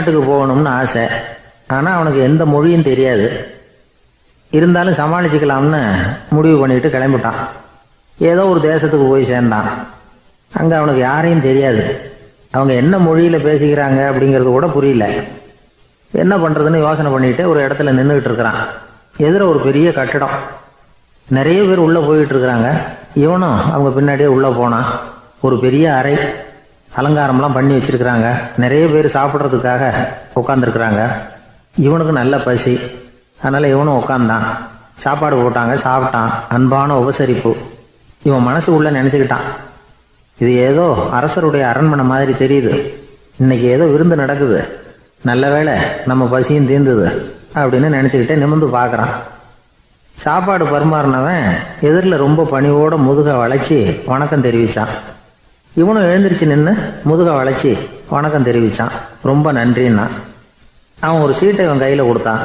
வெளிநாட்டுக்கு போகணும்னு ஆசை. ஆனால் அவனுக்கு எந்த மொழியும் தெரியாது. இருந்தாலும் சமாளிச்சுக்கலாம்னு முடிவு பண்ணிட்டு கிளம்பிட்டான். ஏதோ ஒரு தேசத்துக்கு போய் சேர்ந்தான். அங்கே அவனுக்கு யாரையும் தெரியாது. அவங்க என்ன மொழியில் பேசிக்கிறாங்க அப்படிங்கிறது கூட புரியல. என்ன பண்ணுறதுன்னு யோசனை பண்ணிட்டு ஒரு இடத்துல நின்றுக்கிட்டு இருக்கிறான். எதிர ஒரு பெரிய கட்டடம், நிறைய பேர் உள்ளே போயிட்டு இருக்கிறாங்க. இவனும் அவங்க பின்னாடியே உள்ளே போனான். ஒரு பெரிய அறை, அலங்காரம்லாம் பண்ணி வச்சிருக்கிறாங்க. நிறைய பேர் சாப்பிட்றதுக்காக உட்காந்துருக்குறாங்க. இவனுக்கு நல்ல பசி, அதனால் இவனும் உட்காந்தான். சாப்பாடு போட்டாங்க, சாப்பிட்டான். அன்பான உபசரிப்பு. இவன் மனசு உள்ள நினச்சிக்கிட்டான், இது ஏதோ அரசருடைய அரண்மனை மாதிரி தெரியுது. இன்னைக்கு ஏதோ விருந்து நடக்குது, நல்ல வேளை நம்ம பசியும் தீர்ந்தது அப்படின்னு நினச்சிக்கிட்டே நிமிர்ந்து பார்க்குறான். சாப்பாடு பரிமாறினவன் எதிரில் ரொம்ப பணிவோட முதுகை வளைச்சி வணக்கம் தெரிவித்தான். இவனும் எழுந்திரிச்சு நின்று முதுகை வளைச்சி வணக்கம் தெரிவித்தான். ரொம்ப நன்றின்னா. அவன் ஒரு சீட்டை இவன் கையில் கொடுத்தான்.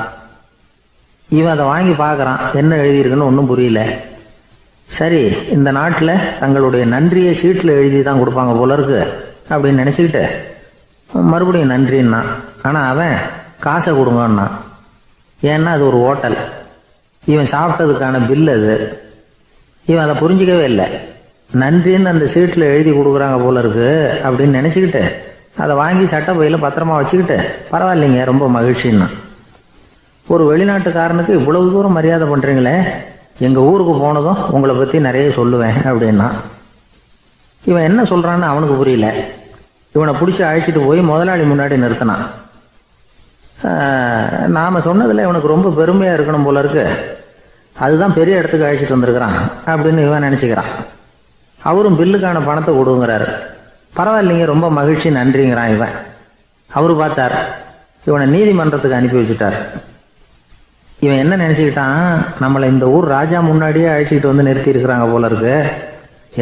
இவன் அதை வாங்கி பார்க்குறான். என்ன எழுதியிருக்குன்னு ஒன்றும் புரியல. சரி, இந்த நாட்டில் தங்களுடைய நன்றியை சீட்டில் எழுதி தான் கொடுப்பாங்க போல இருக்கு அப்படின்னு நினச்சிக்கிட்டு மறுபடியும் நன்றின்னா. ஆனால் அவன் காசை கொடுங்கன்னா. ஏன்னா அது ஒரு ஹோட்டல், இவன் சாப்பிட்டதுக்கான பில் அது. இவன் அதை புரிஞ்சிக்கவே இல்லை. நன்றின்னு அந்த சீட்டில் எழுதி கொடுக்குறாங்க போல இருக்கு அப்படின்னு நினச்சிக்கிட்டு அதை வாங்கி சட்டை பையில் பத்திரமா வச்சுக்கிட்டு பரவாயில்லைங்க ரொம்ப மகிழ்ச்சின்னா. ஒரு வெளிநாட்டுக்காரனுக்கு இவ்வளவு தூரம் மரியாதை பண்ணுறீங்களே, எங்கள் ஊருக்கு போனதும் உங்களை பற்றி நிறைய சொல்லுவேன் அப்படின்னா. இவன் என்ன சொல்கிறான்னு அவனுக்கு புரியல. இவனை பிடிச்சி அழைச்சிட்டு போய் முதலாளி முன்னாடி நிறுத்தினான். நாம் சொன்னதில் இவனுக்கு ரொம்ப பெருமையாக இருக்கணும் போல இருக்கு, அதுதான் பெரிய இடத்துக்கு அழைச்சிட்டு வந்திருக்கிறான் அப்படின்னு இவன் நினச்சிக்கிறான். அவரும் பில்லுக்கான பணத்தை கொடுங்கிறாரு. பரவாயில்லைங்க ரொம்ப மகிழ்ச்சி நன்றிங்கிறான் இவன். அவரு பார்த்தார், இவனை நீதிமன்றத்துக்கு அனுப்பி வச்சுட்டார். இவன் என்ன நினச்சிக்கிட்டான், நம்மளை இந்த ஊர் ராஜா முன்னாடியே அழைச்சிக்கிட்டு வந்து நிறுத்தி இருக்கிறாங்க போல இருக்கு,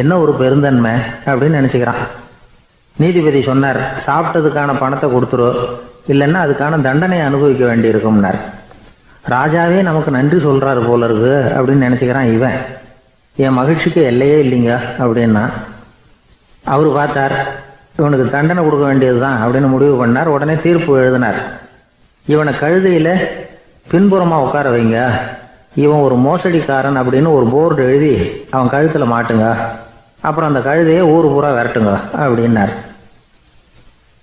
என்ன ஒரு பெருந்தன்மை அப்படின்னு நினச்சிக்கிறான். நீதிபதி சொன்னார், சாப்பிட்டதுக்கான பணத்தை கொடுத்துரு, இல்லைன்னா அதுக்கான தண்டனையை அனுபவிக்க வேண்டி இருக்கும்னார். ராஜாவே நமக்கு நன்றி சொல்கிறாரு போல இருக்கு அப்படின்னு நினச்சிக்கிறான் இவன். என் மகிழ்ச்சிக்கு எல்லையே இல்லைங்க அப்படின்னா. அவர் பார்த்தார், இவனுக்கு தண்டனை கொடுக்க வேண்டியது தான் அப்படின்னு முடிவு பண்ணார். உடனே தீர்ப்பு எழுதினார். இவனை கழுதையில் பின்புறமாக உட்கார வைங்க, இவன் ஒரு மோசடிக்காரன் அப்படின்னு ஒரு போர்டு எழுதி அவன் கழுத்தில் மாட்டுங்க, அப்புறம் அந்த கழுதையை ஊர் பூரா விரட்டுங்க அப்படின்னார்.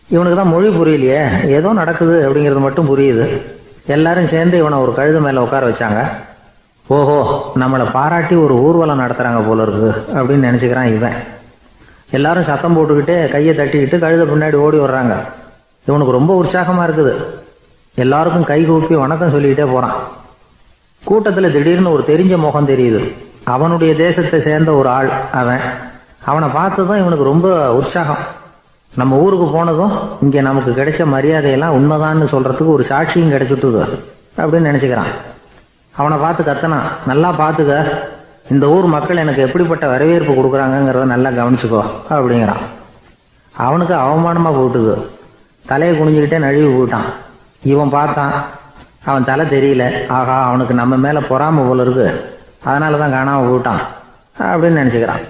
இவனுக்கு தான் மொழி புரியலையே, ஏதோ நடக்குது அப்படிங்கிறது மட்டும் புரியுது. எல்லாரும் சேர்ந்து இவனை ஒரு கழுதை மேலே உட்கார வச்சாங்க. ஓஹோ, நம்மளை பாராட்டி ஒரு ஊர்வலம் நடத்துகிறாங்க போல இருக்கு அப்படின்னு நினச்சிக்கிறான் இவன். எல்லாரும் சத்தம் போட்டுக்கிட்டே கையை தட்டிக்கிட்டு கழுதை பின்னாடி ஓடி வர்றாங்க. இவனுக்கு ரொம்ப உற்சாகமாக இருக்குது. எல்லாருக்கும் கை கூப்பி வணக்கம் சொல்லிக்கிட்டே போகிறான். கூட்டத்தில் திடீர்னு ஒரு தெரிஞ்ச முகம் தெரியுது. அவனுடைய தேசத்தை சேர்ந்த ஒரு ஆள் அவன். அவனை பார்த்ததும் இவனுக்கு ரொம்ப உற்சாகம். நம்ம ஊருக்கு போனதும் இங்கே நமக்கு கிடைச்ச மரியாதையெல்லாம் உண்மைதான்னு சொல்கிறதுக்கு ஒரு சாட்சியும் கிடைச்சிட்டுது அப்படின்னு நினச்சிக்கிறான். அவனை பார்த்து கத்தனான், நல்லா பார்த்துக்க, இந்த ஊர் மக்கள் எனக்கு எப்படிப்பட்ட வரவேற்பு கொடுக்குறாங்கங்கிறத நல்லா கவனிச்சுக்கோ அப்படிங்கிறான். அவனுக்கு அவமானமாக போட்டுது. தலையை குனிஞ்சுக்கிட்டே நழுவி போயிட்டான். இவன் பார்த்தான், அவன் தலை தெரியல. ஆகா, அவனுக்கு நம்ம மேலே பொறாமை போல இருக்கு, அதனால தான் காணாமல் போயிட்டான் அப்படின்னு நினச்சிக்கிறான்.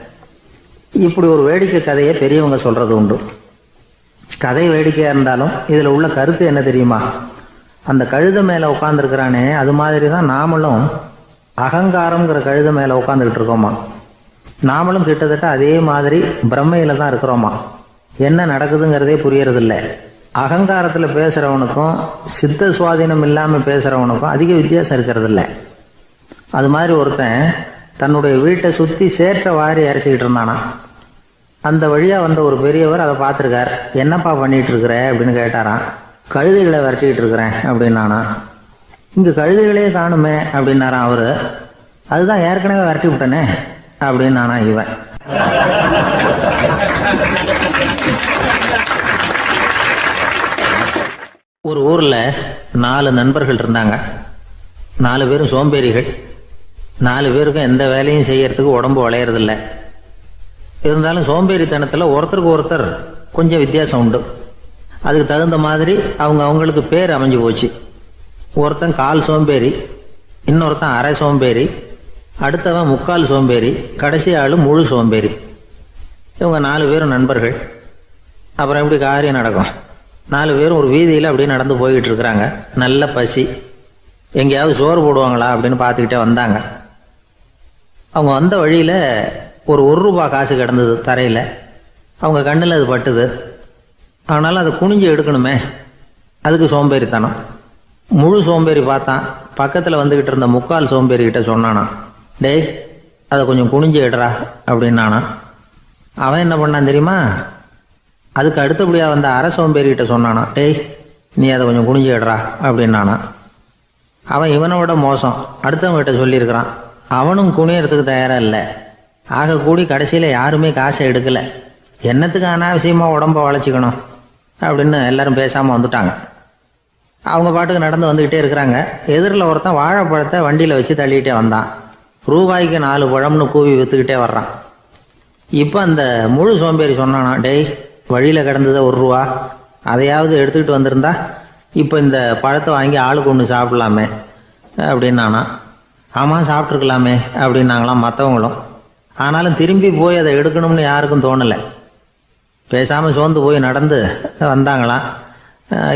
இப்படி ஒரு வேடிக்கை கதையை பெரியவங்க சொல்கிறது உண்டு. கதை வேடிக்கையாக இருந்தாலும் இதில் உள்ள கருத்து என்ன தெரியுமா? அந்த கழுதை மேலே உட்காந்துருக்கிறானே, அது மாதிரி தான் நாமளும் அகங்காரங்கிற கழுதை மேலே உட்காந்துக்கிட்டு இருக்கோமா. நாமளும் கிட்டத்தட்ட அதே மாதிரி பிரம்மையில் தான் இருக்கிறோமா. என்ன நடக்குதுங்கிறதே புரியறதில்லை. அகங்காரத்தில் பேசுகிறவனுக்கும் சித்த சுவாதீனம் இல்லாமல் பேசுகிறவனுக்கும் அதிக வித்தியாசம் இருக்கிறதில்ல. அது மாதிரி ஒருத்தன் தன்னுடைய வீட்டை சுற்றி சேற்றை வாரி அரைச்சிக்கிட்டு இருந்தானா. அந்த வழியாக வந்த ஒரு பெரியவர் அதை பார்த்துருக்கார். என்னப்பா பண்ணிகிட்டு இருக்கிற அப்படின்னு கேட்டாரான். கழுதைகளை விரட்டிக்கிட்டு இருக்கிறேன் அப்படின்னானா. இங்கே கழுதைகளே காணுமே அப்படின்னாரான் அவரு. அதுதான் ஏற்கனவே விரட்டி விட்டனே அப்படின்னானா இவன். ஒரு ஊரில் 4 நண்பர்கள் இருந்தாங்க. 4 பேரும் சோம்பேறிகள். 4 பேருக்கும் எந்த வேலையும் செய்யறதுக்கு உடம்பு வளையறதில்லை. இருந்தாலும் சோம்பேறித்தனத்தில் ஒருத்தருக்கு ஒருத்தர் கொஞ்சம் வித்தியாசம் உண்டு. அதுக்கு தகுந்த மாதிரி அவங்களுக்கு பேர் அமைஞ்சு போச்சு. ஒருத்தன் கால் சோம்பேறி, இன்னொருத்தன் அரை சோம்பேறி, அடுத்தவன் முக்கால் சோம்பேறி, கடைசி ஆள் முழு சோம்பேறி. இவங்க 4 பேரும் நண்பர்கள். அப்புறம் எப்படி காரியம் நடக்கும்? 4 பேரும் ஒரு வீதியில் அப்படியே நடந்து போய்கிட்டு இருக்கிறாங்க. நல்ல பசி. எங்கேயாவது சோறு போடுவாங்களா அப்படின்னு பார்த்துக்கிட்டே வந்தாங்க. அவங்க வந்த வழியில் ஒரு ரூபா காசு கிடந்தது தரையில். அவங்க கண்ணில் அது பட்டுது. ஆனாலும் அதை குனிஞ்சு எடுக்கணுமே, அதுக்கு சோம்பேறித்தனம். முழு சோம்பேறி பார்த்தான். பக்கத்தில் வந்துக்கிட்டு இருந்த முக்கால் சோம்பேறிக்கிட்ட சொன்னானா, டேய் அதை கொஞ்சம் குனிஞ்சு எடுறா அப்படின்னானா. அவன் என்ன பண்ணான் தெரியுமா, அதுக்கு அடுத்தபடியாக வந்த அரை சோம்பேறிக்கிட்ட சொன்னானா, டேய் நீ அதை கொஞ்சம் குனிஞ்சு எடுறா அப்படின்னானா. அவன் இவனை விட மோசம், அடுத்தவங்ககிட்ட சொல்லியிருக்கிறான். அவனும் குனியறதுக்கு தயாராக இல்லை. ஆக கூடி கடைசியில் யாருமே காசை எடுக்கலை. என்னத்துக்கு அனாவசியமாக உடம்ப வளைச்சிக்கணும் அப்படின்னு எல்லாரும் பேசாமல் வந்துட்டாங்க. அவங்க பாட்டுக்கு நடந்து வந்துக்கிட்டே இருக்கிறாங்க. எதிரில் ஒருத்தன் வாழைப்பழத்தை வண்டியில் வச்சு தள்ளிகிட்டே வந்தான். ரூபாய்க்கு 4 பழம்னு கூவி விற்றுக்கிட்டே வர்றான். இப்போ அந்த முழு சோம்பேறி சொன்னானா, டேய் வழியில் கிடந்ததை ரூபா, அதையாவது எடுத்துக்கிட்டு வந்திருந்தா இப்போ இந்த பழத்தை வாங்கி ஆளுக்கு ஒன்று சாப்பிட்லாமே அப்படின்னானா. ஆமாம் சாப்பிட்ருக்கலாமே அப்படின்னாங்களாம் மற்றவங்களும். ஆனாலும் திரும்பி போய் அதை எடுக்கணும்னு யாருக்கும் தோணலை. பேசாமல் சோர்ந்து போய் நடந்து வந்தாங்களாம்.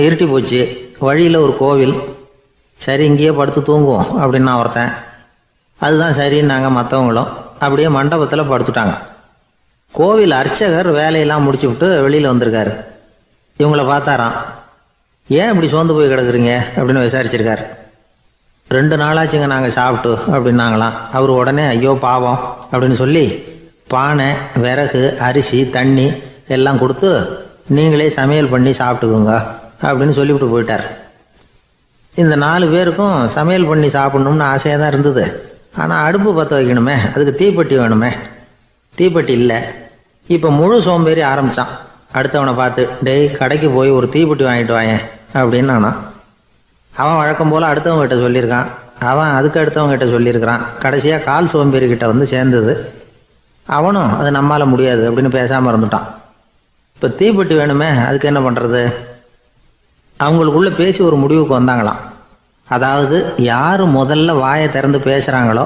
இருட்டி போச்சு. வழியில் ஒரு கோவில். சரி இங்கேயே படுத்து தூங்குவோம் அப்படின்னா ஒருத்தன். அதுதான் சரின்னாங்க மற்றவங்களும். அப்படியே மண்டபத்தில் படுத்துட்டாங்க. கோவில் அர்ச்சகர் வேலையெல்லாம் முடிச்சு விட்டு வெளியில் வந்திருக்காரு. இவங்கள பார்த்தாராம். ஏன் இப்படி சோர்ந்து போய் கிடக்குறீங்க அப்படின்னு விசாரிச்சிருக்காரு. 2 நாளாச்சுங்க நாங்கள் சாப்பிட்டு அப்படின்னாங்களாம். அவர் உடனே ஐயோ பாவம் அப்படின்னு சொல்லி பானை, விறகு, அரிசி, தண்ணி எல்லாம் கொடுத்து நீங்களே சமையல் பண்ணி சாப்பிட்டுக்குங்க அப்படின்னு சொல்லிவிட்டு போயிட்டார். இந்த 4 பேருக்கும் சமையல் பண்ணி சாப்பிட்ணும்னு ஆசையாக தான் இருந்தது. ஆனால் அடுப்பு பற்ற வைக்கணுமே, அதுக்கு தீப்பெட்டி வேணுமே. தீப்பெட்டி இல்லை. இப்போ முழு சோம்பேறி ஆரம்பித்தான். அடுத்தவனை பார்த்து, டேய் கடைக்கு போய் ஒரு தீப்பெட்டி வாங்கிட்டு வாயேன் அப்படின்னு நானா. அவன் வழக்கம் போல் அடுத்தவங்ககிட்ட சொல்லியிருக்கான். அவன் அதுக்கு அடுத்தவங்ககிட்ட சொல்லியிருக்கிறான். கடைசியாக கால் சோம்பேறிக்கிட்ட வந்து சேர்ந்தது. அவனும் அது நம்மால் முடியாது அப்படின்னு பேசாமல் இருந்துட்டான். இப்போ தீப்பெட்டி வேணுமே, அதுக்கு என்ன பண்ணுறது? அவங்களுக்குள்ளே பேசி ஒரு முடிவுக்கு வந்தாங்களாம். அதாவது யார் முதல்ல வாயை திறந்து பேசுகிறாங்களோ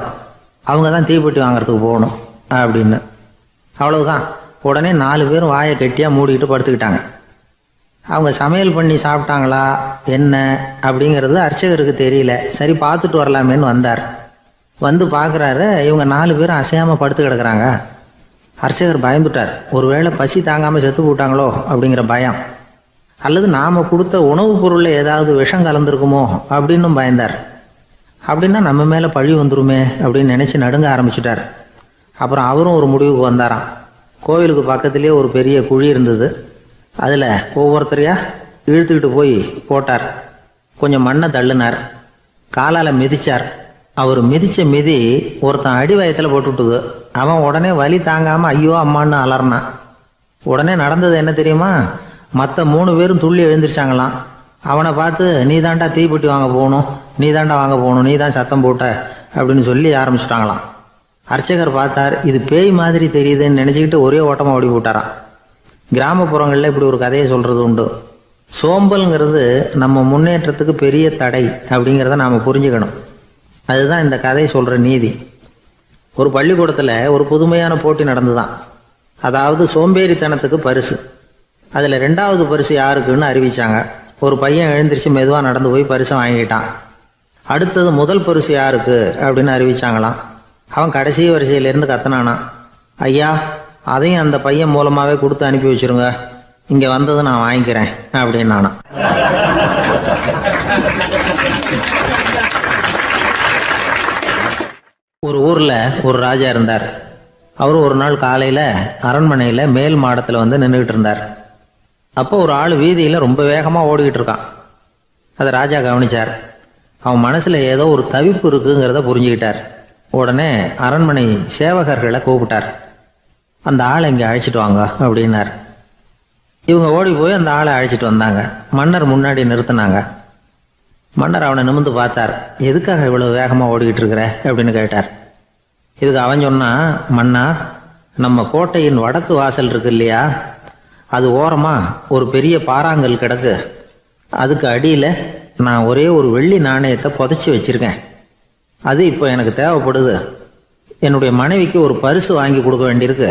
அவங்க தான் தீப்பெட்டி வாங்கிறதுக்கு போகணும் அப்படின்னு. அவ்வளவுதான். உடனே 4 பேரும் வாயை கெட்டியாக மூடிக்கிட்டு படுத்துக்கிட்டாங்க. அவங்க சமையல் பண்ணி சாப்பிட்டாங்களா என்ன அப்படிங்கிறது அர்ச்சகருக்கு தெரியல. சரி பார்த்துட்டு வரலாமேன்னு வந்தார். வந்து பார்க்குறாரு, இவங்க 4 பேரும் அசையாமல் படுத்து கிடக்குறாங்க. அர்ச்சகர் பயந்துட்டார். ஒருவேளை பசி தாங்காமல் செத்து போட்டாங்களோ அப்படிங்கிற பயம், அல்லது நாம் கொடுத்த உணவுப் பொருளில் ஏதாவது விஷம் கலந்துருக்குமோ அப்படின்னும் பயந்தார். அப்படின்னா நம்ம மேலே பழி வந்துருமே அப்படின்னு நினச்சி நடுங்க ஆரம்பிச்சுட்டார். அப்புறம் அவரும் ஒரு முடிவுக்கு வந்தாராம். கோவிலுக்கு பக்கத்துலேயே ஒரு பெரிய குழி இருந்தது. அதில் ஒவ்வொருத்தரையாக இழுத்துக்கிட்டு போய் போட்டார். கொஞ்சம் மண்ணை தள்ளினார். காலால் மிதித்தார். அவர் மிதித்த மிதி ஒருத்தன் அடி வயத்தில் போட்டுவிட்டுது. அவன் உடனே வலி தாங்காமல் ஐயோ அம்மான்னு அலறினான். உடனே நடந்தது என்ன தெரியுமா? மற்ற 3 பேரும் துள்ளி எழுந்திரிச்சாங்களாம். அவனை பார்த்து நீ தாண்டா தீப்பெட்டி வாங்க போகணும், நீ தாண்டா வாங்க போகணும், நீ தான் சத்தம் போட்ட அப்படின்னு சொல்லி ஆரம்பிச்சிட்டாங்களாம். அர்ச்சகர் பார்த்தார். இது பேய் மாதிரி தெரியுதுன்னு நினச்சிக்கிட்டு ஒரே ஓட்டமாக ஓடி போட்டாராம். கிராமப்புறங்களில் இப்படி ஒரு கதையை சொல்கிறது உண்டு. சோம்பல்ங்கிறது நம்ம முன்னேற்றத்துக்கு பெரிய தடை அப்படிங்கிறத நாம் புரிஞ்சுக்கணும். அதுதான் இந்த கதை சொல்கிற நீதி. ஒரு பள்ளிக்கூடத்தில் ஒரு புதுமையான போட்டி நடந்துதான். அதாவது சோம்பேறித்தனத்துக்கு பரிசு. அதில் 2வது பரிசு யாருக்குன்னு அறிவிச்சாங்க. ஒரு பையன் எழுந்திரிச்சு மெதுவாக நடந்து போய் பரிசை வாங்கிட்டான். அடுத்தது முதல் பரிசு யாருக்கு அப்படின்னு அறிவிச்சாங்களாம். அவன் கடைசி வரிசையிலேருந்து கத்தினானா, ஐயா அதையும் அந்த பையன் மூலமாகவே கொடுத்து அனுப்பி வச்சுருங்க, இங்கே வந்தது நான் வாங்கிக்கிறேன் அப்படின்னு நானா. ஒரு ஊரில் ஒரு ராஜா இருந்தார். அவர் ஒரு நாள் காலையில் அரண்மனையில் மேல் மாடத்தில் வந்து நின்றுக்கிட்டு இருந்தார். அப்போ ஒரு ஆள் வீதியில் ரொம்ப வேகமாக ஓடிக்கிட்டு இருக்கான். அதை ராஜா கவனித்தார். அவன் மனசில் ஏதோ ஒரு தவிப்பு இருக்குங்கிறத புரிஞ்சுக்கிட்டார். உடனே அரண்மனை சேவகர்களை கூப்பிட்டார். அந்த ஆளை இங்கே அழைச்சிட்டு வாங்க அப்படின்னார். இவங்க ஓடி போய் அந்த ஆளை அழைச்சிட்டு வந்தாங்க. மன்னர் முன்னாடி நிறுத்தினாங்க. மன்னர் அவனை நிமிர்ந்து பார்த்தார். எதுக்காக இவ்வளவு வேகமாக ஓடிக்கிட்டு இருக்கிற அப்படின்னு கேட்டார். இதுக்கு அவன் சொன்னான், மன்னா நம்ம கோட்டையின் வடக்கு வாசல் இருக்கு இல்லையா, அது ஓரமாக ஒரு பெரிய பாறாங்கல் கிடக்கு. அதுக்கு அடியில் நான் ஒரே ஒரு வெள்ளி நாணயத்தை புதைச்சி வச்சுருக்கேன். அது இப்போ எனக்கு தேவைப்படுது. என்னுடைய மனைவிக்கு ஒரு பரிசு வாங்கி கொடுக்க வேண்டியிருக்கு.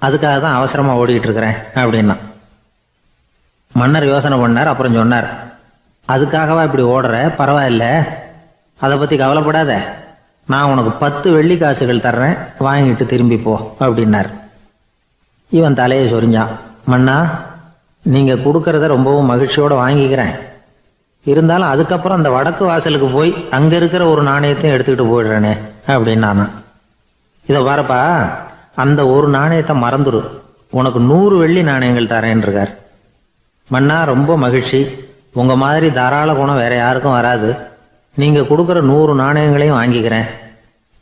அதுக்காக தான் அவசரமாக ஓடிக்கிட்டு இருக்கிறேன் அப்படின்னா. மன்னர் யோசனை பண்ணார். அப்புறம் சொன்னார், அதுக்காகவா இப்படி ஓடுற? பரவாயில்ல, அதை பற்றி கவலைப்படாத. நான் உனக்கு 10 வெள்ளி காசுகள் தர்றேன், வாங்கிட்டு திரும்பி போ அப்படின்னார். இவன் தலையை சொரிஞ்சான். மன்னா, நீங்கள் கொடுக்கறத ரொம்பவும் மகிழ்ச்சியோடு வாங்கிக்கிறேன். இருந்தாலும் அதுக்கப்புறம் அந்த வடக்கு வாசலுக்கு போய் அங்கே இருக்கிற ஒரு நாணயத்தையும் எடுத்துக்கிட்டு போயிடுறேனே அப்படின்னு நான். இதை பாருப்பா, அந்த ஒரு நாணயத்தை மறந்துடு, உனக்கு 100 வெள்ளி நாணயங்கள் தரேன் இருக்கார். மன்னா, ரொம்ப மகிழ்ச்சி. உங்கள் மாதிரி தாராள குணம் வேற யாருக்கும் வராது. நீங்கள் கொடுக்குற 100 நாணயங்களையும் வாங்கிக்கிறேன்.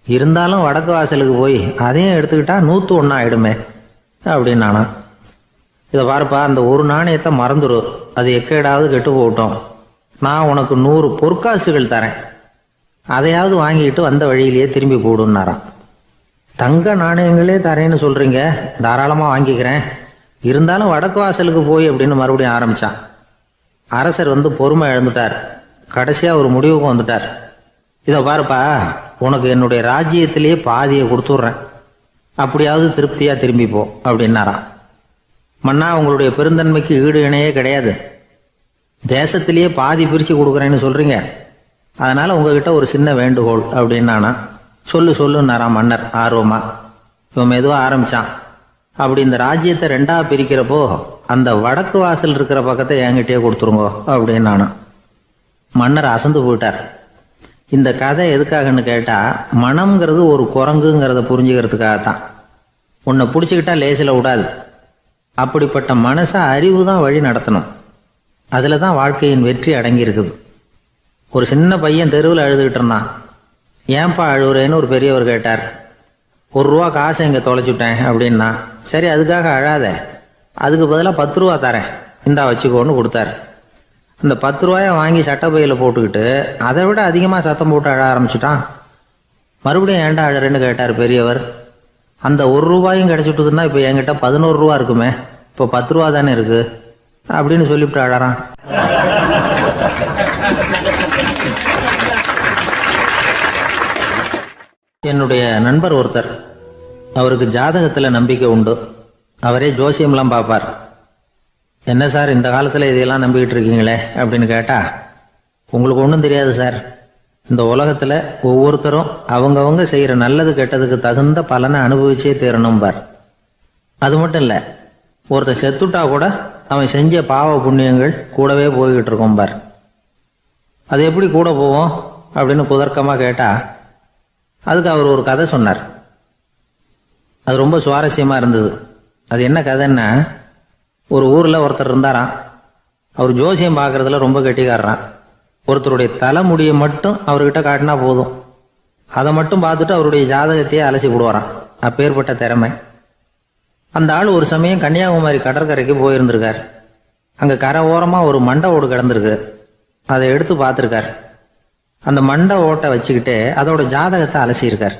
இருந்தாலும் வடக்கு வாசலுக்கு போய் அதையும் எடுத்துக்கிட்டா 101 ஆயிடுமே அப்படின்னு நானா. இதை பாருப்பா, அந்த ஒரு நாணயத்தை மறந்துடு, அது எக்கேடாவது கெட்டு போகட்டும். நான் உனக்கு 100 பொற்காசுகள் தரேன், அதையாவது வாங்கிட்டு வந்த வழியிலேயே திரும்பி போடுன்னாராம். தங்க நாணயங்களே தரேன்னு சொல்கிறீங்க, தாராளமாக வாங்கிக்கிறேன். இருந்தாலும் வடக்கு வாசலுக்கு போய் அப்படின்னு மறுபடியும் ஆரம்பித்தான். அரசர் பொறுமை இழந்துட்டார். கடைசியாக ஒரு முடிவுக்கு வந்துட்டார். இதை பாருப்பா, உனக்கு என்னுடைய ராஜ்யத்திலேயே பாதியை கொடுத்துட்றேன், அப்படியாவது திருப்தியாக திரும்பிப்போ அப்படின்னாராம். மன்னா, உங்களுடைய பெருந்தன்மைக்கு ஈடு இணையே கிடையாது. தேசத்திலேயே பாதி பிரித்து கொடுக்குறேன்னு சொல்கிறீங்க, அதனால் உங்ககிட்ட ஒரு சின்ன வேண்டுகோள் அப்படின்னானா. சொல்லுன்னாராம் மன்னர் ஆர்வமா. இவன் மெதுவாக ஆரம்பித்தான். அப்படி இந்த ராஜ்யத்தை 2ஆக பிரிக்கிறப்போ அந்த வடக்கு வாசல் இருக்கிற பக்கத்தை என்கிட்டயே கொடுத்துருங்கோ அப்படின்னானா. மன்னர் அசந்து போயிட்டார். இந்த கதை எதுக்காகன்னு கேட்டால், மனம்ங்கிறது ஒரு குரங்குங்கிறத புரிஞ்சுக்கிறதுக்காகத்தான். உன்னை பிடிச்சிக்கிட்டா லேசில் விடாது. அப்படிப்பட்ட மனசை அறிவு தான் வழி நடத்தணும். அதில் தான் வாழ்க்கையின் வெற்றி அடங்கியிருக்குது. ஒரு சின்ன பையன் தெருவில் அழுதுகிட்டு இருந்தான். ஏன்பா அழுகுறேன்னு ஒரு பெரியவர் கேட்டார். 1 ரூபா காசை இங்கே தொலைச்சுட்டேன் அப்படின்னா. சரி, அதுக்காக அழாத, அதுக்கு பதிலாக 10 ரூபா தரேன், இந்தா வச்சுக்கோன்னு கொடுத்தாரு. அந்த 10 ரூபாயை வாங்கி சட்டப்பையில் போட்டுக்கிட்டு அதை விட அதிகமாக சத்தம் போட்டு அழ ஆரம்பிச்சுட்டான். மறுபடியும் ஏன்டா அழறேன்னு கேட்டார் பெரியவர். அந்த 1 ரூபாயும் கிடைச்சிட்டுதுன்னா இப்போ என்கிட்ட 11 ரூபா இருக்குமே, இப்போ 10 ரூபா தானே இருக்கு அப்படின்னு சொல்லிவிட்டு அழறான். என்னுடைய நண்பர் ஒருத்தர், அவருக்கு ஜாதகத்தில் நம்பிக்கை உண்டு. அவரே ஜோசியம்லாம் பார்ப்பார். என்ன சார், இந்த காலத்தில் இதையெல்லாம் நம்பிக்கிட்டு இருக்கீங்களே அப்படின்னு கேட்டால், உங்களுக்கு ஒன்றும் தெரியாது சார். இந்த உலகத்தில் ஒவ்வொருத்தரும் அவங்கவங்க செய்கிற நல்லது கெட்டதுக்கு தகுந்த பலனை அனுபவிச்சே தீரணும் பார். அது மட்டும் இல்லை, ஒருத்தர் செத்துட்டா கூட அவன் செஞ்ச பாவ புண்ணியங்கள் கூடவே போய்கிட்டு இருக்கோம் பார். அது எப்படி கூட போவோம் அப்படின்னு குதர்க்கமாக கேட்டால், அதுக்கு அவர் ஒரு கதை சொன்னார். அது ரொம்ப சுவாரஸ்யமாக இருந்தது. அது என்ன கதைன்னா, ஒரு ஊரில் ஒருத்தர் இருந்தாராம். அவர் ஜோசியம் பார்க்குறதுல ரொம்ப கெட்டிக்காரரான். ஒருத்தருடைய தலைமுடியை மட்டும் அவர்கிட்ட காட்டினா போதும், அதை மட்டும் பார்த்துட்டு அவருடைய ஜாதகத்தையே அலசி விடுவாராம். அப்பேற்பட்ட திறமை. அந்த ஆள் ஒரு சமயம் கன்னியாகுமரி கடற்கரைக்கு போயிருந்திருக்கார். அங்கே கரை ஓரமாக ஒரு மண்டை ஓடு கிடந்திருக்கு. அதை எடுத்து பார்த்துருக்கார். அந்த மண்டை ஓட்டை வச்சுக்கிட்டு அதோட ஜாதகத்தை அலசியிருக்கார்.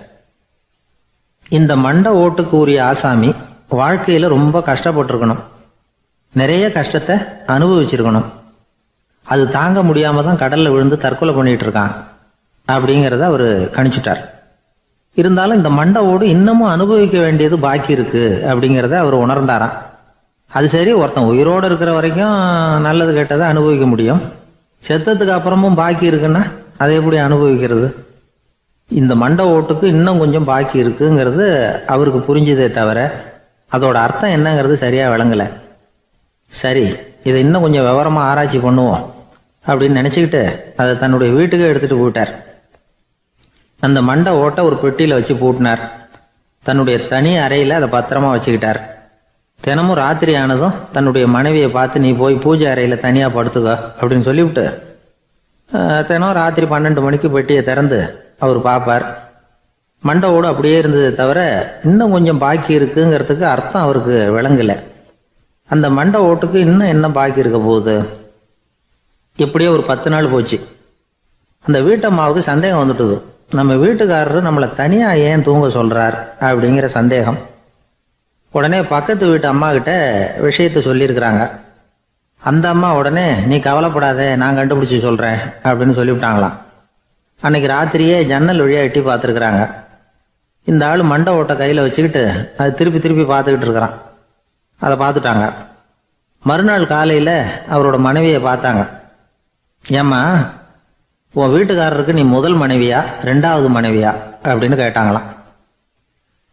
இந்த மண்டை ஓட்டுக்கு உரிய ஆசாமி வாழ்க்கையில் ரொம்ப கஷ்டப்பட்டிருக்கணும், நிறைய கஷ்டத்தை அனுபவிச்சிருக்கணும். அது தாங்க முடியாமல் தான் கடலில் விழுந்து தற்கொலை பண்ணிகிட்டு இருக்கான் அப்படிங்கிறத அவர் கணிச்சுட்டார். இருந்தாலும் இந்த மண்டை ஓடு இன்னமும் அனுபவிக்க வேண்டியது பாக்கி இருக்கு அப்படிங்கிறத அவர் உணர்ந்தாராம். அது சரி, ஒருத்தன் உயிரோடு இருக்கிற வரைக்கும் நல்லது கெட்டதை அனுபவிக்க முடியும், செத்ததுக்கு அப்புறமும் பாக்கி இருக்குன்னா அதை எப்படி அனுபவிக்கிறது? இந்த மண்டை ஓட்டுக்கு இன்னும் கொஞ்சம் பாக்கி இருக்குங்கிறது அவருக்கு புரிஞ்சதே தவிர அதோட அர்த்தம் என்னங்கிறது சரியாக விளங்கலை. சரி, இதை இன்னும் கொஞ்சம் விவரமாக ஆராய்ச்சி பண்ணுவோம் அப்படின்னு நினச்சிக்கிட்டு அதை தன்னுடைய வீட்டுக்கு எடுத்துகிட்டு போயிட்டார். அந்த மண்டை ஓட்டை ஒரு பெட்டியில் வச்சு பூட்டினார். தன்னுடைய தனி அறையில் அதை பத்திரமா வச்சுக்கிட்டார். தினமும் ராத்திரி ஆனதும் தன்னுடைய மனைவியை பார்த்து, நீ போய் பூஜை அறையில் தனியாக படுத்துக்க அப்படின்னு சொல்லிவிட்டு தினம் ராத்திரி 12 மணிக்கு பெட்டியை திறந்து அவர் பார்ப்பார். மண்டை ஓடு அப்படியே இருந்ததை தவிர இன்னும் கொஞ்சம் பாக்கி இருக்குங்கிறதுக்கு அர்த்தம் அவருக்கு விளங்கலை. அந்த மண்டை ஓட்டுக்கு இன்னும் என்ன பாக்கி இருக்க போகுது? எப்படியோ ஒரு 10 நாள் போச்சு. அந்த வீட்டம்மாவுக்கு சந்தேகம் வந்துட்டுது. நம்ம வீட்டுக்காரரு நம்மளை தனியாக ஏன் தூங்க சொல்கிறார் அப்படிங்கிற சந்தேகம். உடனே பக்கத்து வீட்டு அம்மா கிட்ட விஷயத்தை சொல்லியிருக்கிறாங்க. அந்த அம்மா உடனே, நீ கவலைப்படாத, நான் கண்டுபிடிச்சி சொல்கிறேன் அப்படின்னு சொல்லிவிட்டாங்களாம். அன்னைக்கு ராத்திரியே ஜன்னல் வழியாக எட்டி பார்த்துருக்குறாங்க. இந்த ஆள் மண்டை ஓட்டை கையில் வச்சுக்கிட்டு அது திருப்பி திருப்பி பார்த்துக்கிட்டு இருக்கிறான். அதை பார்த்துட்டாங்க. மறுநாள் காலையில் அவரோட மனைவியை பார்த்தாங்க. ஏம்மா, உன் வீட்டுக்காரருக்கு நீ முதல் மனைவியா ரெண்டாவது மனைவியா அப்படின்னு கேட்டாங்களாம்.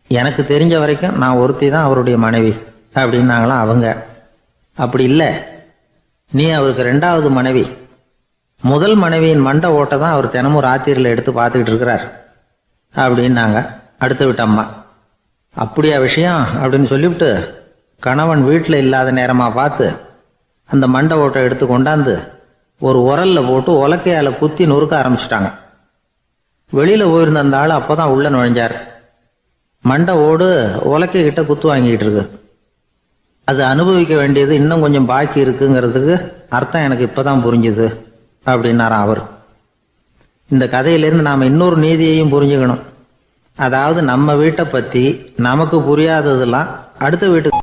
எனக்கு தெரிஞ்ச வரைக்கும் நான் ஒருத்தி தான் அவருடைய மனைவி அப்படின்னாங்களாம் அவங்க. அப்படி இல்லை, நீ அவருக்கு ரெண்டாவது மனைவி. முதல் மனைவியின் மண்டை ஓட்டை தான் அவர் தினமும் ராத்திரியில் எடுத்து பார்த்துக்கிட்டு இருக்கிறார் அப்படின்னாங்க அடுத்த வீட்டு அம்மா. அப்படியா விஷயம் அப்படின்னு சொல்லிவிட்டு கணவன் வீட்டில் இல்லாத நேரமாக பார்த்து அந்த மண்டை ஓட்டை எடுத்து கொண்டாந்து ஒரு உரல்ல போட்டு உலக்கையால் குத்தி நொறுக்க ஆரம்பிச்சிட்டாங்க. வெளியில் போயிருந்த அந்த ஆள் அப்போ தான் உள்ள நுழைஞ்சார். மண்டை ஓடு உலக்கை கிட்ட குத்து வாங்கிட்டு இருக்கு. அது அனுபவிக்க வேண்டியது இன்னும் கொஞ்சம் பாக்கி இருக்குங்கிறதுக்கு அர்த்தம் எனக்கு இப்போதான் புரிஞ்சுது அப்படின்னாராம் அவர். இந்த கதையிலேருந்து நாம் இன்னொரு நீதியையும் புரிஞ்சுக்கணும். அதாவது நம்ம வீட்டை பற்றி நமக்கு புரியாததெல்லாம் அடுத்த வீட்டுக்கு.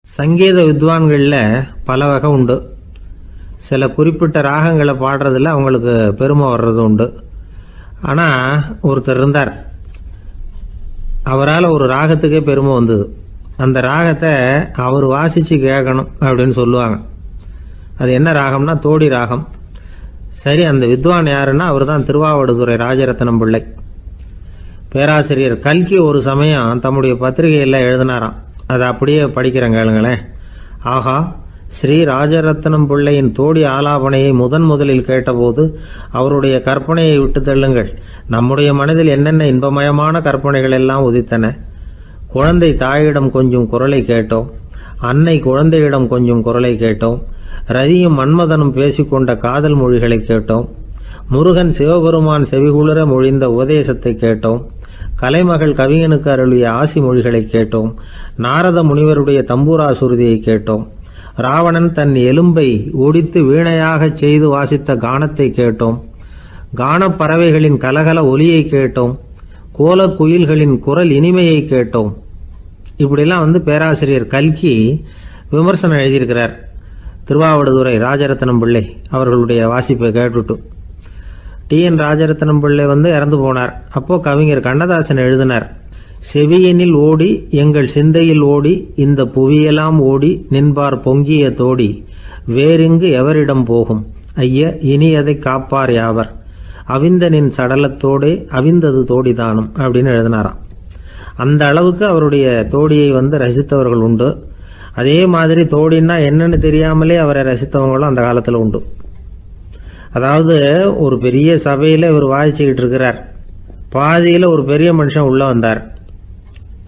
சங்கீத வித்வான்களில் பல வகை உண்டு. சில குறிப்பிட்ட ராகங்களை பாடுறதுல அவங்களுக்கு பெருமை வர்றது உண்டு. ஆனால் ஒருத்தர் இருந்தார், அவரால் ஒரு ராகத்துக்கே பெருமை வந்தது. அந்த ராகத்தை அவர் வாசித்து கேட்கணும் அப்படின்னு சொல்லுவாங்க. அது என்ன ராகம்னா தோடி ராகம். சரி, அந்த வித்வான் யாருன்னா அவர் தான் திருவாவடுதுறை ராஜரத்னம் பிள்ளை. பேராசிரியர் கல்கி ஒரு சமயம் தம்முடைய பத்திரிகையில் எழுதினாராம். அதை அப்படியே படிக்கிறேன் கேளுங்களேன். ஆகா, ஸ்ரீ ராஜரத்னம் பிள்ளையின் தோடி ஆலாபனையை முதலில் கேட்டபோது அவருடைய கற்பனையை விட்டு தள்ளுங்கள். நம்முடைய மனதில் என்னென்ன இன்பமயமான கற்பனைகள் எல்லாம் உதித்தன. குழந்தை தாயிடம் கொஞ்சம் குரலை கேட்டோம், அன்னை குழந்தையிடம் கொஞ்சம் குரலை கேட்டோம், ரதியும் மன்மதனும் பேசிக்கொண்ட காதல் மொழிகளை கேட்டோம், முருகன் சிவபெருமான் செவிகுளிர மொழிந்த உபதேசத்தை கேட்டோம், கலைமகள் கவிஞனுக்கு அருளிய ஆசி மொழிகளை கேட்டோம், நாரத முனிவருடைய தம்பூரா சுருதியை கேட்டோம், ராவணன் தன் எலும்பை ஒடித்து வீணையாகச் செய்து வாசித்த கானத்தை கேட்டோம், கானப்பறவைகளின் கலகல ஒலியை கேட்டோம், கோலக் குயில்களின் குரல் இனிமையை கேட்டோம். இப்படிலாம் பேராசிரியர் கல்கி விமர்சனம் எழுதியிருக்கிறார். திருவாவடுதுறை ராஜரத்னம் பிள்ளை அவர்களுடைய வாசிப்பை கேட்டுட்டு டி.என். ராஜரத்னம் பிள்ளை இறந்து போனார். அப்போ கவிஞர் கண்ணதாசன் எழுதினார், செவியனில் ஓடி எங்கள் சிந்தையில் ஓடி இந்த புவியெல்லாம் ஓடி நின்பார் பொங்கிய தோடி வேறிங்கு எவரிடம் போகும் ஐய இனி அதை காப்பார் யாவர் அவிந்தனின் சடலத்தோடே அவிந்தது தோடிதானும் அப்படின்னு எழுதினாராம். அந்த அளவுக்கு அவருடைய தோடியை ரசித்தவர்கள் உண்டு. அதே மாதிரி தோடின்னா என்னன்னு தெரியாமலே அவரை ரசித்தவங்களும் அந்த காலத்தில் உண்டு. அதாவது ஒரு பெரிய சபையில் இவர் வாசிச்சுக்கிட்டு இருக்கிறார். பாதியில் ஒரு பெரிய மனுஷன் உள்ளே வந்தார்.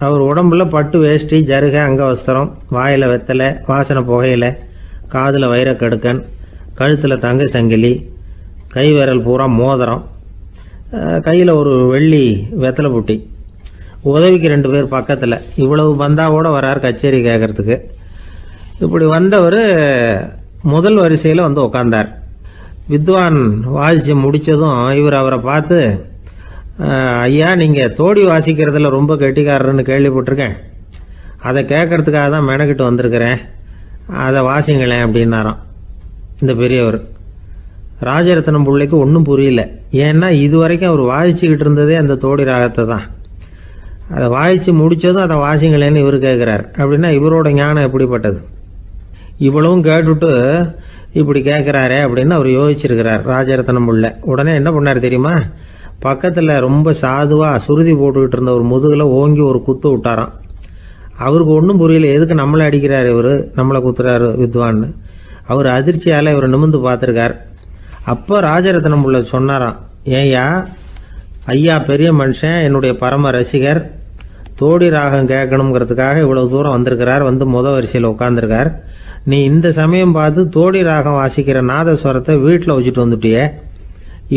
அவர் உடம்புல பட்டு வேஷ்டி, ஜருகை, அங்கவஸ்திரம், வாயில் வெத்தலை, வாசனை புகையில, காதில் வைரக்கடுக்கன், கழுத்தில் தங்க சங்கிலி, கை விரல் பூரா மோதிரம், கையில் ஒரு வெள்ளி வெத்தலை புட்டி, உதவிக்கு 2 பேர் பக்கத்தில். இவ்வளவு பந்தாவோடு வரார் கச்சேரி கேட்கறதுக்கு. இப்படி வந்தவர் முதல் வரிசையில் உக்காந்தார். வித்வான் வாசித்து முடித்ததும் இவர் அவரை பார்த்து, ஐயா, நீங்கள் தோடி வாசிக்கிறதுல ரொம்ப கெட்டிக்காரர்னு கேள்விப்பட்டிருக்கேன், அதை கேட்கறதுக்காக தான் மெனக்கிட்டு வந்திருக்கிறேன், அதை வாசிங்களேன் அப்படின்னாராம் இந்த பெரியவர். ராஜரத்னம் பிள்ளைக்கு ஒன்றும் புரியல. ஏன்னா இது வரைக்கும் அவர் வாசிச்சுக்கிட்டு இருந்ததே அந்த தோடி ராகத்தை தான். அதை வாசித்து முடித்ததும் அதை வாசிங்களேன்னு இவர் கேட்குறார். அப்படின்னா இவரோட ஞானம் எப்படிப்பட்டது? இவ்வளவும் கேட்டுட்டு இப்படி கேட்குறாரே அப்படின்னு அவர் யோசிச்சிருக்கிறார் ராஜரத்னம் பிள்ளை. உடனே என்ன பண்ணார் தெரியுமா? பக்கத்தில் ரொம்ப சாதுவாக சுருதி போட்டுக்கிட்டு இருந்த ஒரு முதுகில் ஓங்கி ஒரு குத்து விட்டாராம். அவருக்கு ஒன்றும் புரியல, எதுக்கு நம்மளை அடிக்கிறார் இவர், நம்மளை குத்துறாரு வித்வான்னு. அவர் அதிர்ச்சியால் இவர் நிமிர்ந்து பார்த்துருக்கார். அப்போ ராஜரத்னம் பிள்ளை சொன்னாராம், ஏய்யா ஐயா பெரிய மனுஷன், என்னுடைய பரம ரசிகர், தோடி ராகம் கேட்கணுங்கிறதுக்காக இவ்வளவு தூரம் வந்திருக்கிறார், முதல் வரிசையில் உட்காந்துருக்கார். நீ இந்த சமயம் பார்த்து தோடி ராகம் வாசிக்கிற நாதஸ்வரத்தை வீட்டில் வச்சுட்டு வந்துட்டியே,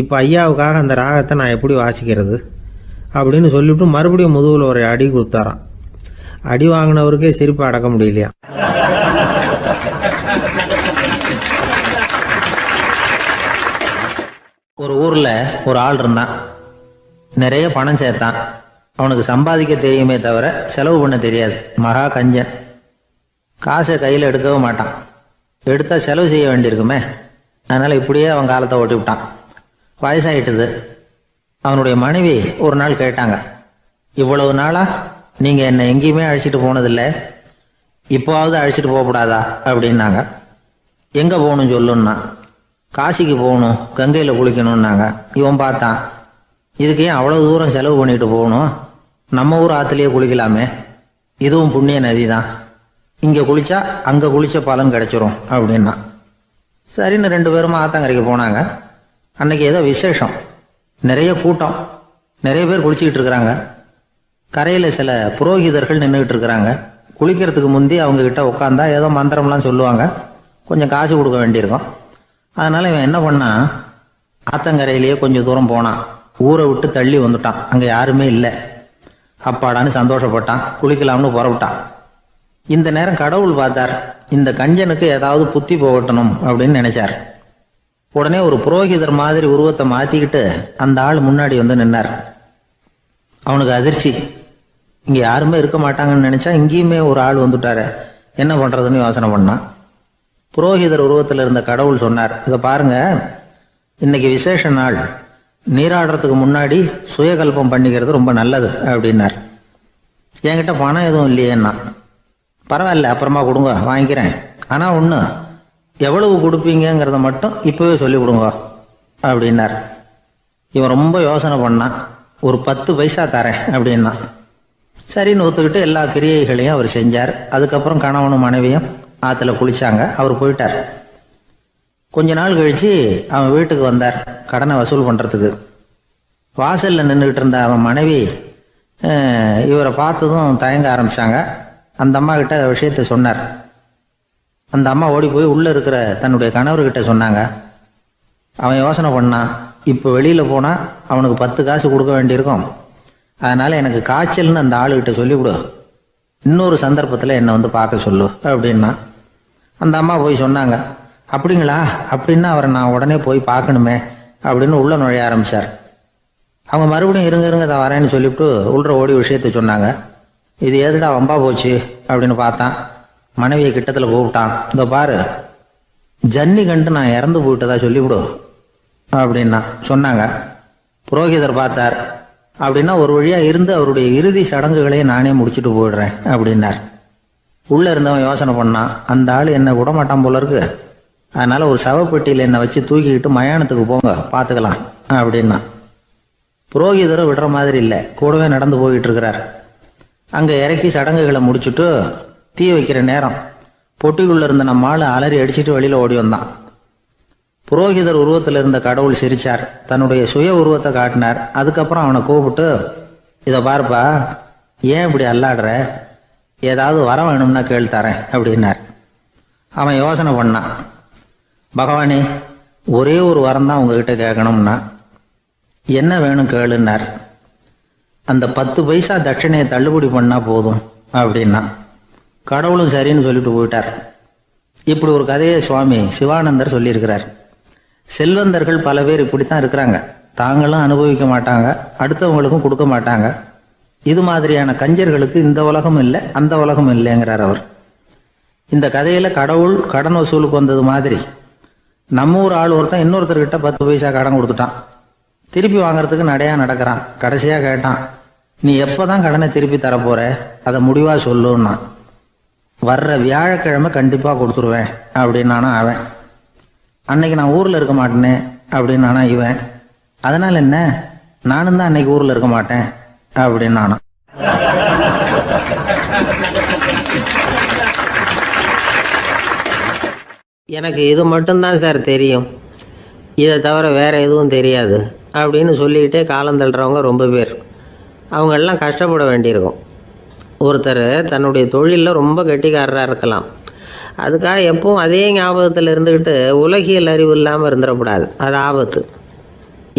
இப்போ ஐயாவுக்காக அந்த ராகத்தை நான் எப்படி வாசிக்கிறது அப்படின்னு சொல்லிவிட்டு மறுபடியும் முதுகில் ஒரு அடி கொடுத்தாராம். அடி வாங்கினவருக்கே சிரிப்பு அடக்க முடியலையா. ஒரு ஊரில் ஒரு ஆள் இருந்தான். நிறைய பணம் சேர்த்தான். அவனுக்கு சம்பாதிக்க தெரியுமே தவிர செலவு பண்ண தெரியாது. மகா கஞ்சன். காசை கையில் எடுக்கவே மாட்டான். எடுத்தால் செலவு செய்ய வேண்டியிருக்குமே. அதனால் இப்படியே அவன் காலத்தை ஓட்டி விட்டான். வயசாகிட்டுது. அவனுடைய மனைவி ஒரு நாள் கேட்டாங்க, இவ்வளவு நாளாக நீங்கள் என்னை எங்கேயுமே அழைச்சிட்டு போனதில்லை, இப்போவாவது அழைச்சிட்டு போகக்கூடாதா அப்படின்னாங்க. எங்கே போகணும் சொல்லுன்னா. காசிக்கு போகணும், கங்கையில் குளிக்கணும்னாங்க. இவன் பார்த்தான், இதுக்கு ஏன் அவ்வளோ தூரம் செலவு பண்ணிட்டு போகணும், நம்ம ஊர் ஆற்றுலேயே குளிக்கலாமே, இதுவும் புண்ணிய நதி தான், இங்கே குளித்தா அங்கே குளித்த பலன் கிடைச்சிரும் அப்படின்னா. சரின்னு 2 பேரும் ஆத்தங்கரைக்கு போனாங்க. அன்னைக்கு ஏதோ விசேஷம், நிறைய கூட்டம், நிறைய பேர் குளிச்சுக்கிட்டு இருக்கிறாங்க. கரையில் சில புரோகிதர்கள் நின்றுக்கிட்டு இருக்கிறாங்க. குளிக்கிறதுக்கு முந்தி அவங்கக்கிட்ட உட்காந்தா ஏதோ மந்திரம்லாம் சொல்லுவாங்க, கொஞ்சம் காசு கொடுக்க வேண்டியிருக்கும். அதனால் இவன் என்ன பண்ணான், ஆத்தங்கரையிலேயே கொஞ்சம் தூரம் போனான். ஊரை விட்டு தள்ளி வந்துட்டான், அங்கே யாருமே இல்லை. அப்பாடான்னு சந்தோஷப்பட்டான், குளிக்கலாம்னு புறப்பட்டான். இந்த நேரம் கடவுள் பார்த்தார், இந்த கஞ்சனுக்கு ஏதாவது புத்தி போகட்டணும் அப்படின்னு நினைச்சார். உடனே ஒரு புரோகிதர் மாதிரி உருவத்தை மாற்றிக்கிட்டு அந்த ஆள் முன்னாடி வந்து நின்னார். அவனுக்கு அதிர்ச்சி, இங்கே யாருமே இருக்க மாட்டாங்கன்னு நினச்சா இங்கேயுமே ஒரு ஆள் வந்துட்டாரு, என்ன பண்ணுறதுன்னு யோசனை பண்ணான். புரோகிதர் உருவத்தில் இருந்த கடவுள் சொன்னார், இதை பாருங்க, இன்னைக்கு விசேஷ நாள், நீராடுறதுக்கு முன்னாடி சுயகல்பம் பண்ணிக்கிறது ரொம்ப நல்லது அப்படின்னார். என்கிட்ட பணம் எதுவும் இல்லையேன்னா. பரவாயில்ல, அப்புறமா கொடுங்க, வாங்கிக்கிறேன். ஆனால் ஒன்று, எவ்வளவு கொடுப்பீங்கிறத மட்டும் இப்போவே சொல்லி கொடுங்க அப்படின்னார். இவன் ரொம்ப யோசனை பண்ணான். ஒரு 10 பைசா தரேன் அப்படின்னா. சரின்னு ஒத்துக்கிட்டு எல்லா கிரியைகளையும் அவர் செஞ்சார். அதுக்கப்புறம் கணவனும் மனைவியும் ஆற்றுல குளிச்சாங்க. அவர் போயிட்டார். கொஞ்ச நாள் கழித்து அவன் வீட்டுக்கு வந்தார் கடனை வசூல் பண்ணுறதுக்கு. வாசலில் நின்றுக்கிட்டு இருந்த அவன் மனைவி இவரை பார்த்ததும் தயங்க ஆரம்பித்தாங்க. அந்த அம்மா கிட்ட விஷயத்த சொன்னார். அந்த அம்மா ஓடி போய் உள்ளே இருக்கிற தன்னுடைய கணவர்கிட்ட சொன்னாங்க. அவன் யோசனை பண்ணான், இப்போ வெளியில் போனால் அவனுக்கு 10 காசு கொடுக்க வேண்டியிருக்கும், அதனால் எனக்கு காய்ச்சல்னு அந்த ஆளுகிட்ட சொல்லிவிடு, இன்னொரு சந்தர்ப்பத்தில் என்னை வந்து பார்க்க சொல்லு அப்படின்னா. அந்த அம்மா போய் சொன்னாங்க. அப்படிங்களா, அப்படின்னா அவரை நான் உடனே போய் பார்க்கணுமே அப்படின்னு உள்ளே நுழைய ஆரம்பித்தார். அவங்க மறுபடியும் இருங்க தான் வரேன்னு சொல்லிவிட்டு உள்ள ஓடி விஷயத்தை சொன்னாங்க. இது எதுடா வம்பா போச்சு அப்படின்னு பார்த்தான். மனைவியை கிட்டத்தில் கூப்பிட்டான். இதோ பாரு, ஜன்னி கண்டு நான் இறந்து போயிட்டதா சொல்லிவிடு அப்படின்னா சொன்னாங்க. புரோகிதர் பார்த்தார். அப்படின்னா ஒரு வழியாக இருந்து அவருடைய இறுதி சடங்குகளையும் நானே முடிச்சுட்டு போயிடுறேன் அப்படின்னார். உள்ளே இருந்தவன் யோசனை பண்ணான், அந்த ஆள் என்னை விடமாட்டான் போல இருக்கு, அதனால் ஒரு சவப்பெட்டியில் என்னை வச்சு தூக்கிக்கிட்டு மயானத்துக்கு போங்க, பார்த்துக்கலாம் அப்படின்னா. புரோகிதரும் விடுற மாதிரி இல்லை, கூடவே நடந்து போயிட்டு இருக்கிறார். அங்கே இறக்கி சடங்குகளை முடிச்சுட்டு தீ வைக்கிற நேரம் பொட்டிக்குள்ளே இருந்த நம்ம ஆள் அலறி அடிச்சுட்டு வெளியில் ஓடி வந்தான். புரோகிதர் உருவத்தில் இருந்த கடவுள் சிரிச்சார், தன்னுடைய சுய உருவத்தை காட்டினார். அதுக்கப்புறம் அவனை கூப்பிட்டு, இதை பாருப்பா, ஏன் இப்படி அல்லாடுற, ஏதாவது வர வேணும்னா கேள் தரேன் அப்படின்னார். அவன் யோசனை பண்ணான். பகவானே, ஒரே ஒரு வரம் தான் உங்ககிட்ட கேட்கணும்னா. என்ன வேணும் கேளுன்னார். அந்த 10 பைசா தட்சணையை தள்ளுபடி பண்ணால் போதும் அப்படின்னா. கடவுளும் சரின்னு சொல்லிட்டு போயிட்டார். இப்படி ஒரு கதையை சுவாமி சிவானந்தர் சொல்லியிருக்கிறார். செல்வந்தர்கள் பல பேர் இப்படித்தான் இருக்கிறாங்க, தாங்களும் அனுபவிக்க மாட்டாங்க, அடுத்தவங்களுக்கும் கொடுக்க மாட்டாங்க. இது மாதிரியான கஞ்சர்களுக்கு இந்த உலகம் இல்லை அந்த உலகம் இல்லைங்கிறார் அவர். இந்த கதையில் கடவுள் கடன் வசூலுக்கு வந்தது மாதிரி நம்ம ஊர் ஆள் ஒருத்தன் இன்னொருத்தர்கிட்ட 10 பைசா கடன் கொடுத்துட்டான். திருப்பி வாங்கறதுக்கு நடையா நடக்கிறான். கடைசியாக கேட்டான், நீ எப்போதான் கடனை திருப்பி தரப்போற, அதை முடிவாக சொல்லுன்னா. வர்ற வியாழக்கிழமை கண்டிப்பாக கொடுத்துருவேன் அப்படின்னானா அவன். அன்னைக்கு நான் ஊரில் இருக்க மாட்டேனே அப்படின்னானா இவன். அதனால் என்ன, நானும் தான் அன்னைக்கு ஊரில் இருக்க மாட்டேன் அப்படின்னானா. எனக்கு இது மட்டும்தான் சார் தெரியும், இதை தவிர வேறு எதுவும் தெரியாது அப்படின்னு சொல்லிக்கிட்டே காலம் தள்ளுறவங்க ரொம்ப பேர். அவங்கெல்லாம் கஷ்டப்பட வேண்டியிருக்கும். ஒருத்தர் தன்னுடைய தொழிலில் ரொம்ப கெட்டிக்காரராக இருக்கலாம், அதுக்காக எப்பவும் அதே ஞாபகத்தில் இருந்துக்கிட்டு உலகியல் அறிவு இல்லாமல் இருந்துடக்கூடாது, அது ஆபத்து.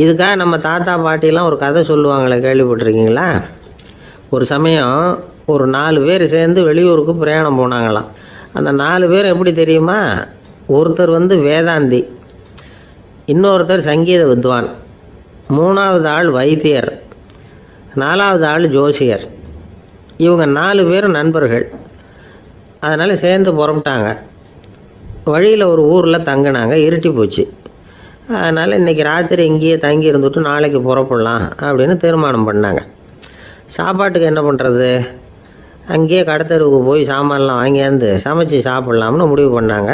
இதுக்காக நம்ம தாத்தா பாட்டிலாம் ஒரு கதை சொல்லுவாங்களே, கேள்விப்பட்டிருக்கீங்களா? ஒரு சமயம் ஒரு 4 பேர் சேர்ந்து வெளியூருக்கு பிரயாணம் போனாங்களாம். அந்த 4 பேர் எப்படி தெரியுமா? ஒருத்தர் வேதாந்தி, இன்னொருத்தர் சங்கீத வித்வான், 3வது ஆள் வைத்தியர், 4வது ஆள் ஜோசியர். இவங்க 4 பேரும் நண்பர்கள். அதனால் சேர்ந்து புறப்பட்டாங்க. வழியில் ஒரு ஊரில் தங்கினாங்க. இருட்டி போச்சு. அதனால் இன்றைக்கி ராத்திரி இங்கேயே தங்கி இருந்துட்டு நாளைக்கு புறப்படலாம் அப்படின்னு தீர்மானம் பண்ணாங்க. சாப்பாட்டுக்கு என்ன பண்ணுறது? அங்கேயே கடத்தெருவுக்கு போய் சாமான்லாம் வாங்கியாந்து சமைச்சு சாப்பிட்லாம்னு முடிவு பண்ணாங்க.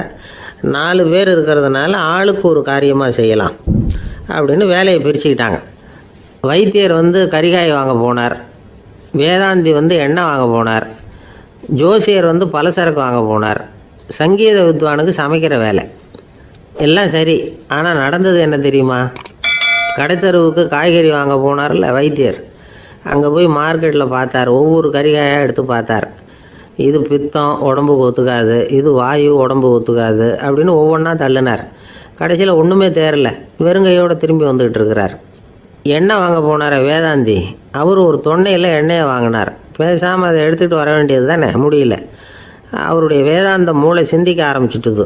4 பேர் இருக்கிறதுனால ஆளுக்கு ஒரு காரியமாக செய்யலாம் அப்படின்னு வேலையை பிரிச்சுக்கிட்டாங்க. வைத்தியர் கறிகாய் வாங்க போனார், வேதாந்தி எண்ணெய் வாங்க போனார், ஜோசியர் பலசரக்கு வாங்க போனார், சங்கீத வித்வானுக்கு சமைக்கிற வேலை. எல்லாம் சரி, ஆனால் நடந்தது என்ன தெரியுமா? கடைத்தெருவுக்கு காய்கறி வாங்க போனார்ல வைத்தியர், அங்கே போய் மார்க்கெட்டில் பார்த்தார். ஒவ்வொரு கறிகாயாக எடுத்து பார்த்தார். இது பித்தம், உடம்புக்கு ஒத்துக்காது, இது வாயு, உடம்புக்கு ஒத்துக்காது அப்படின்னு ஒவ்வொன்றா தள்ளினார். கடைசியில் ஒன்றுமே தேரல, வெறுங்கையோடு திரும்பி வந்துக்கிட்டு இருக்கிறார். எண்ணெய் வாங்க போனார் வேதாந்தி, அவர் ஒரு தொன்னையில் எண்ணெயை வாங்கினார். பேசாமல் அதை எடுத்துகிட்டு வர வேண்டியது தானே, முடியல. அவருடைய வேதாந்த மூளை சிந்திக்க ஆரம்பிச்சுட்டுது.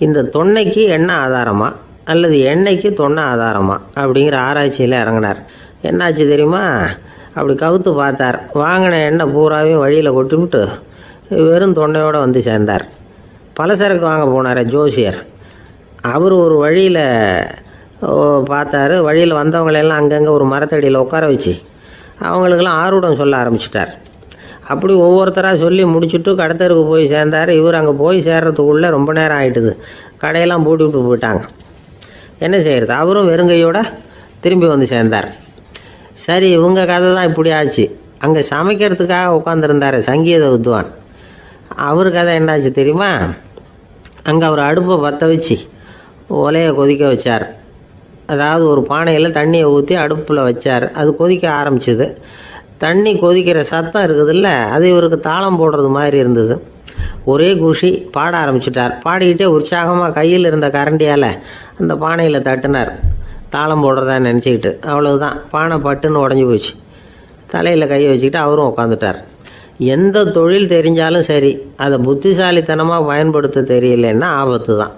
இந்த தொன்னைக்கு எண்ணெய் ஆதாரமா அல்லது எண்ணெய்க்கு தொன்னை ஆதாரமா அப்படிங்கிற ஆராய்ச்சியில் இறங்கினார். என்னாச்சு தெரியுமா? அப்படி கவுத்து பார்த்தார். வாங்கின எண்ணெய் பூராவையும் வழியில் கொட்டிவிட்டு வெறும் தொன்னையோடு சேர்ந்தார். பலசரக்கு வாங்க போனார் ஜோசியர், அவர் ஒரு வழியில் பார்த்தாரு. வழியில் வந்தவங்களெல்லாம் அங்கங்கே ஒரு மரத்தடியில் உட்கார வச்சு அவங்களுக்கெல்லாம் ஆர்வம் சொல்ல ஆரம்பிச்சிட்டார். அப்படி ஒவ்வொருத்தராக சொல்லி முடிச்சுட்டு கடத்தருக்கு போய் சேர்ந்தார். இவர் அங்கே போய் சேர்றதுக்குள்ளே ரொம்ப நேரம் ஆகிட்டுது. கடையெல்லாம் பூட்டி விட்டு போயிட்டாங்க. என்ன செய்கிறது? அவரும் வெறுங்கையோடு திரும்பி சேர்ந்தார். சரி, இவங்க கதை தான் இப்படி ஆச்சு. அங்கே சமைக்கிறதுக்காக உட்காந்துருந்தார் சங்கீத வித்வான், அவர் கதை என்னாச்சு தெரியுமா? அங்கே அவர் அடுப்பை பற்ற வச்சு ஒலையை கொதிக்க வச்சார். அதாவது ஒரு பானையில் தண்ணியை ஊற்றி அடுப்பில் வச்சார். அது கொதிக்க ஆரம்பிச்சிது. தண்ணி கொதிக்கிற சத்தம் இருக்குதுல்ல, அது இவருக்கு தாளம் போடுறது மாதிரி இருந்தது. ஒரே குஷி, பாட ஆரம்பிச்சிட்டார். பாடிக்கிட்டே உற்சாகமாக கையில் இருந்த கரண்டியால் அந்த பானையில் தட்டினார், தாளம் போடுறதா நினச்சிக்கிட்டு. அவ்வளவுதான், பானை பட்டுன்னு உடஞ்சி போச்சு. தலையில் கையை வச்சுக்கிட்டு அவரும் உட்காந்துட்டார். எந்த தொழில் தெரிஞ்சாலும் சரி, அதை புத்திசாலித்தனமாக பயன்படுத்த தெரியலன்னா ஆபத்து தான்.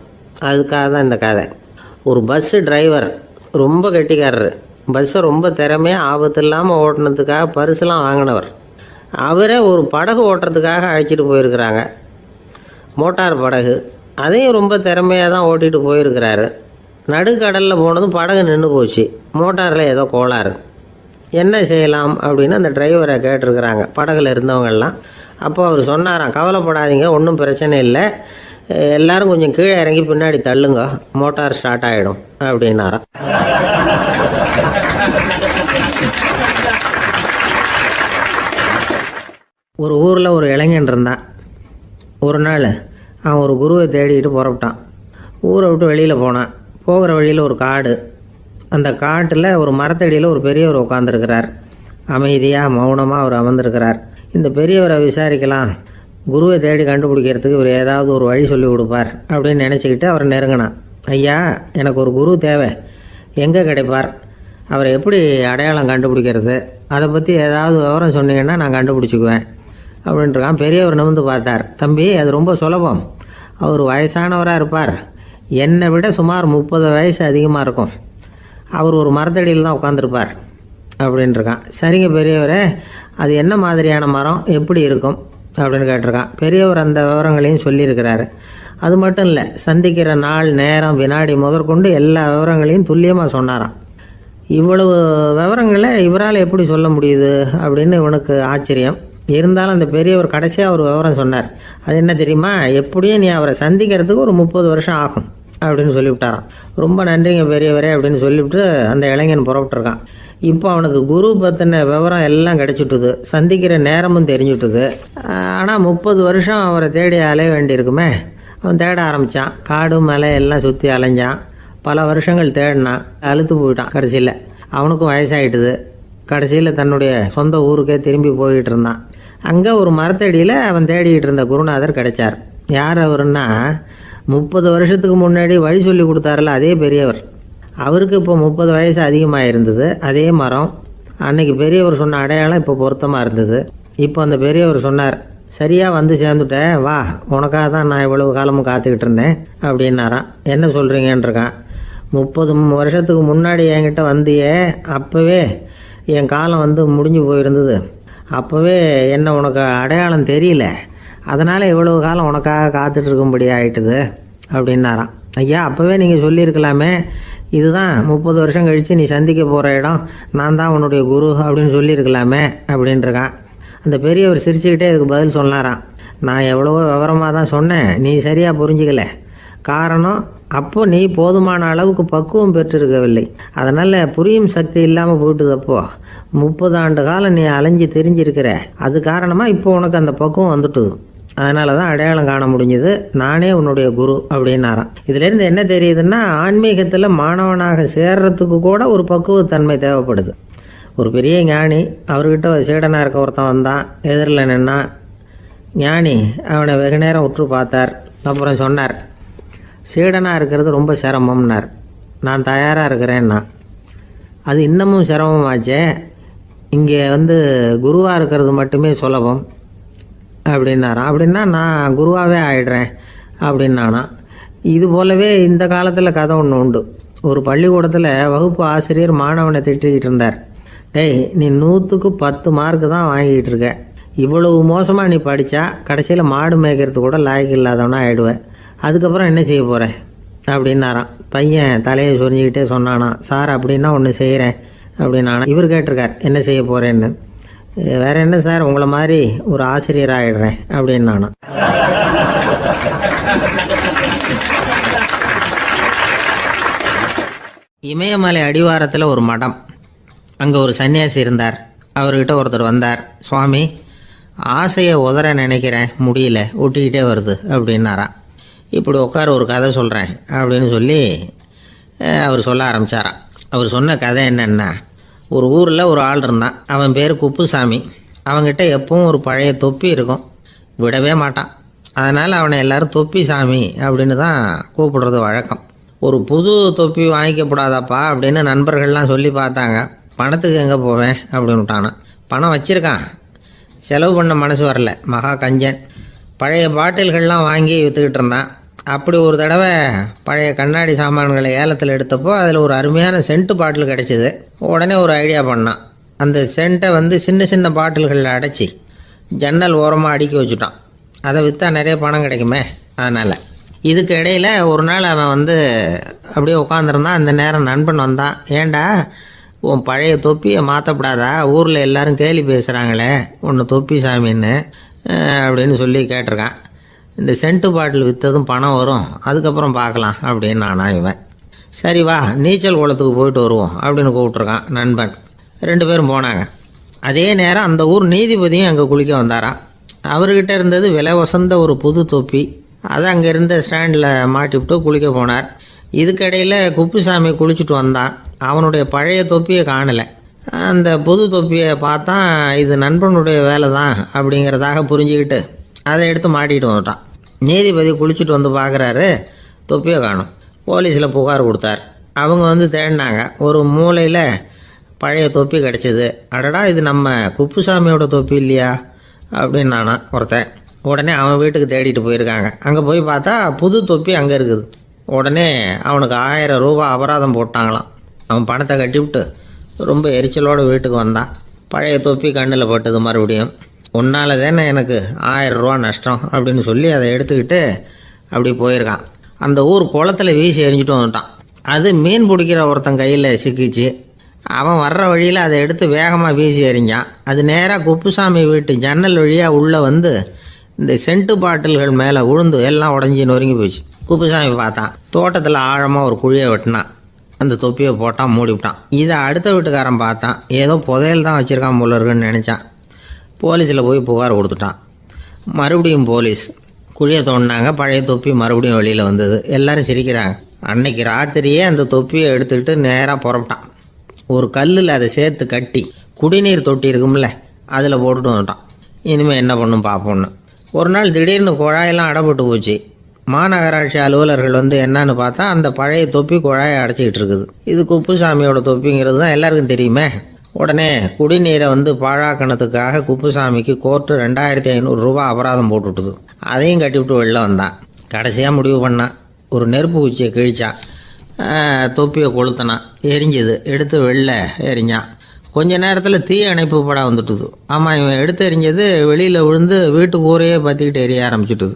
அதுக்காக தான் இந்த கதை. ஒரு பஸ்ஸு டிரைவர் ரொம்ப கெட்டிக்காரரு. பஸ்ஸை ரொம்ப திறமையாக ஆபத்து இல்லாமல் ஓட்டினதுக்காக பரிசுலாம் வாங்கினவர். அவரே ஒரு படகு ஓட்டுறதுக்காக அழைச்சிட்டு போயிருக்கிறாங்க, மோட்டார் படகு. அதையும் ரொம்ப திறமையாக தான் ஓட்டிகிட்டு போயிருக்கிறாரு. நடுக்கடலில் போனதும் படகு நின்று போச்சு. மோட்டாரில் ஏதோ கோளாறு. என்ன செய்யலாம் அப்படின்னு அந்த டிரைவரை கேட்டிருக்கிறாங்க படகுல இருந்தவங்கெல்லாம். அப்போ அவர் சொன்னாராம், கவலைப்படாதீங்க, ஒன்றும் பிரச்சனை இல்லை, எல்லோரும் கொஞ்சம் கீழே இறங்கி பின்னாடி தள்ளுங்க, மோட்டார் ஸ்டார்ட் ஆகிடும் அப்படின்னாராம். ஒரு ஊரில் ஒரு இளைஞன் இருந்தான். ஒரு நாள் அவன் ஒரு குருவை தேடிக்கிட்டு புறப்பட்டான். ஊரை விட்டு வெளியில் போனான். போகிற வழியில் ஒரு காடு. அந்த காட்டில் ஒரு மரத்தடியில் ஒரு பெரியவர் உட்காந்துருக்கிறார். அமைதியாக மௌனமாக அவர் அமர்ந்திருக்கிறார். இந்த பெரியவரை விசாரிக்கலாம், குருவை தேடி கண்டுபிடிக்கிறதுக்கு இவர் ஏதாவது ஒரு வழி சொல்லி கொடுப்பார் அப்படின்னு நினச்சிக்கிட்டு அவரை நெருங்கினான். ஐயா, எனக்கு ஒரு குரு தேவை, எங்கே கிடைப்பார்? அவரை எப்படி அடையாளம் கண்டுபிடிக்கிறது? அதை பற்றி ஏதாவது விவரம் சொன்னீங்கன்னா நான் கண்டுபிடிச்சிக்குவேன் அப்படின்ட்டுருக்கான். பெரியவர் நிமிர்ந்து பார்த்தார். தம்பி, அது ரொம்ப சுலபம். அவர் வயசானவராக இருப்பார், என்னை விட சுமார் 30 வயசு அதிகமாக இருக்கும். அவர் ஒரு மரத்தடியில் தான் உட்காந்துருப்பார் அப்படின்ட்டுருக்கான். சரிங்க பெரியவரே, அது என்ன மாதிரியான மரம், எப்படி இருக்கும் அப்படின்னு கேட்டிருக்கான். பெரியவர் அந்த விவரங்களையும் சொல்லியிருக்கிறாரு. அது மட்டும் இல்லை, சந்திக்கிற நாள், நேரம், வினாடி முதற்கொண்டு எல்லா விவரங்களையும் துல்லியமாக சொன்னாராம். இவ்வளவு விவரங்களை இவரால் எப்படி சொல்ல முடியுது அப்படின்னு இவனுக்கு ஆச்சரியம். இருந்தாலும் அந்த பெரியவர் கடைசியாக ஒரு விவரம் சொன்னார். அது என்ன தெரியுமா? எப்படியும் நீ அவரை சந்திக்கிறதுக்கு ஒரு 30 வருஷம் ஆகும் அப்படின்னு சொல்லிவிட்டாராம். ரொம்ப நன்றிங்க பெரியவரே அப்படின்னு சொல்லிவிட்டு அந்த இளைஞன் புறப்பட்டுருக்கான். இப்போ அவனுக்கு குரு பற்றின விவரம் எல்லாம் கிடைச்சிட்டுது, சந்திக்கிற நேரமும் தெரிஞ்சுட்டுது. ஆனால் 30 வருஷம் அவரை தேடி அலைய வேண்டியிருக்குமே. அவன் தேட ஆரம்பித்தான். காடு மலை எல்லாம் சுற்றி அலைஞ்சான். பல வருஷங்கள் தேடினான், அழுத்து போயிட்டான். கடைசியில் அவனுக்கும் வயசாகிட்டுது. கடைசியில் தன்னுடைய சொந்த ஊருக்கே திரும்பி போய்கிட்டு இருந்தான். அங்கே ஒரு மரத்தடியில் அவன் தேடிக்கிட்டு இருந்த குருநாதர் கிடைச்சார். யார் அவருன்னா, 30 வருஷத்துக்கு முன்னாடி வழி சொல்லி கொடுத்தாருல அதே பெரியவர். அவருக்கு இப்போ 30 வயசு அதிகமாக இருந்தது. அதே மரம். அன்னைக்கு பெரியவர் சொன்ன அடையாளம் இப்போ பொருத்தமாக இருந்தது. இப்போ அந்த பெரியவர் சொன்னார், சரியாக வந்து சேர்ந்துட்டேன், வா, உனக்காக தான் நான் இவ்வளவு காலமும் காத்துக்கிட்டு இருந்தேன் அப்படின்னாரான். என்ன சொல்கிறீங்கன்றிருக்கான். 30 வருஷத்துக்கு முன்னாடி என்கிட்ட வந்தியே, அப்போவே என் காலம் முடிஞ்சு போயிருந்தது. அப்போவே என்ன உனக்கு அடையாளம் தெரியல, அதனால் இவ்வளவு காலம் உனக்காக காத்துட்ருக்கும்படி ஆகிட்டுது அப்படின்னாராம். ஐயா அப்போவே நீங்கள் சொல்லியிருக்கலாமே, இதுதான் 30 வருஷம் கழித்து நீ சந்திக்க போகிற இடம், நான் தான் உன்னுடைய குரு அப்படின்னு சொல்லியிருக்கலாமே அப்படின்ட்டுருக்கான். அந்த பெரியவர் சிரிச்சுக்கிட்டே இதுக்கு பதில் சொன்னாராம், நான் எவ்வளவோ விவரமாக தான் சொன்னேன், நீ சரியாக புரிஞ்சிக்கல. காரணம், அப்போ நீ போதுமான அளவுக்கு பக்குவம் பெற்றிருக்கவில்லை. அதனால் புரியும் சக்தி இல்லாமல் போயிட்டுதப்போ 30 ஆண்டு காலம் நீ அலைஞ்சி தெரிஞ்சிருக்கிற. அது காரணமாக இப்போ உனக்கு அந்த பக்குவம் வந்துட்டுது. அதனால தான் அடையாளம் காண முடிஞ்சது, நானே உன்னுடைய குரு அப்படின்னாராம். இதுலேருந்து என்ன தெரியுதுன்னா, ஆன்மீகத்தில் மாணவனாக சேர்றதுக்கு கூட ஒரு பக்குவத்தன்மை தேவைப்படுது. ஒரு பெரிய ஞானி, அவர்கிட்ட சீடனாக இருக்க ஒருத்தன் வந்தான், எதிரில் நின்னான். ஞானி அவனை வெகு நேரம் உற்று பார்த்தார். அப்புறம் சொன்னார், சீடனாக இருக்கிறது ரொம்ப சிரமம்னார். நான் தயாராக இருக்கிறேன்னா. அது இன்னமும் சிரமமாச்சே, இங்கே குருவாக இருக்கிறது மட்டுமே சுலபம் அப்படின்னாராம். அப்படின்னா நான் குருவாகவே ஆயிடுறேன் அப்படின்னானா. இது போலவே இந்த காலத்தில் கதை ஒன்று உண்டு. ஒரு பள்ளிக்கூடத்தில் வகுப்பு ஆசிரியர் மாணவனை திட்டிக்கிட்டு இருந்தார். டேய், நீ 100க்கு 10 மார்க்கு தான் வாங்கிட்டு இருக்க. இவ்வளவு மோசமாக நீ படித்தா கடைசியில் மாடு மேய்க்கிறது கூட லாய்க்கு இல்லாதவனா ஆயிடுவேன். அதுக்கப்புறம் என்ன செய்ய போகிறேன் அப்படின்னாராம். பையன் தலையை சொரிஞ்சிக்கிட்டே சொன்னானா, சார் அப்படின்னா ஒன்று செய்கிறேன் அப்படின்னானா. இவர் கேட்டிருக்கார், என்ன செய்ய போகிறேன்னு. வேற என்ன சார், உங்களை மாதிரி ஒரு ஆசிரியர் ஆகிடுறேன் அப்படின்னானா. இமயமலை அடிவாரத்தில் ஒரு மடம். அங்கே ஒரு சன்னியாசி இருந்தார். அவர்கிட்ட ஒருத்தர் வந்தார். சுவாமி, ஆசையை உதற நினைக்கிறேன், முடியல, ஒட்டிக்கிட்டே வருது அப்படின்னாராம். இப்படி உட்கார, ஒரு கதை சொல்கிறேன் அப்படின்னு சொல்லி அவர் சொல்ல ஆரம்பித்தாராம். அவர் சொன்ன கதை என்னென்னா, ஒரு ஊரில் ஒரு ஆள் இருந்தான். அவன் பேர் குப்புசாமி. அவன்கிட்ட எப்பவும் ஒரு பழைய தொப்பி இருக்கும், விடவே மாட்டான். அதனால் அவனை எல்லோரும் தொப்பி சாமி அப்படின்னு தான் கூப்பிடுறது வழக்கம். ஒரு புது தொப்பி வாங்கிக்கப்படாதாப்பா அப்படின்னு நண்பர்கள்லாம் சொல்லி பார்த்தாங்க. பணத்துக்கு எங்கே போவேன் அப்படின்னு விட்டானா. பணம் வச்சுருக்கான், செலவு பண்ண மனசு வரல, மகா கஞ்சன். பழைய பாட்டில்கள்லாம் வாங்கி விற்றுக்கிட்டு இருந்தான். அப்படி ஒரு தடவை பழைய கண்ணாடி சாமான்களை ஏலத்தில் எடுத்தப்போ அதில் ஒரு அருமையான சென்ட்டு பாட்டில் கிடச்சிது. உடனே ஒரு ஐடியா பண்ணான். அந்த சென்ட்டை சின்ன சின்ன பாட்டில்களில் அடைச்சி ஜன்னல் ஓரமாக அடுக்கி வச்சுட்டான். அதை விற்றா நிறைய பணம் கிடைக்குமே, அதனால். இதுக்கு இடையில் ஒரு நாள் அவன் அப்படியே உட்காந்துருந்தான். அந்த நேரம் நண்பன் வந்தான். ஏண்டா, உன் பழைய தொப்பியை மாற்றப்படாதா, ஊரில் எல்லோரும் கேலி பேசுகிறாங்களே ஒன்று தொப்பி சாமின்னு அப்படின்னு சொல்லி கேட்டிருக்கான். இந்த சென்ட்டு பாட்டில் விற்றதும் பணம் வரும், அதுக்கப்புறம் பார்க்கலாம் அப்படின்னு நானா. இவன் சரி வா, நீச்சல் குளத்துக்கு போயிட்டு வருவோம் அப்படின்னு கூப்பிட்ருக்கான் நண்பன். 2 பேரும் போனாங்க. அதே நேரம் அந்த ஊர் நீதிபதியும் அங்கே குளிக்க வந்தாராம். அவர்கிட்ட இருந்தது விலை வசந்த ஒரு புது தொப்பி. அதை அங்கே இருந்த ஸ்டாண்டில் மாட்டிவிட்டு குளிக்க போனார். இதுக்கிடையில் குப்புசாமி குளிச்சுட்டு வந்தான். அவனுடைய பழைய தொப்பியை காணலை. அந்த புது தொப்பியை பார்த்தா இது நண்பனுடைய வேலை தான் அப்படிங்கிறதாக புரிஞ்சுக்கிட்டு அதை எடுத்து மாட்டிகிட்டு வந்துட்டான். நீதிபதி குளிச்சுட்டு வந்து பார்க்குறாரு, தொப்பியை காணும். போலீஸில் புகார் கொடுத்தார். அவங்க தேடினாங்க. ஒரு மூலையில் பழைய தொப்பி கிடச்சிது. அடடா, இது நம்ம குப்புசாமியோட தொப்பி இல்லையா அப்படின்னு நானா ஒருத்தன். உடனே அவன் வீட்டுக்கு தேடிட்டு போயிருக்காங்க. அங்கே போய் பார்த்தா புது தொப்பி அங்கே இருக்குது. உடனே அவனுக்கு 1000 ரூபா அபராதம் போட்டாங்களாம். அவன் பணத்தை கட்டிவிட்டு ரொம்ப எரிச்சலோடு வீட்டுக்கு வந்தான். பழைய தொப்பி கண்ணில் பட்டது. மறுபடியும், உன்னால் தானே எனக்கு 1000 ரூபா நஷ்டம் அப்படின்னு சொல்லி அதை எடுத்துக்கிட்டு அப்படி போயிருக்கான். அந்த ஊர் குளத்தில் வீசி எரிஞ்சிட்டு வந்துட்டான். அது மீன் பிடிக்கிற ஒருத்தன் கையில் சிக்கிச்சு. அவன் வர்ற வழியில் அதை எடுத்து வேகமாக வீசி எறிஞ்சான். அது நேராக குப்புசாமி வீட்டு ஜன்னல் வழியாக உள்ளே இந்த சென்ட்டு பாட்டில்கள் மேலே விழுந்து எல்லாம் உடஞ்சி நொறுங்கி போச்சு. குப்புசாமி பார்த்தான். தோட்டத்தில் ஆழமாக ஒரு குழியை வெட்டினான். அந்த தொப்பியை போட்டான், மூடிவிட்டான். இதை அடுத்த வீட்டுக்காரன் பார்த்தான். ஏதோ புதையல் தான் வச்சுருக்கான் போல இருக்குன்னு நினச்சான். போலீஸில் போய் புகார் கொடுத்துட்டான். மறுபடியும் போலீஸ் குழியை தோண்டினாங்க. பழைய தொப்பி மறுபடியும் வெளியில் வந்தது. எல்லோரும் சிரிக்கிறாங்க. அன்னைக்கு ராத்திரியே அந்த தொப்பியை எடுத்துக்கிட்டு நேராக புறப்பட்டான். ஒரு கல்லில் அதை சேர்த்து கட்டி குடிநீர் தொட்டி இருக்கும்ல, அதில் போட்டுட்டு வந்துட்டான். இனிமேல் என்ன பண்ணும் பார்ப்போன்னு. ஒரு நாள் திடீர்னு குழாயெல்லாம் அடைப்பட்டு போச்சு. மாநகராட்சி அலுவலர்கள் என்னன்னு பார்த்தா அந்த பழைய தொப்பி குழாயை அடைச்சிக்கிட்டு இருக்குது. இது குப்புசாமியோட தொப்பிங்கிறது தான் எல்லாருக்கும் தெரியுமே. உடனே குடிநீரை பாழாக்கணத்துக்காக குப்புசாமிக்கு கோர்ட்டு 2500 ரூபா அபராதம் போட்டுவிட்டுது. அதையும் கட்டிவிட்டு வெளில வந்தான். கடைசியாக முடிவு பண்ணான். ஒரு நெருப்பு குச்சியை கிழிச்சான். தொப்பியை கொளுத்தினான். எரிஞ்சுது. எடுத்து வெளில எரிஞ்சான். கொஞ்ச நேரத்தில் தீ அணைப்பு படம் வந்துட்டுது. ஆமாம், இவன் எடுத்து எரிஞ்சது வெளியில் விழுந்து வீட்டு கூரையே பற்றிக்கிட்டு எரிய ஆரம்பிச்சுட்டுது.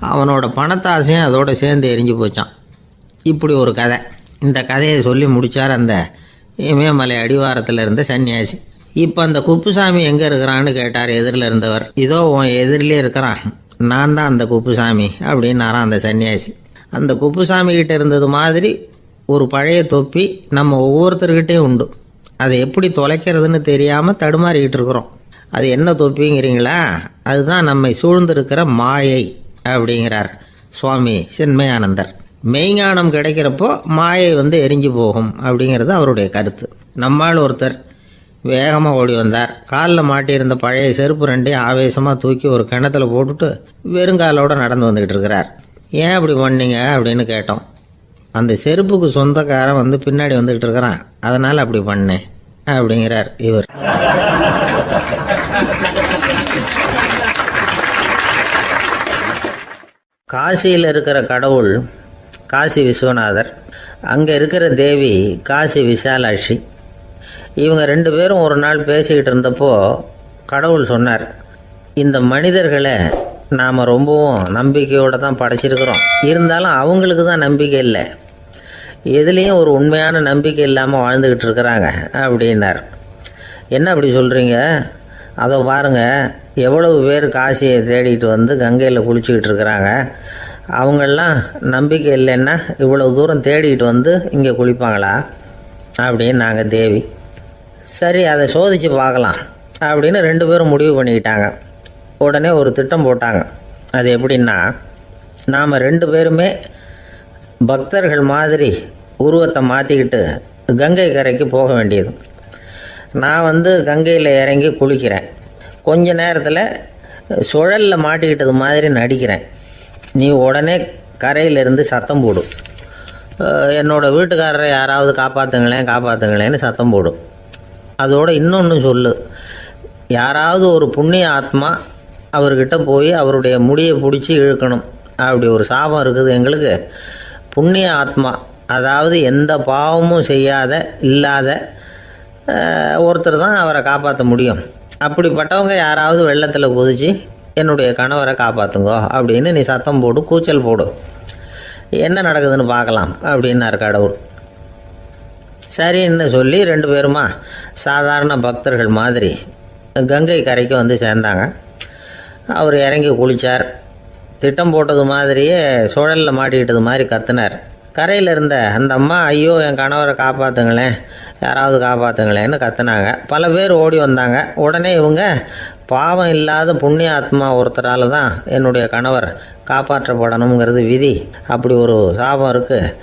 அவனோட பணத்தாசையும் அதோடு சேர்ந்து எரிஞ்சு போச்சான். இப்படி ஒரு கதை. இந்த கதையை சொல்லி முடித்தார் அந்த இமயமலை அடிவாரத்தில் இருந்த சன்னியாசி. இப்போ அந்த குப்புசாமி எங்கே இருக்கிறான்னு கேட்டார் எதிரில் இருந்தவர். இதோ உன் எதிரிலே இருக்கிறான், நான் தான் அந்த குப்புசாமி அப்படின்னாரான் அந்த சன்னியாசி. அந்த குப்புசாமி கிட்ட இருந்தது மாதிரி ஒரு பழைய தொப்பி நம்ம ஒவ்வொருத்தர்கிட்டையும் உண்டு. அதை எப்படி தொலைக்கிறதுன்னு தெரியாமல் தடுமாறிக்கிட்டு இருக்கிறோம். அது என்ன தொப்பிங்கிறீங்களா? அதுதான் நம்மை சூழ்ந்திருக்கிற மாயை அப்படிங்கிறார் சுவாமி சின்மயானந்தர். மெய்ஞானம் கிடைக்கிறப்போ மாயை எரிஞ்சு போகும் அப்படிங்கிறது அவருடைய கருத்து. நம்மால் ஒருத்தர் வேகமாக ஓடி வந்தார். காலில் மாட்டியிருந்த பழைய செருப்பு ரெண்டையும் ஆவேசமாக தூக்கி ஒரு கிணத்துல போட்டுட்டு வெறுங்காலோடு நடந்து வந்துக்கிட்டு இருக்கிறார். ஏன் அப்படி பண்ணீங்க அப்படின்னு கேட்டோம். அந்த செருப்புக்கு சொந்தக்காரன் பின்னாடி வந்துக்கிட்டு இருக்கிறான், அதனால் அப்படி பண்ணேன் அப்படிங்கிறார் இவர். காசியில் இருக்கிற கடவுள் காசி விஸ்வநாதர், அங்கே இருக்கிற தேவி காசி விசாலாட்சி. இவங்க ரெண்டு பேரும் ஒரு நாள் பேசிக்கிட்டு இருந்தப்போ கடவுள் சொன்னார், இந்த மனிதர்களை நாம் ரொம்பவும் நம்பிக்கையோடு தான் படைச்சிருக்கிறோம், இருந்தாலும் அவங்களுக்கு தான் நம்பிக்கை இல்லை, எதுலேயும் ஒரு உண்மையான நம்பிக்கை இல்லாமல் வாழ்ந்துக்கிட்டு இருக்கிறாங்க அப்படின்னார். என்ன அப்படி சொல்கிறீங்க? அதை பாருங்கள், எவ்வளவு பேர் காசியை தேடிட்டு கங்கையில் குளிச்சுக்கிட்டு இருக்கிறாங்க. அவங்கெல்லாம் நம்பிக்கை இல்லைன்னா இவ்வளவு தூரம் தேடிட்டு இங்கே குளிப்பாங்களா அப்படின்னு நாங்கள் தேவி. சரி, அதை சோதித்து பார்க்கலாம் அப்படின்னு ரெண்டு பேரும் முடிவு பண்ணிக்கிட்டாங்க. உடனே ஒரு திட்டம் போட்டாங்க. அது எப்படின்னா, நாம் ரெண்டு பேருமே பக்தர்கள் மாதிரி உருவத்தை மாற்றிக்கிட்டு கங்கை கரைக்கு போக வேண்டியது. நான் கங்கையில் இறங்கி குளிக்கிறேன். கொஞ்ச நேரத்தில் சுழலில் மாட்டிக்கிட்டது மாதிரி நடிக்கிறேன். நீ உடனே கரையிலிருந்து சத்தம் போடும், என்னோடய வீட்டுக்காரரை யாராவது காப்பாற்றுங்களேன்னு சத்தம் போடும். அதோடு இன்னொன்று சொல்லு, யாராவது ஒரு புண்ணிய ஆத்மா அவர்கிட்ட போய் அவருடைய முடியை பிடிச்சி இழுக்கணும். அப்படி ஒரு சாபம் இருக்குது எங்களுக்கு. புண்ணிய ஆத்மா, அதாவது எந்த பாவமும் செய்யாத இல்லாத ஒருத்தர் தான் அவரை காப்பாற்ற முடியும். அப்படிப்பட்டவங்க யாராவது வெள்ளத்தில் குதித்து என்னுடைய கணவரை காப்பாற்றுங்கோ அப்படின்னு நீ சத்தம் போடு, கூச்சல் போடு, என்ன நடக்குதுன்னு பார்க்கலாம் அப்படின்னார் கடவுள். சரின்னு சொல்லி ரெண்டு பேருமா சாதாரண பக்தர்கள் மாதிரி கங்கை கரைக்கு சேர்ந்தாங்க. அவர் இறங்கி குளித்தார். திட்டம் போட்டது மாதிரியே சுழலில் மாட்டிக்கிட்டது மாதிரி கத்துனார். கரையில் இருந்த அந்த அம்மா, ஐயோ என் கணவரை காப்பாற்றுங்களேன், யாராவது காப்பாற்றுங்களேன்னு கத்துனாங்க. பல பேர் ஓடி வந்தாங்க. உடனே இவங்க, பாவம் இல்லாத புண்ணிய ஆத்மா ஒருத்தரால் தான் என்னுடைய கணவர் காப்பாற்றப்படணுங்கிறது விதி, அப்படி ஒரு சாபம் இருக்குது,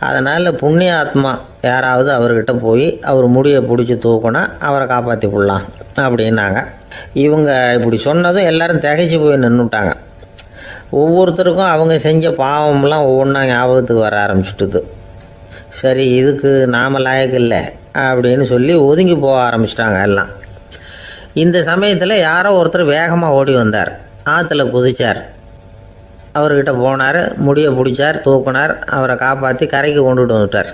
அதனால் புண்ணிய ஆத்மா யாராவது அவர்கிட்ட போய் அவர் முடியை பிடிச்சி தூக்கினா அவரை காப்பாற்றி போடலாம் அப்படின்னாங்க. இவங்க இப்படி சொன்னதும் எல்லாரும் திகைச்சு போய் நின்றுட்டாங்க. ஒவ்வொருத்தருக்கும் அவங்க செஞ்ச பாவம்லாம் ஒவ்வொன்றா ஞாபகத்துக்கு வர ஆரம்பிச்சுட்டுது. சரி, இதுக்கு நாம் லாயக்கு இல்லை அப்படின்னு சொல்லி ஒதுங்கி போக ஆரம்பிச்சிட்டாங்க எல்லாம். இந்த சமயத்தில் யாரோ ஒருத்தர் வேகமாக ஓடி வந்தார். ஆற்றுல குதித்தார். அவர்கிட்ட போனார், முடியை பிடிச்சார், தூக்கினார், அவரை காப்பாற்றி கரைக்கு கொண்டுட்டு வந்துட்டார்.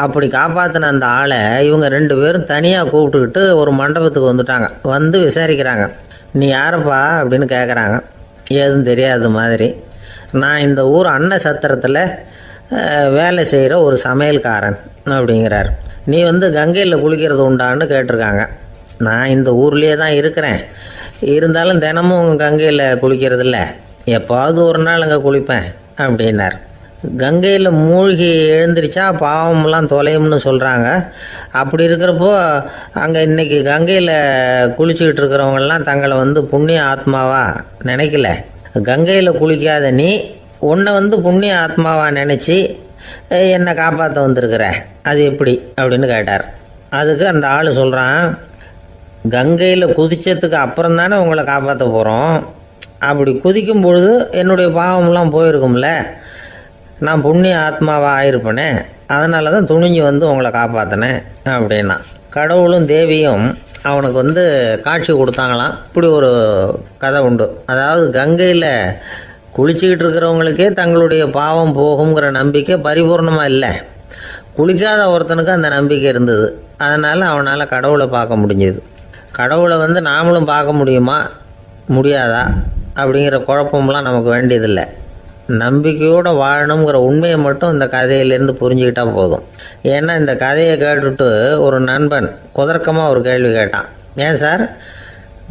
அப்படி காப்பாற்றின அந்த ஆளை இவங்க ரெண்டு பேரும் தனியாக கூப்பிட்டுக்கிட்டு ஒரு மண்டபத்துக்கு வந்துட்டாங்க. விசாரிக்கிறாங்க. நீ யாரப்பா அப்படின்னு கேட்குறாங்க. ஏதும் தெரியாத மாதிரி, நான் இந்த ஊர் அன்ன சத்திரத்தில் வேலை செய்கிற ஒரு சமையல்காரன் அப்படிங்கிறார். நீ கங்கையில் குளிக்கிறது உண்டான்னு கேட்டிருக்காங்க. நான் இந்த ஊர்லேயே தான் இருக்கிறேன், இருந்தாலும் தினமும் கங்கையில் குளிக்கிறது இல்லை, எப்போது ஒரு நாள் அங்கே குளிப்பேன் அப்படின்னார். கங்கையில் மூழ்கி எழுந்திரிச்சா பாவமெல்லாம் தொலையும்னு சொல்கிறாங்க. அப்படி இருக்கிறப்போ அங்கே இன்றைக்கி கங்கையில் குளிச்சுக்கிட்டு இருக்கிறவங்கெல்லாம் தங்களை புண்ணிய ஆத்மாவாக நினைக்கல. கங்கையில் குளிக்காத நீ உன்னை புண்ணிய ஆத்மாவாக நினச்சி என்னை காப்பாற்ற வந்திருக்கிற, அது எப்படி அப்படின்னு கேட்டார். அதுக்கு அந்த ஆள் சொல்கிறான், கங்கையில் குதித்ததுக்கு அப்புறம் தானே உங்களை காப்பாற்ற போகிறோம், அப்படி குதிக்கும் பொழுது என்னுடைய பாவமெல்லாம் போயிருக்கும்ல, நான் புண்ணிய ஆத்மாவாக ஆயிருப்பேனே, அதனால தான் துணிஞ்சு உங்களை காப்பாற்றினேன் அப்படின்னா. கடவுளும் தேவியும் அவனுக்கு காட்சி கொடுத்தாங்களாம். இப்படி ஒரு கதை உண்டு. அதாவது கங்கையில் குளிச்சுக்கிட்டு இருக்கிறவங்களுக்கே தங்களுடைய பாவம் போகுங்கிற நம்பிக்கை பரிபூர்ணமாக இல்லை. குளிக்காத ஒருத்தனுக்கு அந்த நம்பிக்கை இருந்தது. அதனால் அவனால் கடவுளை பார்க்க முடிஞ்சது. கடவுளை நாமளும் பார்க்க முடியுமா முடியாதா அப்படிங்கிற குழப்பம்லாம் நமக்கு வேண்டியதில்லை. நம்பிக்கையோடு வாழணுங்கிற உண்மையை மட்டும் இந்த கதையிலேருந்து புரிஞ்சுக்கிட்டா போதும். ஏன்னா இந்த கதையை கேட்டுட்டு ஒரு நண்பன் குதர்க்கமாக ஒரு கேள்வி கேட்டான். ஏன் சார்,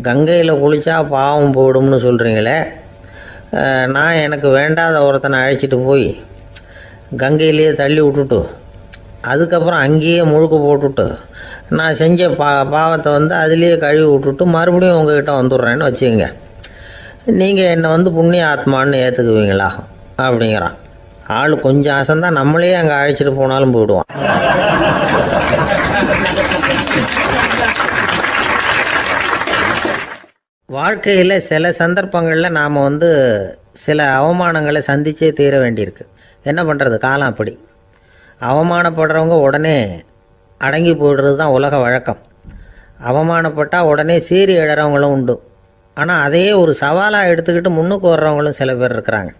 கங்கையில் குளித்தா பாவம் போயிடும்னு சொல்கிறீங்களே, நான் எனக்கு வேண்டாத ஒருத்தனை அழைச்சிட்டு போய் கங்கையிலேயே தள்ளி விட்டுட்டு அதுக்கப்புறம் அங்கேயே முழுக்க போட்டுட்டு நான் செஞ்ச பாவத்தை அதுலேயே கழுவி விட்டுட்டு மறுபடியும் உங்ககிட்ட வந்துடுறேன்னு வச்சுக்கோங்க, நீங்கள் என்னை புண்ணிய ஆத்மான்னு ஏற்றுக்குவீங்களா அப்படிங்கிறான். ஆள் கொஞ்சம் அசந்தான் நம்மளே அங்கே அழைச்சிட்டு போனாலும் போயிடுவான். வாழ்க்கையில் சில சந்தர்ப்பங்களில் நாம் சில அவமானங்களை சந்திச்சே தீர வேண்டியிருக்கு. என்ன பண்ணுறது, காலம் அப்படி. அவமானப்படுறவங்க உடனே அடங்கி போய்டுறது தான் உலக வழக்கம். அவமானப்பட்டால் உடனே சீறி எழறவங்களும் உண்டு. ஆனால் அதையே ஒரு சவாலாக எடுத்துக்கிட்டு முன்னுக்கு வர்றவங்களும் சில பேர் இருக்கிறாங்க.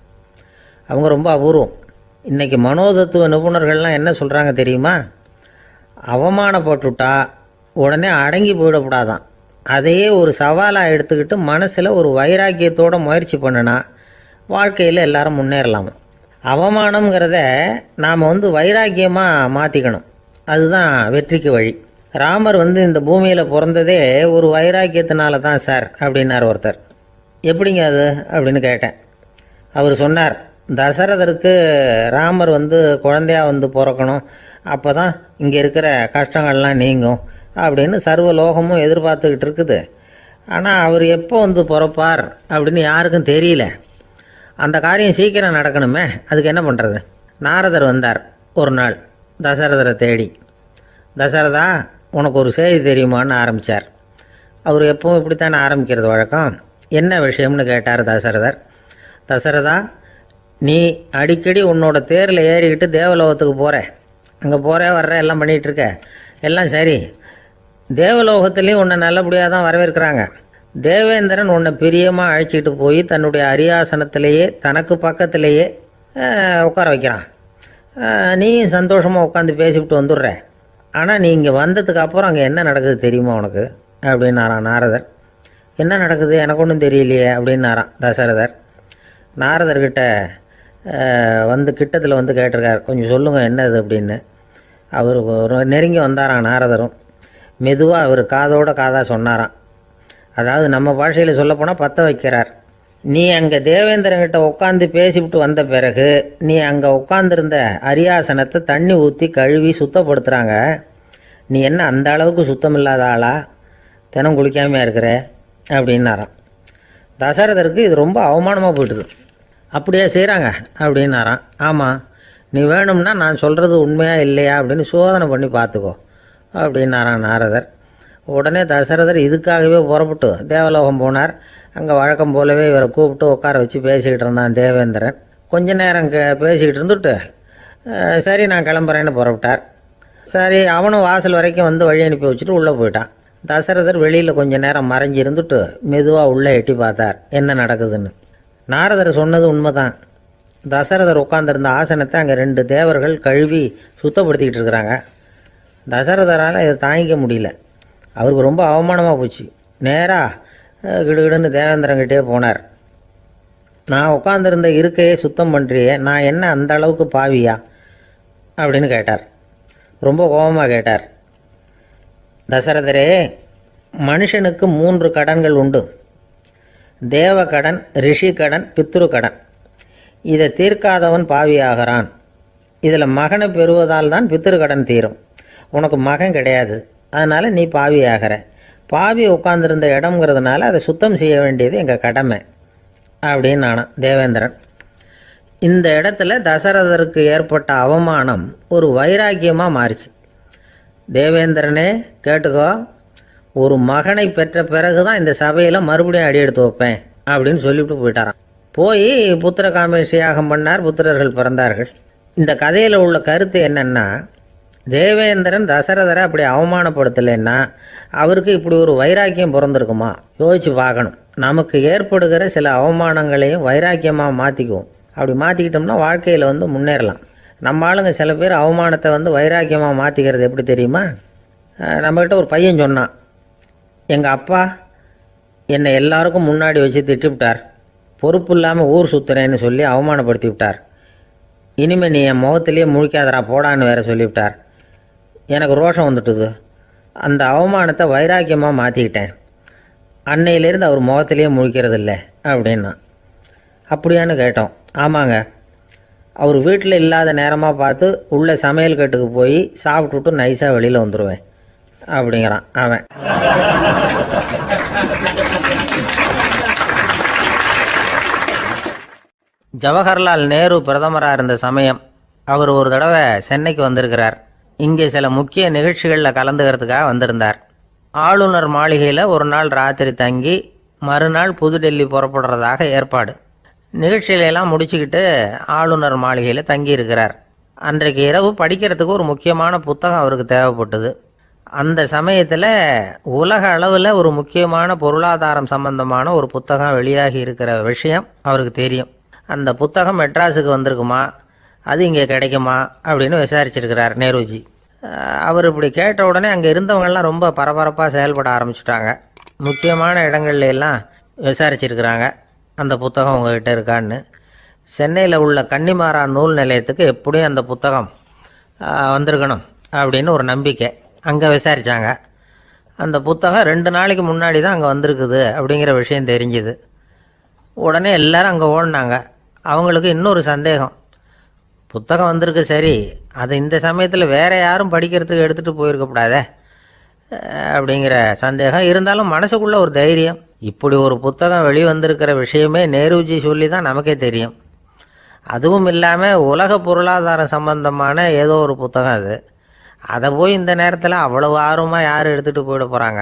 அவங்க ரொம்ப அபூர்வம். இன்றைக்கி மனோதத்துவ நிபுணர்கள்லாம் என்ன சொல்கிறாங்க தெரியுமா? அவமானப்பட்டுட்டா உடனே அடங்கி போயிடக்கூடாதான். அதையே ஒரு சவாலாக எடுத்துக்கிட்டு மனசில் ஒரு வைராக்கியத்தோடு முயற்சி பண்ணினா வாழ்க்கையில் எல்லாரும் முன்னேறலாமா. அவமானங்கிறத நாம் வைராக்கியமாக மாற்றிக்கணும். அதுதான் வெற்றிக்கு வழி. ராமர் இந்த பூமியில் பிறந்ததே ஒரு வைராக்கியத்தினால தான் சார் அப்படின்னார் ஒருத்தர். எப்படிங்க அது அப்படின்னு கேட்டேன். அவர் சொன்னார், தசரதருக்கு ராமர் குழந்தையா பிறக்கணும், அப்போ தான் இங்கே இருக்கிற கஷ்டங்கள்லாம் நீங்கும் அப்படின்னு சர்வ லோகமும் எதிர்பார்த்துக்கிட்டு இருக்குது. ஆனால் அவர் எப்போ பிறப்பார் அப்படின்னு யாருக்கும் தெரியல. அந்த காரியம் சீக்கிரம் நடக்கணுமே, அதுக்கு என்ன பண்ணுறது? நாரதர் வந்தார் ஒரு நாள் தசரதரை தேடி. தசரதா, உனக்கு ஒரு செய்தி தெரியுமான்னு ஆரம்பித்தார். அவர் எப்பவும் இப்படித்தானே ஆரம்பிக்கிறது வழக்கம். என்ன விஷயம்னு கேட்டார் தசரதர். தசரதா, நீ அடிக்கடி உன்னோட தேரில் ஏறிக்கிட்டு தேவலோகத்துக்கு போகிற, அங்கே போகிற வர்ற எல்லாம் பண்ணிகிட்ருக்க, எல்லாம் சரி. தேவலோகத்துலேயும் உன்னை நல்லபடியாக தான் வரவேற்கிறாங்க. தேவேந்திரன் உன்னை பிரியமாக அழைச்சிட்டு போய் தன்னுடைய அரியாசனத்திலேயே தனக்கு பக்கத்திலேயே உட்கார வைக்கிறான். நீயும் சந்தோஷமாக உட்காந்து பேசிவிட்டு வந்துடுற. ஆனால் நீ இங்கே வந்ததுக்கு அப்புறம் அங்கே என்ன நடக்குது தெரியுமா உனக்கு அப்படின்னாரான் நாரதர். என்ன நடக்குது எனக்கு ஒன்றும் தெரியலையே அப்படின்னாரான் தசரதர். நாரதர்கிட்ட கிட்டத்தில் கேட்டிருக்கார், கொஞ்சம் சொல்லுங்கள் என்னது அப்படின்னு. அவர் நெருங்கி வந்தாரான் நாரதரும். மெதுவாக அவர் காதோட காதாக சொன்னாராம். அதாவது நம்ம பாஷையில் சொல்லப்போனால் பற்ற வைக்கிறார். நீ அங்கே தேவேந்திரங்கிட்ட உட்காந்து பேசிவிட்டு வந்த பிறகு நீ அங்கே உட்காந்துருந்த அரியாசனத்தை தண்ணி ஊற்றி கழுவி சுத்தப்படுத்துகிறாங்க. நீ என்ன அந்த அளவுக்கு சுத்தம் இல்லாத ஆளா, தினம் குளிக்காமையாக இருக்கிற அப்படின்னாராம். தசரதருக்கு இது ரொம்ப அவமானமாக போயிட்டுது. அப்படியே செய்கிறாங்க அப்படின்னாராம். ஆமாம், நீ வேணும்னா நான் சொல்கிறது உண்மையாக இல்லையா அப்படின்னு சோதனை பண்ணி பார்த்துக்கோ அப்படின்னாரான் நாரதர். உடனே தசரதர் இதுக்காகவே புறப்பட்டு தேவலோகம் போனார். அங்கே வழக்கம் போலவே இவரை கூப்பிட்டு உட்கார வச்சு பேசிக்கிட்டு இருந்தான் தேவேந்திரன். கொஞ்ச நேரம் பேசிக்கிட்டு இருந்துட்டு சரி நான் கிளம்புறேன்னு புறப்பட்டார். சரி, அவனும் வாசல் வரைக்கும் வழி அனுப்பி வச்சுட்டு உள்ளே போயிட்டான். தசரதர் வெளியில் கொஞ்ச நேரம் மறைஞ்சி இருந்துட்டு மெதுவாக உள்ளே எட்டி பார்த்தார் என்ன நடக்குதுன்னு. நாரதர் சொன்னது உண்மைதான். தசரதர் உட்காந்துருந்த ஆசனத்தை அங்கே 2 தேவர்கள் கழுவி சுத்தப்படுத்திக்கிட்டு இருக்கிறாங்க. தசரதரால் இதை தாங்கிக்க முடியல. அவருக்கு ரொம்ப அவமானமாக போச்சு. நேராக கிடுகிடுன்னு தேவேந்திரங்கிட்டே போனார். நான் உட்காந்துருந்த இருக்கையே சுத்தம் பண்ணுறியே, நான் என்ன அந்த அளவுக்கு பாவியா அப்படின்னு கேட்டார். ரொம்ப கோபமாக கேட்டார். தசரதரே, மனுஷனுக்கு 3 கடன்கள் உண்டு. தேவ கடன், ரிஷி கடன், பித்ரு கடன். இதை தீர்க்காதவன் பாவியாகிறான். இதில் மகனை பெறுவதால் தான் பித்ரு கடன் தீரும். உனக்கு மகன் கிடையாது, அதனால் நீ பாவி ஆகிற. பாவி உட்காந்துருந்த இடம்ங்கிறதுனால அதை சுத்தம் செய்ய வேண்டியது எங்கள் கடமை அப்படின்னு நானான் தேவேந்திரன். இந்த இடத்துல தசரதருக்கு ஏற்பட்ட அவமானம் ஒரு வைராக்கியமாக மாறிச்சு. தேவேந்திரனே கேட்டுக்கோ, ஒரு மகனை பெற்ற பிறகு தான் இந்த சபையில் மறுபடியும் அடி எடுத்து வைப்பேன் அப்படின்னு சொல்லிவிட்டு போயிட்டாரான். போய் புத்திர காமேஷ் யாகம் பண்ணார். புத்திரர்கள் பிறந்தார்கள். இந்த கதையில் உள்ள கருத்து என்னென்னா, தேவேந்திரன் தசரதரை அப்படி அவமானப்படுத்தலைன்னா அவருக்கு இப்படி ஒரு வைராக்கியம் பிறந்திருக்குமா? யோசித்து பார்க்கணும். நமக்கு ஏற்படுகிற சில அவமானங்களையும் வைராக்கியமாக மாற்றிக்குவோம். அப்படி மாற்றிக்கிட்டோம்னா வாழ்க்கையில் முன்னேறலாம். நம்ம ஆளுங்க சில பேர் அவமானத்தை வைராக்கியமாக மாற்றிக்கிறது எப்படி தெரியுமா? நம்மக்கிட்ட ஒரு பையன் சொன்னான், எங்கள் அப்பா என்னை எல்லாருக்கும் முன்னாடி வச்சு திட்டிவிட்டார், பொறுப்பு இல்லாமல் ஊர் சுற்றுறேன்னு சொல்லி அவமானப்படுத்தி விட்டார். இனிமேல் நீ என் முகத்திலேயே முழிக்காதரா போடான்னு வேற சொல்லிவிட்டார். எனக்கு ரோஷம் வந்துட்டுது. அந்த அவமானத்தை வைராக்கியமாக மாற்றிக்கிட்டேன். அன்னையிலேருந்து அவர் முகத்திலேயே முழிக்கிறதில்ல அப்படின்னா. அப்படியான்னு கேட்டோம். ஆமாங்க, அவர் வீட்டில் இல்லாத நேரமாக பார்த்து உள்ள சமையல் கட்டுக்கு போய் சாப்பிட்டுட்டு நைஸாக வெளியில் வந்துடுவேன் அப்படிங்கிறான் அவன். ஜவஹர்லால் நேரு பிரதமராக இருந்த சமயம் அவர் ஒரு தடவை சென்னைக்கு வந்திருக்கிறார். இங்கே சில முக்கிய நிகழ்ச்சிகளில் கலந்துக்கிறதுக்காக வந்திருந்தார். ஆளுநர் மாளிகையில் ஒரு நாள் ராத்திரி தங்கி மறுநாள் புதுடெல்லி புறப்படுறதாக ஏற்பாடு. நிகழ்ச்சியிலெல்லாம் முடிச்சுக்கிட்டு ஆளுநர் மாளிகையில் தங்கியிருக்கிறார். அன்றைக்கு இரவு படிக்கிறதுக்கு ஒரு முக்கியமான புத்தகம் அவருக்கு தேவைப்பட்டது. அந்த சமயத்தில் உலக அளவில் ஒரு முக்கியமான பொருளாதாரம் சம்பந்தமான ஒரு புத்தகம் வெளியாகி இருக்கிற விஷயம் அவருக்கு தெரியும். அந்த புத்தகம் மெட்ராஸுக்கு வந்திருக்குமா, அது இங்கே கிடைக்குமா அப்படின்னு விசாரிச்சிருக்கிறார் நேருஜி. அவர் இப்படி கேட்ட உடனே அங்கே இருந்தவங்கெல்லாம் ரொம்ப பரபரப்பாக செயல்பட ஆரம்பிச்சுட்டாங்க. முக்கியமான இடங்கள்ல எல்லாம் விசாரிச்சிருக்கிறாங்க அந்த புத்தகம் உங்ககிட்ட இருக்கான்னு. சென்னையில் உள்ள கன்னிமாரா நூல் நிலையத்துக்கு எப்படியும் அந்த புத்தகம் வந்திருக்கணும் அப்படின்னு ஒரு நம்பிக்கை. அங்கே விசாரித்தாங்க. அந்த புத்தகம் 2 நாளைக்கு முன்னாடி தான் அங்கே வந்திருக்குது அப்படிங்கிற விஷயம் தெரிஞ்சுது. உடனே எல்லாரும் அங்கே ஓடினாங்க. அவங்களுக்கு இன்னொரு சந்தேகம். புத்தகம் வந்திருக்கு சரி, அது இந்த சமயத்தில் வேறு யாரும் படிக்கிறதுக்கு எடுத்துகிட்டு போயிருக்கக்கூடாதே அப்படிங்கிற சந்தேகம் இருந்தாலும் மனசுக்குள்ளே ஒரு தைரியம். இப்படி ஒரு புத்தகம் வெளிவந்திருக்கிற விஷயமே நேருஜி சொல்லி தான் நமக்கே தெரியும். அதுவும் இல்லாமல் உலக பொருளாதாரம் சம்பந்தமான ஏதோ ஒரு புத்தகம் அது. அதை போய் இந்த நேரத்தில் அவ்வளவு ஆர்வமாக யார் எடுத்துகிட்டு போயிட போகிறாங்க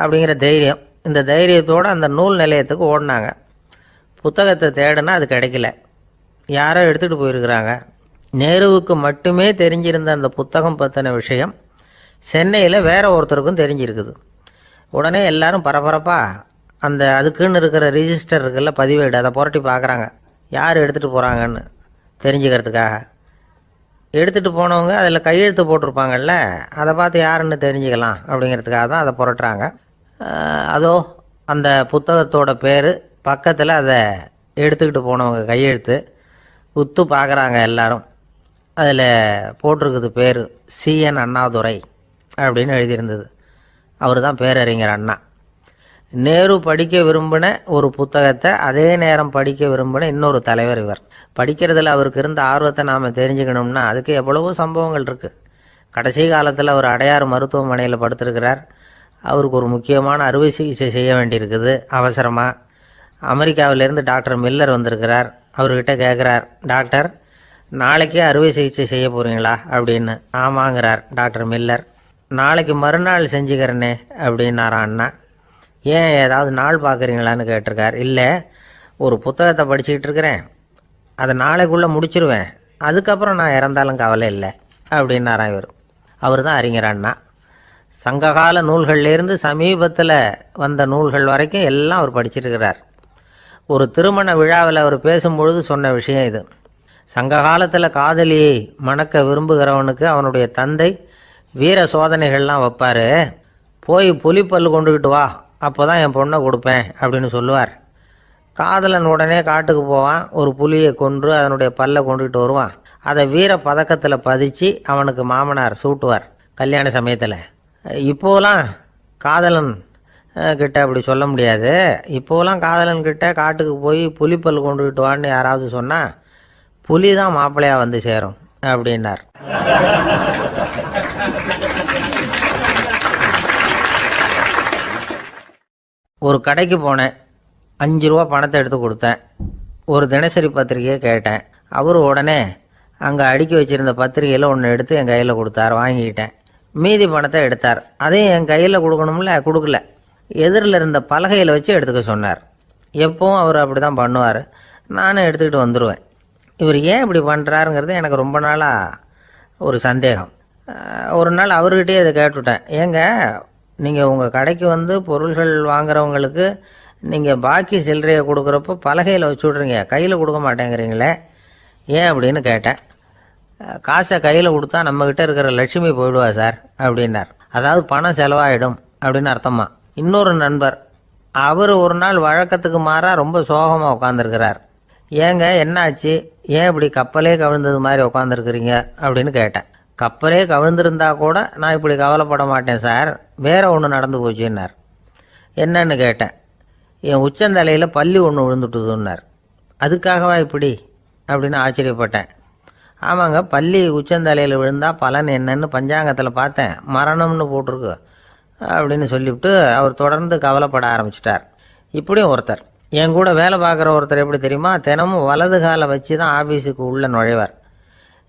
அப்படிங்கிற தைரியம். இந்த தைரியத்தோடு அந்த நூல் நிலையத்துக்கு ஓடினாங்க. புத்தகத்தை தேடினா அது கிடைக்கல. யாரோ எடுத்துகிட்டு போயிருக்கிறாங்க. நேருவுக்கு மட்டுமே தெரிஞ்சிருந்த அந்த புத்தகம் பற்றின விஷயம் சென்னையில் வேற ஒருத்தருக்கும் தெரிஞ்சிருக்குது. உடனே எல்லாரும் பரபரப்பாக அந்த அதுக்குன்னு இருக்கிற ரிஜிஸ்டர் இருக்குல்ல, பதிவேடு, அதை புரட்டி பார்க்குறாங்க யார் எடுத்துகிட்டு போகிறாங்கன்னு தெரிஞ்சுக்கிறதுக்காக. எடுத்துகிட்டு போனவங்க அதில் கையெழுத்து போட்டிருப்பாங்கல்ல, அதை பார்த்து யாருன்னு தெரிஞ்சுக்கலாம் அப்படிங்கிறதுக்காக தான் அதை புரட்டுறாங்க. அதோ அந்த புத்தகத்தோட பேர் பக்கத்தில் அதை எடுத்துக்கிட்டு போனவங்க கையெழுத்து உத்து பார்க்குறாங்க எல்லாரும். அதில் போட்டிருக்குது பேர் CN அண்ணாதுரை அப்படின்னு எழுதியிருந்தது. அவர் தான் பேரறிஞர் அண்ணா. நேரு படிக்க விரும்பின ஒரு புத்தகத்தை அதே நேரம் படிக்க விரும்பின இன்னொரு தலைவர் இவர். படிக்கிறதுல அவருக்கு இருந்த ஆர்வத்தை நாம் தெரிஞ்சுக்கணும்னா அதுக்கு எவ்வளவோ சம்பவங்கள் இருக்குது. கடைசி காலத்தில் அவர் அடையாறு மருத்துவமனையில் படுத்திருக்கிறார். அவருக்கு ஒரு முக்கியமான அறுவை சிகிச்சை செய்ய வேண்டியிருக்குது அவசரமாக. அமெரிக்காவிலேருந்து டாக்டர் மில்லர் வந்திருக்கிறார். அவர்கிட்ட கேட்குறார், டாக்டர் நாளைக்கே அறுவை சிகிச்சை செய்ய போகிறீங்களா அப்படின்னு. ஆமாங்கிறார் டாக்டர் மில்லர். நாளைக்கு மறுநாள் செஞ்சுக்கிறேனே அப்படின்னாரான் அண்ணா. ஏன் ஏதாவது நாள் பார்க்குறீங்களான்னு கேட்டிருக்கார். இல்லை, ஒரு புத்தகத்தை படிச்சுக்கிட்டு இருக்கிறேன், அதை நாளைக்குள்ளே முடிச்சிருவேன், அதுக்கப்புறம் நான் இறந்தாலும் கவலை இல்லை அப்படின்னாரான் இவர். அவர் தான் அறிஞர் அண்ணா. சங்ககால நூல்கள்லேருந்து சமீபத்தில் வந்த நூல்கள் வரைக்கும் எல்லாம் அவர் படிச்சிருக்கிறார். ஒரு திருமண விழாவில் அவர் பேசும்பொழுது சொன்ன விஷயம் இது. சங்க காலத்தில் காதலியை மணக்க விரும்புகிறவனுக்கு அவனுடைய தந்தை வீர சோதனைகள்லாம் வைப்பார். போய் புலிப்பல் கொண்டுக்கிட்டு வா, அப்போ தான் என் பொண்ணை கொடுப்பேன் அப்படின்னு சொல்லுவார். காதலன் உடனே காட்டுக்கு போவான், ஒரு புலியை கொன்று அதனுடைய பல்லை கொண்டுக்கிட்டு வருவான். அதை வீர பதக்கத்தில் பதிச்சு அவனுக்கு மாமனார் சூட்டுவார் கல்யாண சமயத்தில். இப்போலாம் காதலன் கிட்ட அப்படி சொல்ல முடியாது. இப்போலாம் காதலன் கிட்ட காட்டுக்கு போய் புலிப்பல் கொண்டுக்கிட்டு வான்னு யாராவது சொன்னால் புலி தான் மாப்பிள்ளையாக வந்து சேரும் அப்படின்னார். ஒரு கடைக்கு போனேன், 5 ரூபா பணத்தை எடுத்து கொடுத்தேன். ஒரு தினசரி பத்திரிகையை கேட்டேன். அவர் உடனே அங்கே அடுக்கி வச்சுருந்த பத்திரிகையில் ஒன்று எடுத்து என் கையில் கொடுத்தார். வாங்கிக்கிட்டேன். மீதி பணத்தை எடுத்தார். அதையும் என் கையில் கொடுக்கணும்ல, கொடுக்கல. எதிரில் இருந்த பலகையில் வச்சு எடுத்துக்க சொன்னார். எப்பவும் அவர் அப்படி தான் பண்ணுவார். நானும் எடுத்துக்கிட்டு வந்துடுவேன். இவர் ஏன் இப்படி பண்ணுறாருங்கிறது எனக்கு ரொம்ப நாளாக ஒரு சந்தேகம். ஒரு நாள் அவர்கிட்டயே இதை கேட்டுவிட்டேன். ஏங்க, நீங்கள் உங்கள் கடைக்கு வந்து பொருள்கள் வாங்குறவங்களுக்கு நீங்கள் பாக்கி சில்லறையை கொடுக்குறப்போ பலகையில் வச்சு விட்றீங்க, கையில் கொடுக்க மாட்டேங்கிறீங்களே, ஏன் அப்படின்னு கேட்டேன். காசை கையில் கொடுத்தா நம்மக்கிட்ட இருக்கிற லட்சுமி போயிடுவா சார் அப்படின்னார். அதாவது பணம் செலவாயிடும் அப்படின்னு அர்த்தமா. இன்னொரு நண்பர் அவர் ஒரு நாள் வழக்கத்துக்கு மாறாக ரொம்ப சோகமாக உட்காந்துருக்கிறார். ஏங்க என்னாச்சு, ஏன் இப்படி கப்பலே கவிழ்ந்தது மாதிரி உட்காந்துருக்குறீங்க அப்படின்னு கேட்டேன். கப்பலே கவிழ்ந்திருந்தா கூட நான் இப்படி கவலைப்பட மாட்டேன் சார், வேற ஒன்று நடந்து போச்சுன்னார். என்னன்னு கேட்டேன். என் உச்சந்தலையில் பல்லி ஒன்று விழுந்துட்டுதுன்னார். அதுக்காகவா இப்படி அப்படின்னு ஆச்சரியப்பட்டேன். ஆமாங்க, பல்லி உச்சந்தலையில் விழுந்தால் பலன் என்னன்னு பஞ்சாங்கத்தில் பார்த்தேன், மரணம்னு போட்டிருக்கு அப்படின்னு சொல்லிவிட்டு அவர் தொடர்ந்து கவலைப்பட ஆரம்பிச்சிட்டார். இப்படியும் ஒருத்தர், என் கூட வேலை பார்க்குற ஒருத்தர் எப்படி தெரியுமா, தினமும் வலது காலை வச்சு தான் ஆஃபீஸுக்கு உள்ளே நுழைவார்.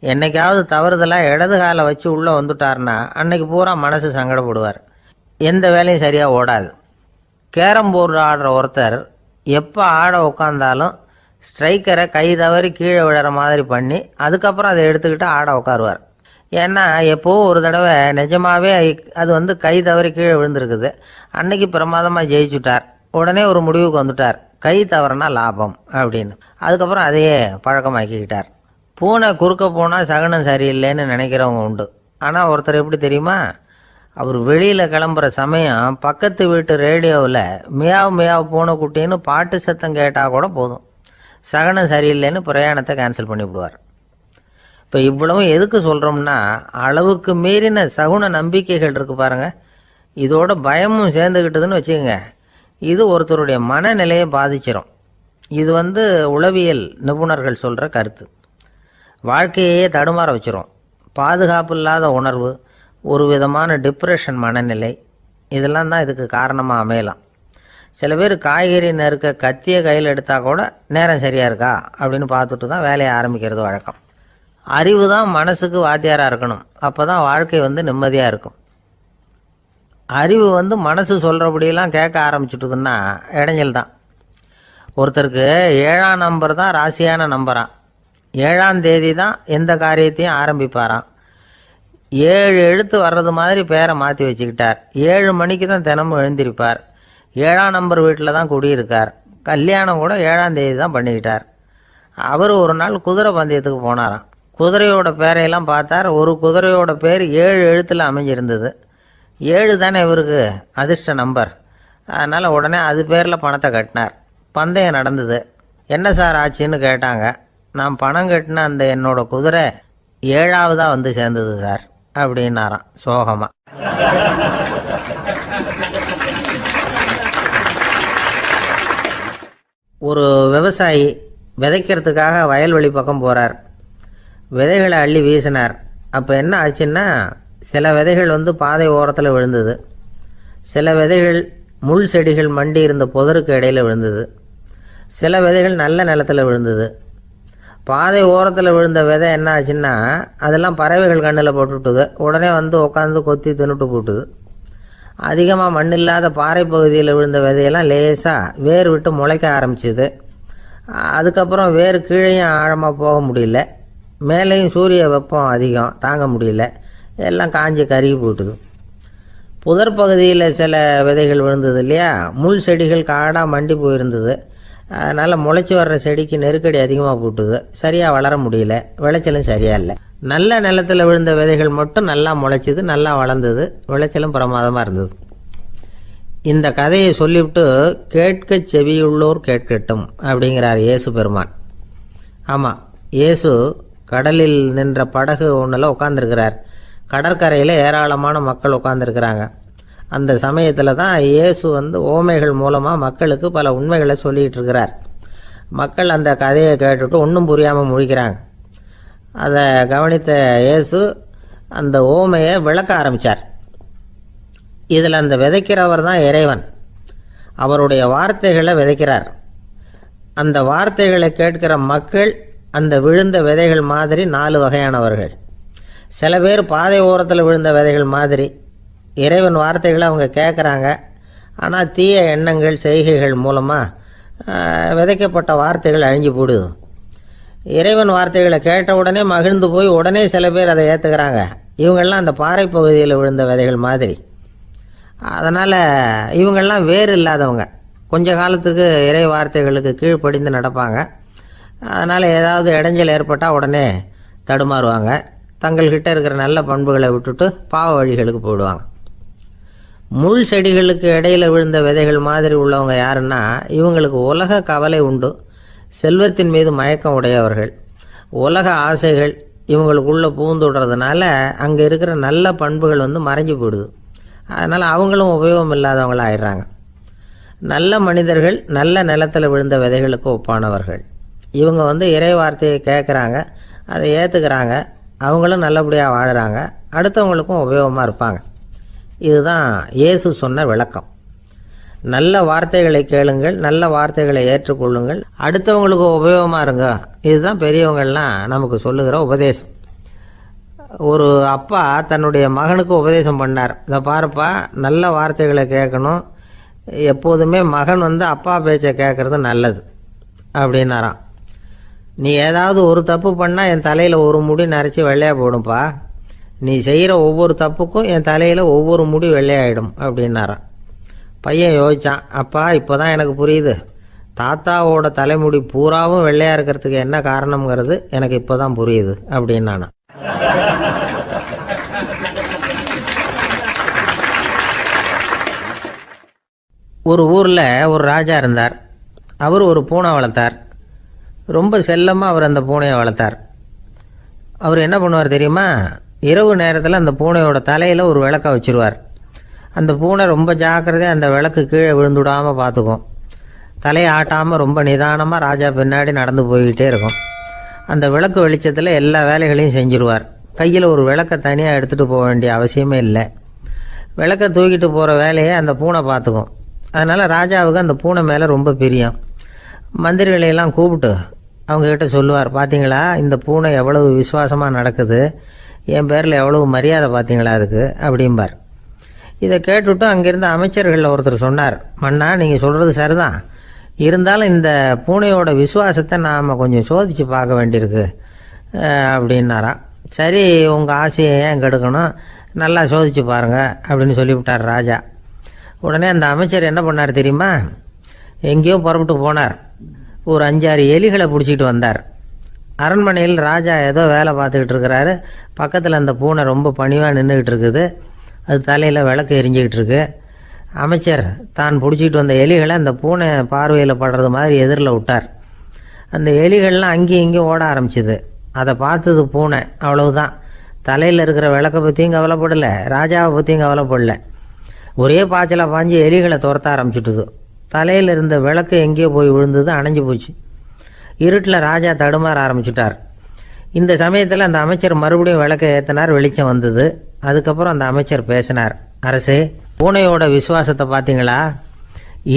என்னைக்காவது தவறுதலாக இடது காலை வச்சு உள்ளே வந்துட்டார்னா அன்னைக்கு பூரா மனசு சங்கடப்படுவார், எந்த வேலையும் சரியாக ஓடாது. கேரம் போர்டு ஆடுற ஒருத்தர் எப்போ ஆட உட்காந்தாலும் ஸ்ட்ரைக்கரை கை தவறி கீழே விழுற மாதிரி பண்ணி அதுக்கப்புறம் அதை எடுத்துக்கிட்டு ஆட உட்காருவார். ஏன்னா எப்போவோ ஒரு தடவை நிஜமாகவே அது கை தவறி கீழே விழுந்திருக்குது, அன்னைக்கு பிரமாதமாக ஜெயிச்சுட்டார். உடனே ஒரு முடிவுக்கு வந்துட்டார், கை தவறுனா லாபம் அப்படின்னு. அதுக்கப்புறம் அதையே பழக்கமாக்கிக்கிட்டார். பூனை குறுக்க போனால் சகுனம் சரியில்லைன்னு நினைக்கிறவங்க உண்டு. ஆனால் ஒருத்தர் எப்படி தெரியுமா, அவர் வெளியில் கிளம்புற சமயம் பக்கத்து வீட்டு ரேடியோவில் மியாவ் மியாவ் பூனைக்குட்டின்னு பாட்டு சத்தம் கேட்டால் கூட போதும், சகனம் சரியில்லைன்னு பிரயாணத்தை கேன்சல் பண்ணிவிடுவார். இப்போ இவ்வளவும் எதுக்கு சொல்கிறோம்னா, அளவுக்கு மீறின சகுன நம்பிக்கைகள் இருக்குது பாருங்கள், இதோட பயமும் சேர்ந்துக்கிட்டதுன்னு வச்சுக்கோங்க, இது ஒருத்தருடைய மனநிலையை பாதிச்சிடும். இது உளவியல் நிபுணர்கள் சொல்கிற கருத்து. வாழ்க்கையே தடுமாற வச்சிரும். பாதுகாப்பு இல்லாத உணர்வு, ஒரு விதமான டிப்ரெஷன் மனநிலை, இதெல்லாம் தான் இதுக்கு காரணமாக அமையலாம். சில பேர் காய்கறி நறுக்க கத்தியை கையில் எடுத்தால் கூட நேரம் சரியாக இருக்கா அப்படின்னு பார்த்துட்டு தான் வேலையை ஆரம்பிக்கிறது வழக்கம். அறிவு தான் மனசுக்கு வாத்தியாராக இருக்கணும், அப்போ தான் வாழ்க்கை நிம்மதியாக இருக்கும். அறிவு மனசு சொல்கிறபடியெல்லாம் கேட்க ஆரம்பிச்சுட்டுதுன்னா இடைஞ்சல் தான். ஒருத்தருக்கு 7ஆம் நம்பர் தான் ராசியான நம்பரான், 7ஆம் தேதி தான் எந்த காரியத்தையும் ஆரம்பிப்பாராம். 7 எழுத்து வர்றது மாதிரி பேரை மாற்றி வச்சுக்கிட்டார். 7 மணிக்கு தான் தினமும் எழுந்திருப்பார். 7ஆம் நம்பர் வீட்டில் தான் குடியிருக்கார். கல்யாணம் கூட 7ஆம் தேதி தான் பண்ணிக்கிட்டார். அவர் ஒரு நாள் குதிரை பந்தயத்துக்கு போனாராம். குதிரையோட பேரையெல்லாம் பார்த்தார். ஒரு குதிரையோட பேர் 7 எழுத்தில் அமைஞ்சிருந்தது. 7 தானே இவருக்கு அதிர்ஷ்ட நம்பர், அதனால் உடனே அது பேரில் பணத்தை கட்டினார். பந்தயம் நடந்தது. என்ன சார் ஆச்சுன்னு கேட்டாங்க. நான் பணம் கட்டின அந்த என்னோட குதிரை 7ஆவதாக சேர்ந்தது சார் அப்படின்னாராம் சோகமாக. ஒரு விவசாயி விதைக்கிறதுக்காக வயல்வெளி பக்கம் போகிறார். விதைகளை அள்ளி வீசினார். அப்போ என்ன ஆச்சுன்னா, சில விதைகள் பாதை ஓரத்தில் விழுந்தது, சில விதைகள் முள் செடிகள் மண்டி இருந்த புதருக்கு இடையில் விழுந்தது, சில விதைகள் நல்ல நிலத்தில் விழுந்தது. பாதை ஓரத்தில் விழுந்த விதை என்ன ஆச்சுன்னா, அதெல்லாம் பறவைகள் கண்ணில் போட்டுவிட்டுது. உடனே உட்காந்து கொத்தி தின்னுட்டு போட்டுது. அதிகமாக மண் இல்லாத பாறை பகுதியில் விழுந்த விதையெல்லாம் லேசாக வேர் விட்டு முளைக்க ஆரம்பிச்சிது. அதுக்கப்புறம் வேர் கீழேயும் ஆழமாக போக முடியல, மேலேயும் சூரிய வெப்பம் அதிகம் தாங்க முடியல, எல்லாம் காஞ்சி கருகி போட்டுது. புதர் பகுதியில் சில விதைகள் விழுந்தது இல்லையா, முள் செடிகள் காடாக மண்டி போயிருந்தது. அதனால் முளைச்சி வர்ற செடிக்கு நெருக்கடி அதிகமாக போட்டுது, சரியாக வளர முடியல, விளைச்சலும் சரியாக இல்லை. நல்ல நிலத்தில் விழுந்த விதைகள் மட்டும் நல்லா முளைச்சிது, நல்லா வளர்ந்தது, விளைச்சலும் பிரமாதமாக இருந்தது. இந்த கதையை சொல்லிவிட்டு கேட்க செவியுள்ளோர் கேட்கட்டும் அப்படிங்கிறார் இயேசு பெருமான். ஆமாம், இயேசு கடலில் நின்ற படகு ஒன்றில் உட்காந்துருக்கிறார். கடற்கரையில் ஏராளமான மக்கள் உட்காந்துருக்கிறாங்க. அந்த சமயத்தில் தான் இயேசு ஓமைகள் மூலமாக மக்களுக்கு பல உண்மைகளை சொல்லிகிட்டு இருக்கிறார். மக்கள் அந்த கதையை கேட்டுட்டு ஒன்றும் புரியாமல் முழிக்கிறாங்க. அதை கவனித்த இயேசு அந்த ஓமையை விளக்க ஆரம்பித்தார். இதில் அந்த விதைக்கிறவர் தான் இறைவன். அவருடைய வார்த்தைகளை விதைக்கிறார். அந்த வார்த்தைகளை கேட்கிற மக்கள் அந்த விழுந்த விதைகள் மாதிரி 4 வகையானவர்கள். சில பேர் பாதை ஓரத்தில் விழுந்த விதைகள் மாதிரி இறைவன் வார்த்தைகளை அவங்க கேட்குறாங்க. ஆனால் தீய எண்ணங்கள் செய்கைகள் மூலமாக விதைக்கப்பட்ட வார்த்தைகள் அழிஞ்சு போடுது. இறைவன் வார்த்தைகளை கேட்ட உடனே மகிழ்ந்து போய் உடனே சில பேர் அதை ஏற்றுக்கிறாங்க. இவங்கெல்லாம் அந்த பாறை பகுதியில் விழுந்த விதைகள் மாதிரி. அதனால் இவங்கெல்லாம் வேறு இல்லாதவங்க, கொஞ்ச காலத்துக்கு இறை வார்த்தைகளுக்கு கீழ்ப்படிந்து நடப்பாங்க. அதனால் ஏதாவது இடைஞ்சல் ஏற்பட்டால் உடனே தடுமாறுவாங்க. தங்கள்கிட்ட இருக்கிற நல்ல பண்புகளை விட்டுட்டு பாவ வழிகளுக்கு போயிடுவாங்க. முள் செடிகளுக்கு இடையில விழுந்த விதைகள் மாதிரி உள்ளவங்க யாருன்னா இவங்களுக்கு உலக கவலை உண்டு, செல்வத்தின் மீது மயக்கம் உடையவர்கள். உலக ஆசைகள் இவங்களுக்குள்ளே பூந்துடுறதுனால அங்கே இருக்கிற நல்ல பண்புகள் மறைஞ்சு போயிடுது. அதனால் அவங்களும் உபயோகம் இல்லாதவங்களாக ஆயிடுறாங்க. நல்ல மனிதர்கள் நல்ல நிலத்தில் விழுந்த விதைகளுக்கு ஒப்பானவர்கள். இவங்க இறை வார்த்தையை கேட்குறாங்க, அதை ஏற்றுக்கிறாங்க, அவங்களும் நல்லபடியாக வாழுறாங்க, அடுத்தவங்களுக்கும் உபயோகமாக இருப்பாங்க. இதுதான் இயேசு சொன்ன விளக்கம். நல்ல வார்த்தைகளை கேளுங்கள், நல்ல வார்த்தைகளை ஏற்றுக்கொள்ளுங்கள், அடுத்தவங்களுக்கு உபயோகமாக இருங்க. இதுதான் பெரியவங்கள்லாம் நமக்கு சொல்லுகிற உபதேசம். ஒரு அப்பா தன்னுடைய மகனுக்கு உபதேசம் பண்ணார். இதை பாருப்பா, நல்ல வார்த்தைகளை கேட்கணும், எப்போதுமே மகன் அப்பா பேச்சை கேட்கறது நல்லது அப்படின்னாராம். நீ ஏதாவது ஒரு தப்பு பண்ணால் என் தலையில் ஒரு முடி நரைச்சி வெள்ளையாக போடும்பா, நீ செய்கிற ஒவ்வொரு தப்புக்கும் என் தலையில் ஒவ்வொரு முடி வெள்ளையாயிடும் அப்படின்னாராம். பையன் யோசிச்சான், அப்பா இப்போ தான் எனக்கு புரியுது, தாத்தாவோட தலைமுடி பூராவும் வெள்ளையாக இருக்கிறதுக்கு என்ன காரணம்ங்கிறது எனக்கு இப்போ தான் புரியுது அப்படின்னானா. ஒரு ஊரில் ஒரு ராஜா இருந்தார். அவர் ஒரு பூனை வளர்த்தார். ரொம்ப செல்லமாக அவர் அந்த பூனையை வளர்த்தார். அவர் என்ன பண்ணுவார் தெரியுமா? இரவு நேரத்தில் அந்த பூனையோட தலையில் ஒரு விளக்கை வச்சுருவார். அந்த பூனை ரொம்ப ஜாக்கிரதையாக அந்த விளக்கு கீழே விழுந்துடாமல் பார்த்துக்கும். தலையை ஆட்டாமல் ரொம்ப நிதானமாக ராஜா பின்னாடி நடந்து போய்கிட்டே இருக்கும். அந்த விளக்கு வெளிச்சத்தில் எல்லா வேலைகளையும் செஞ்சுருவார். கையில் ஒரு விளக்கை தனியாக எடுத்துகிட்டு போக வேண்டிய அவசியமே இல்லை. விளக்கை தூக்கிட்டு போகிற வேலையை அந்த பூனை பார்த்துக்கும். அதனால் ராஜாவுக்கு அந்த பூனை மேலே ரொம்ப பிரியம். மந்திரிகளையெல்லாம் கூப்பிட்டு அவங்கக்கிட்ட சொல்லுவார், பார்த்தீங்களா இந்த பூனை எவ்வளவு விசுவாசமாக நடக்குது, என் பேரில் எவ்வளவு மரியாதை பார்த்தீங்களா அதுக்கு அப்படிம்பார். இதை கேட்டுவிட்டு அங்கேருந்து அமைச்சர்களில் ஒருத்தர் சொன்னார், மன்னா நீங்கள் சொல்கிறது சரிதான், இருந்தாலும் இந்த பூனையோட விசுவாசத்தை நாம் கொஞ்சம் சோதித்து பார்க்க வேண்டியிருக்கு அப்படின்னாராம். சரி, உங்கள் ஆசையை ஏன் கெடுக்கணும், நல்லா சோதித்து பாருங்கள் அப்படின்னு சொல்லிவிட்டார் ராஜா. உடனே அந்த அமைச்சர் என்ன பண்ணார் தெரியுமா? எங்கேயோ புறப்பட்டு போனார். ஒரு 5-6 எலிகளை பிடிச்சிட்டு வந்தார். அரண்மனையில் ராஜா ஏதோ வேலை பார்த்துக்கிட்டு இருக்கிறாரு. பக்கத்தில் அந்த பூனை ரொம்ப பணிவாக நின்றுக்கிட்டு இருக்குது. அது தலையில் விளக்கு எரிஞ்சிக்கிட்டு இருக்கு. அமைச்சர் தான் பிடிச்சிட்டு வந்த எலிகளை அந்த பூனை பார்வையில் படுறது மாதிரி எதிரில் விட்டார். அந்த எலிகள்லாம் அங்கேயும் இங்கேயும் ஓட ஆரம்பிச்சிது. அதை பார்த்தது பூனை, அவ்வளவுதான். தலையில் இருக்கிற விளக்கை பற்றியும் கவலைப்படலை, ராஜாவை பற்றியும் கவலைப்படலை. ஒரே பாய்ச்சலாக பாஞ்சு எலிகளை துரத்த ஆரம்பிச்சுட்டுது. தலையில் இருந்த விளக்கு எங்கேயோ போய் விழுந்தது, அணைஞ்சு போச்சு. இருட்டில் ராஜா தடுமாற ஆரம்பிச்சுட்டார். இந்த சமயத்தில் அந்த அமைச்சர் மறுபடியும் விளக்கை ஏற்றினார். வெளிச்சம் வந்தது. அதுக்கப்புறம் அந்த அமைச்சர் பேசினார், அரசே, பூனையோட விசுவாசத்தை பார்த்தீங்களா?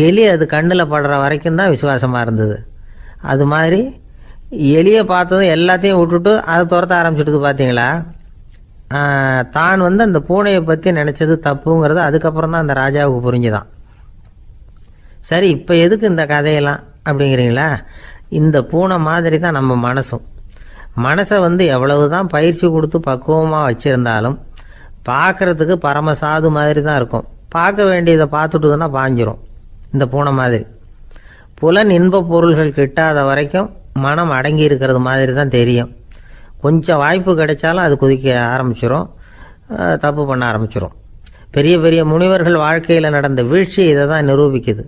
எலி அது கண்ணில் படுற வரைக்கும் தான் விசுவாசமாக இருந்தது. அது மாதிரி எலியை பார்த்ததும் எல்லாத்தையும் விட்டுட்டு அதை துரத்த ஆரம்பிச்சுட்டு பார்த்தீங்களா? தான் அந்த பூனையை பற்றி நினச்சது தப்புங்கிறது அதுக்கப்புறம் தான் அந்த ராஜாவுக்கு புரிஞ்சுதான். சரி, இப்போ எதுக்கு இந்த கதையெல்லாம் அப்படிங்கிறீங்களா? இந்த பூனை மாதிரி தான் நம்ம மனசும். மனசை எவ்வளவு தான் பயிற்சி கொடுத்து பக்குவமாக வச்சுருந்தாலும் பார்க்குறதுக்கு பரமசாது மாதிரி தான் இருக்கும். பார்க்க வேண்டியதை பார்த்துட்டுதுன்னா பாஞ்சிரும். இந்த பூனை மாதிரி புலன் இன்ப பொருள்கள் கிட்டாத வரைக்கும் மனம் அடங்கி இருக்கிறது மாதிரி தான் தெரியும். கொஞ்சம் வாய்ப்பு கிடைச்சாலும் அது குதிக்க ஆரம்பிச்சிடும், தப்பு பண்ண ஆரம்பிச்சிடும். பெரிய பெரிய முனிவர்கள் வாழ்க்கையில் நடந்த வீழ்ச்சி இதை தான் நிரூபிக்குது.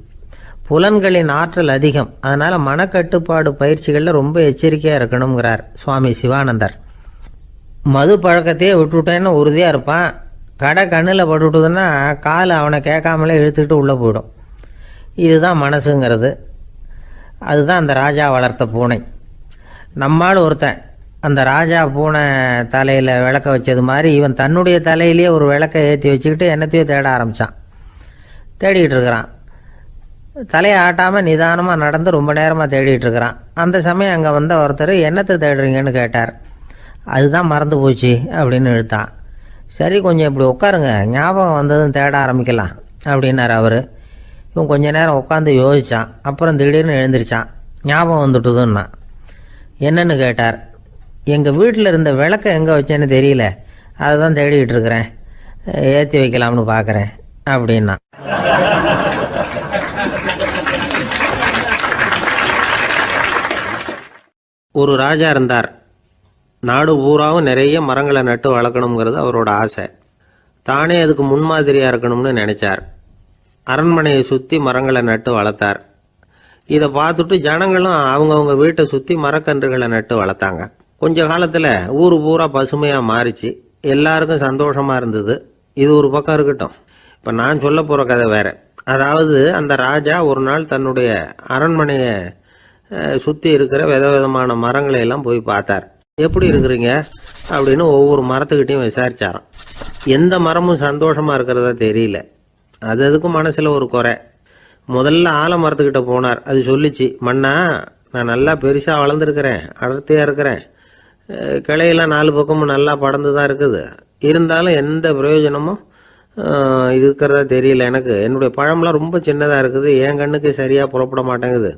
புலன்களின் ஆற்றல் அதிகம், அதனால் மனக்கட்டுப்பாடு பயிற்சிகளில் ரொம்ப எச்சரிக்கையாக இருக்கணுங்கிறார் சுவாமி சிவானந்தர். மது பழக்கத்தையே விட்டுவிட்டேன்னு உறுதியாக இருப்பான். கடை கண்ணில் பட்டுவிட்டதுன்னா கால் அவனை கேட்காமலே இழுத்துக்கிட்டு உள்ளே போயிடும். இதுதான் மனசுங்கிறது. அதுதான் அந்த ராஜா வளர்த்த பூனை. நம்மால் ஒருத்தன் அந்த ராஜா பூனை தலையில் விளக்க வச்சது மாதிரி இவன் தன்னுடைய தலையிலேயே ஒரு விளக்கை ஏற்றி வச்சுக்கிட்டு என்னத்தையோ தேட ஆரம்பித்தான். தேடிக்கிட்டு இருக்கிறான். தலையை ஆட்டாமல் நிதானமாக நடந்து ரொம்ப நேரமாக தேடிட்டு இருக்கிறான். அந்த சமயம் அங்கே வந்த ஒருத்தர், என்னத்தை தேடுறீங்கன்னு கேட்டார். அதுதான் மறந்து போச்சு அப்படின்னு இழுத்தான். சரி, கொஞ்சம் இப்படி உட்காருங்க, ஞாபகம் வந்ததும் தேட ஆரம்பிக்கலாம் அப்படின்னார் அவர். இவன் கொஞ்ச நேரம் உட்காந்து யோசித்தான். அப்புறம் திடீர்னு எழுந்திரிச்சான். ஞாபகம் வந்துட்டுதுன்னா. என்னன்னு கேட்டார். எங்கள் வீட்டில் இருந்த விளக்கை எங்கே வச்சேன்னு தெரியல, அதை தான் தேடிக்கிட்டு இருக்கிறேன், ஏற்றி வைக்கலாம்னு பார்க்குறேன் அப்படின்னா. ஒரு ராஜா இருந்தார். நாடு பூராவும் நிறைய மரங்களை நட்டு வளர்க்கணுங்கிறது அவரோட ஆசை. தானே அதுக்கு முன்மாதிரியாக இருக்கணும்னு நினைச்சார். அரண்மனையை சுற்றி மரங்களை நட்டு வளர்த்தார். இதை பார்த்துட்டு ஜனங்களும் அவங்கவுங்க வீட்டை சுற்றி மரக்கன்றுகளை நட்டு வளர்த்தாங்க. கொஞ்ச காலத்தில் ஊர் பூரா பசுமையாக மாறிச்சு. எல்லாருக்கும் சந்தோஷமாக இருந்தது. இது ஒரு பக்கம் இருக்கட்டும். இப்போ நான் சொல்ல போகிற கதை வேற. அதாவது அந்த ராஜா ஒரு நாள் தன்னுடைய அரண்மனையை சுற்றி இருக்கிற விதவிதமான மரங்களை எல்லாம் போய் பார்த்தார். எப்படி இருக்கிறீங்க அப்படின்னு ஒவ்வொரு மரத்துக்கிட்டையும் விசாரிச்சாராம். எந்த மரமும் சந்தோஷமாக இருக்கிறதா தெரியல. அதுக்கும் மனசில் ஒரு குறை. முதல்ல ஆலமரத்துக்கிட்ட போனார். அது சொல்லிச்சு, மண்ணா நான் நல்லா பெருசாக வளர்ந்துருக்கிறேன், அடர்த்தியாக இருக்கிறேன், கிளையெல்லாம் 4 பக்கமும் நல்லா படர்ந்து தான் இருக்குது, இருந்தாலும் எந்த பிரயோஜனமும் இருக்கிறதா தெரியல எனக்கு. என்னுடைய பழம்லாம் ரொம்ப சின்னதாக இருக்குது, என் கண்ணுக்கு சரியாக புறப்பட மாட்டேங்குது.